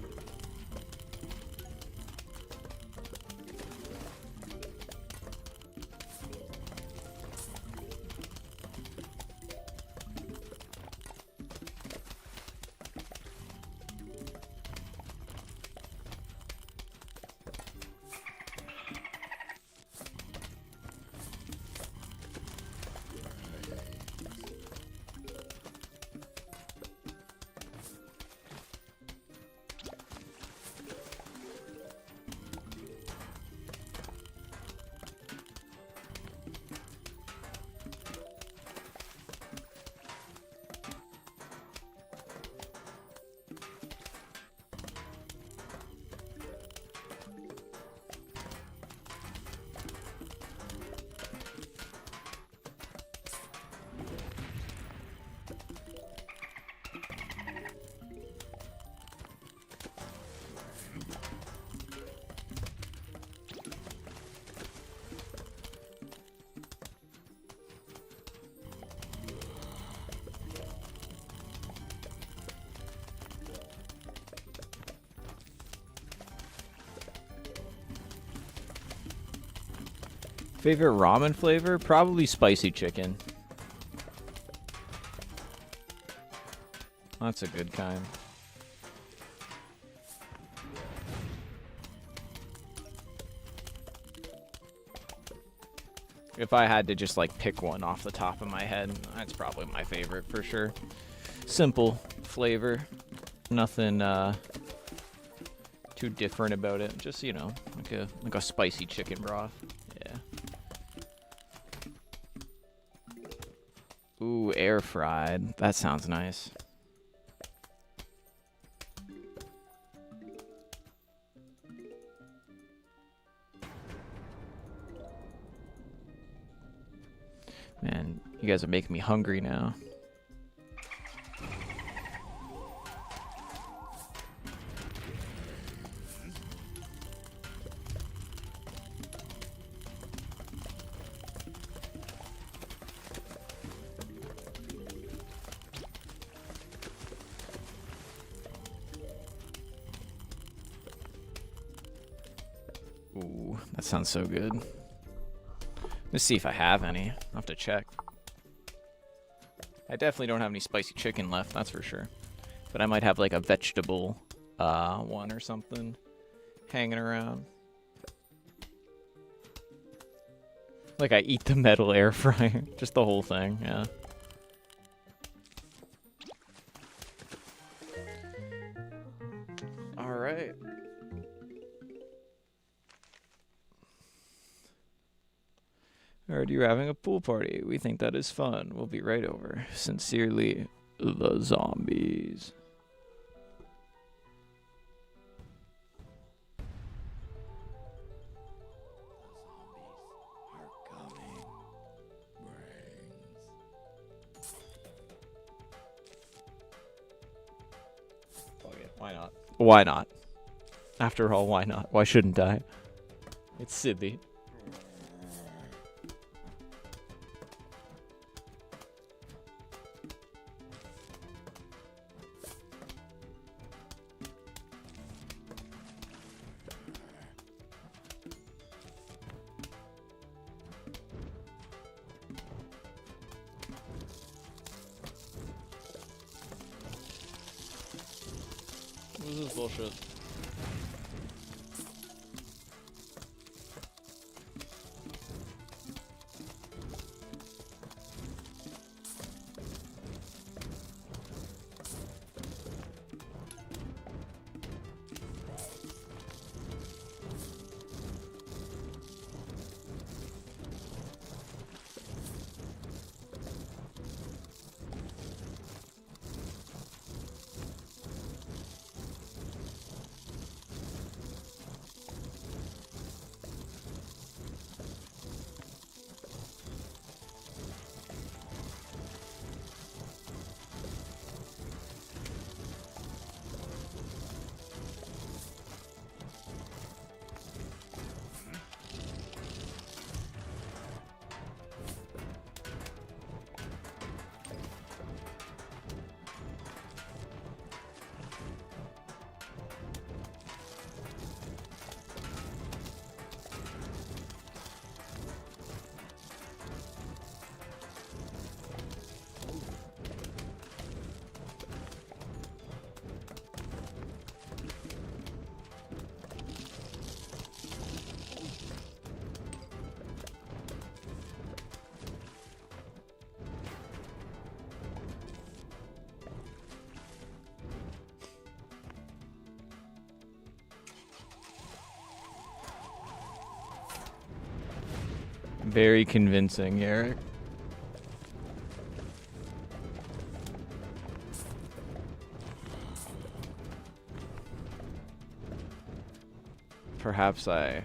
Favorite ramen flavor? Probably spicy chicken. That's a good kind. If I had to just like pick one off the top of my head, that's probably my favorite for sure. Simple flavor. Nothing too different about it. Just, you know, like a spicy chicken broth. Yeah. Ooh, air fried. That sounds nice. Man, you guys are making me hungry now. Ooh, that sounds so good. Let's see if I have any. I'll have to check. I definitely don't have any spicy chicken left, that's for sure. But I might have like a vegetable one or something hanging around. Like I eat the metal air fryer. Just the whole thing, yeah. Alright. Heard you're having a pool party. We think that is fun. We'll be right over. Sincerely, the zombies. Fuck it. Why not? Why not? After all, why not? Why shouldn't I? It's silly. This is bullshit. Very convincing, Eric. Perhaps I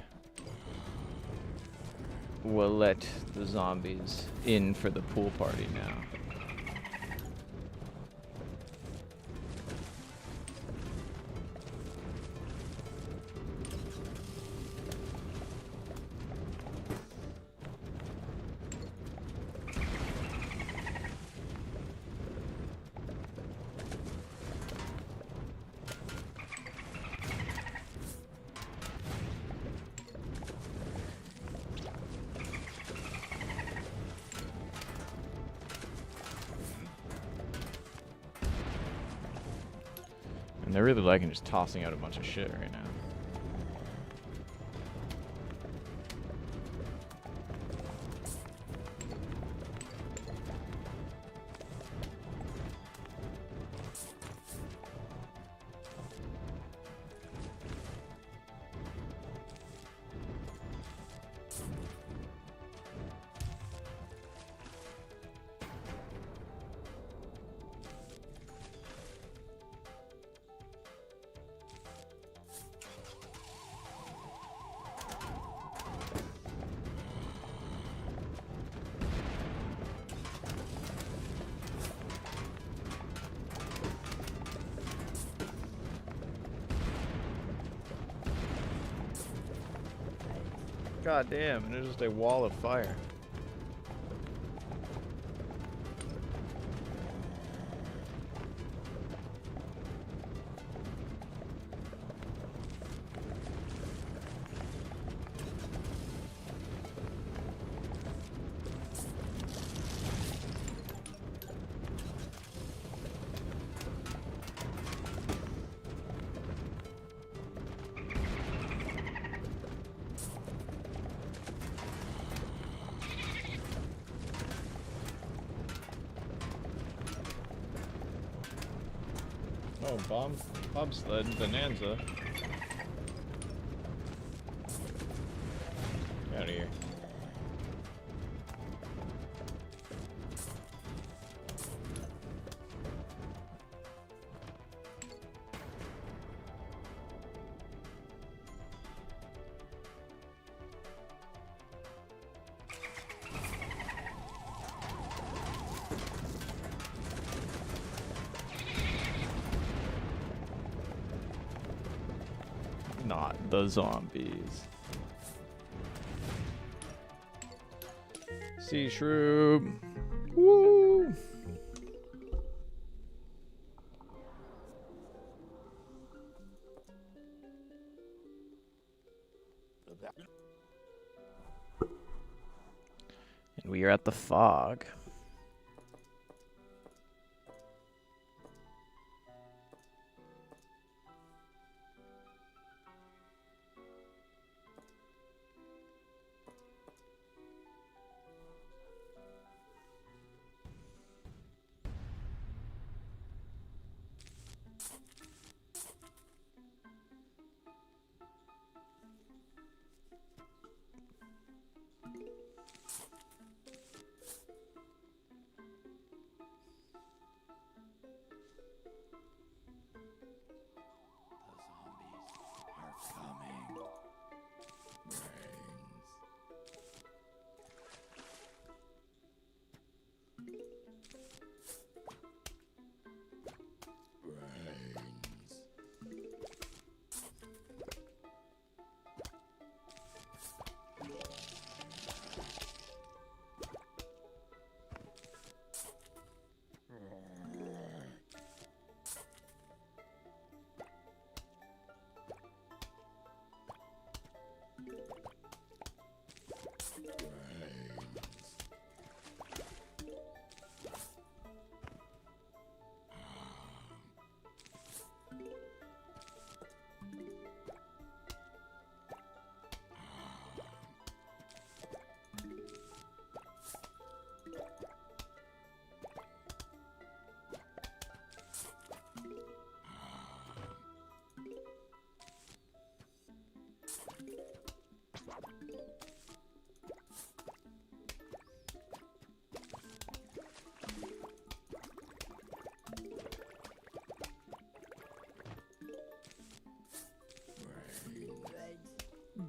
will let the zombies in for the pool party now. And they're really liking just tossing out a bunch of shit right now. God damn, and there's just a wall of fire. Oh, bobsled bonanza. Get out of here. Not the zombies. Sea shroom. Woo! And we are at the fog.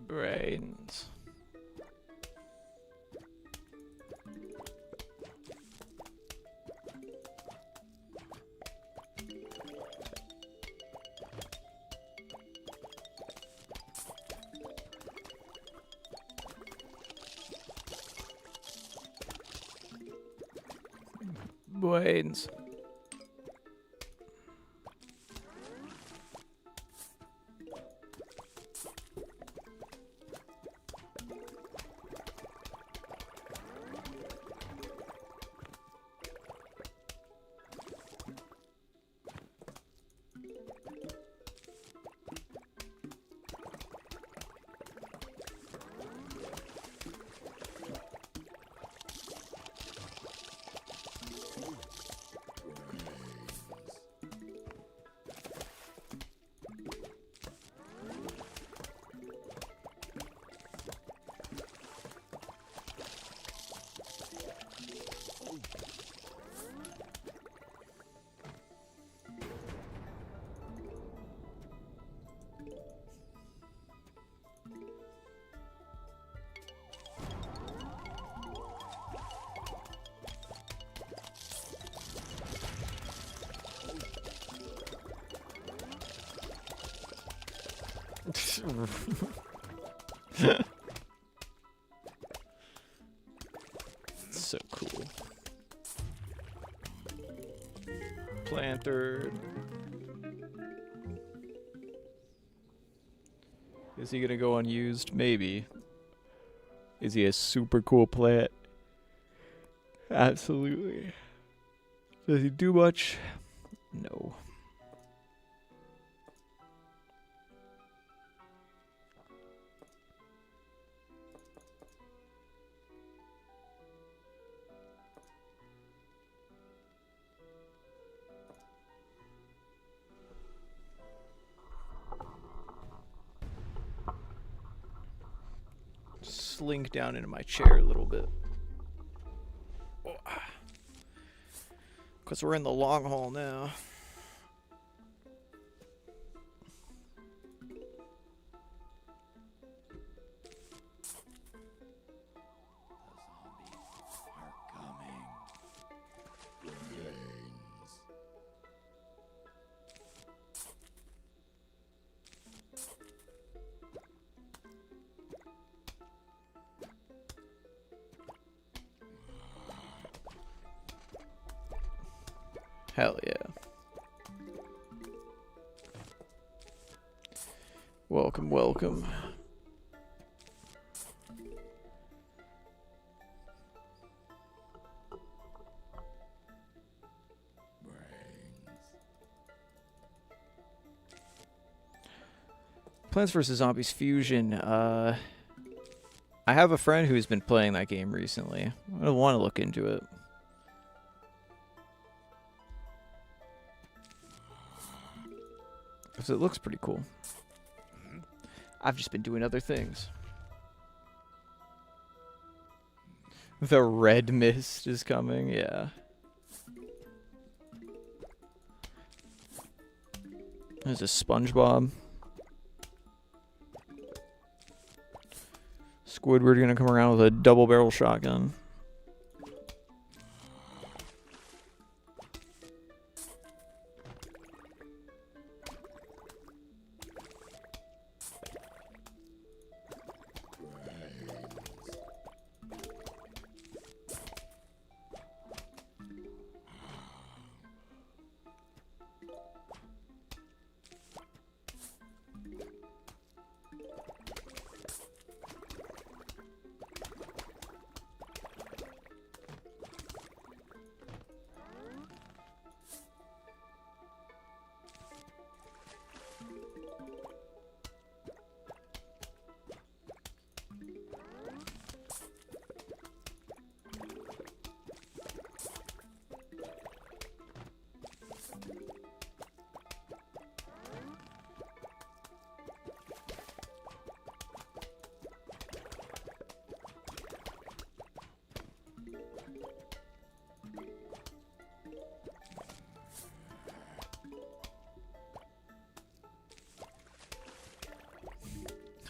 Brains. Brains. So cool. Planter. Is he gonna go unused? Maybe. Is he a super cool plant? Absolutely. Does he do much? No. Slink down into my chair a little bit. Because we're in the long haul now. Hell yeah. Welcome, welcome. Plants vs. Zombies Fusion. I have a friend who's been playing that game recently. I want to look into it. Because it looks pretty cool. I've just been doing other things. The red mist is coming, yeah. There's a SpongeBob. Squidward gonna come around with a double barrel shotgun.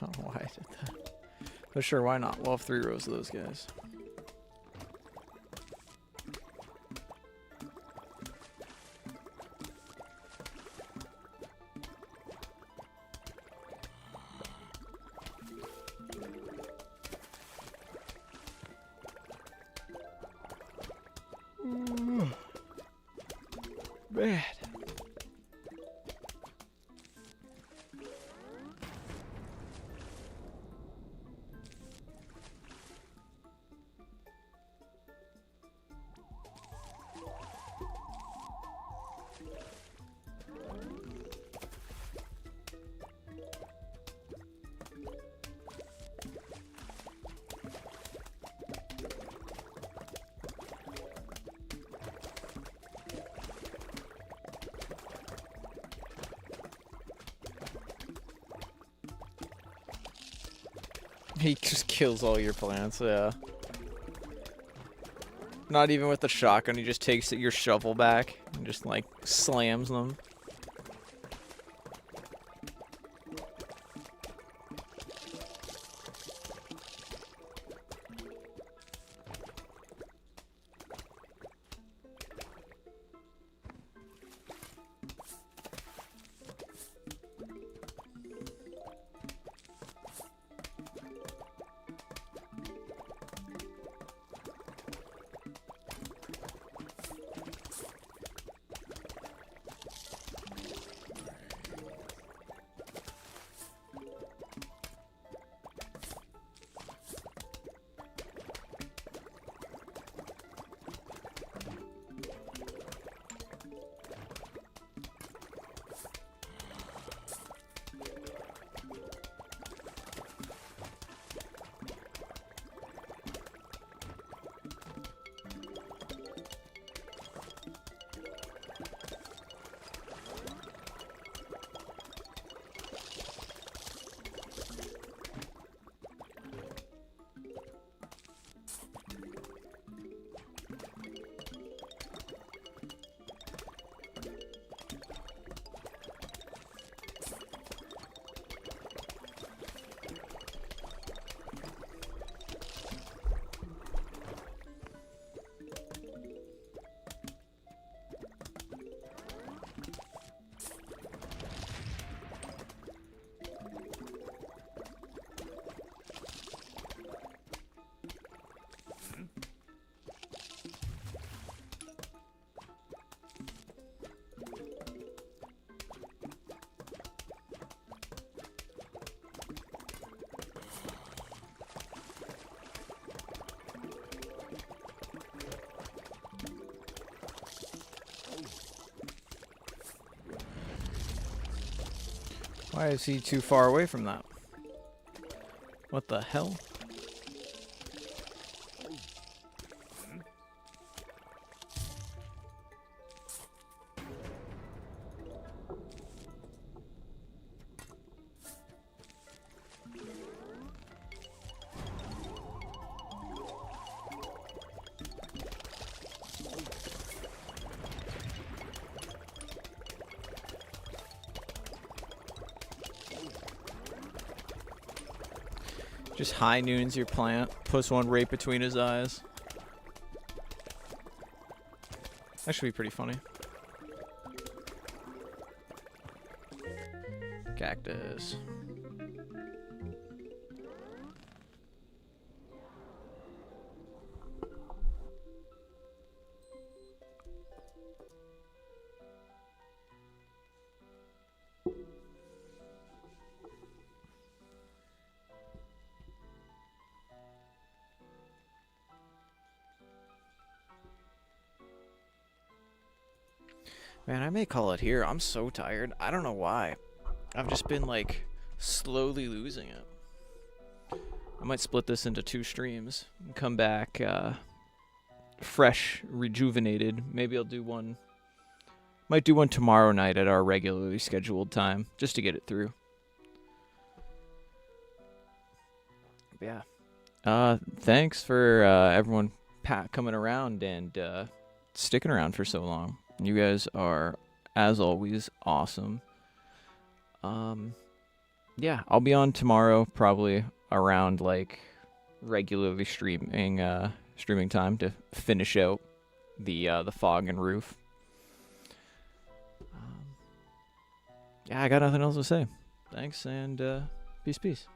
I don't know why I did that. But sure, why not? We'll have 3 rows of those guys. Bad. He just kills all your plants, yeah. Not even with the shotgun, he just takes your shovel back and just, like, slams them. Why is he too far away from that? What the hell? Just high noons your plant, puts one right between his eyes. That should be pretty funny. Cactus. Man, I may call it here. I'm so tired. I don't know why. I've just been, like, slowly losing it. I might split this into 2 streams and come back fresh, rejuvenated. Maybe I'll do one. Might do one tomorrow night at our regularly scheduled time, just to get it through. Yeah. Thanks for everyone coming around and sticking around for so long. You guys are, as always, awesome. Yeah, I'll be on tomorrow, probably. around like regularly streaming time to finish out the fog and roof. Yeah, I got nothing else to say. Thanks, and peace.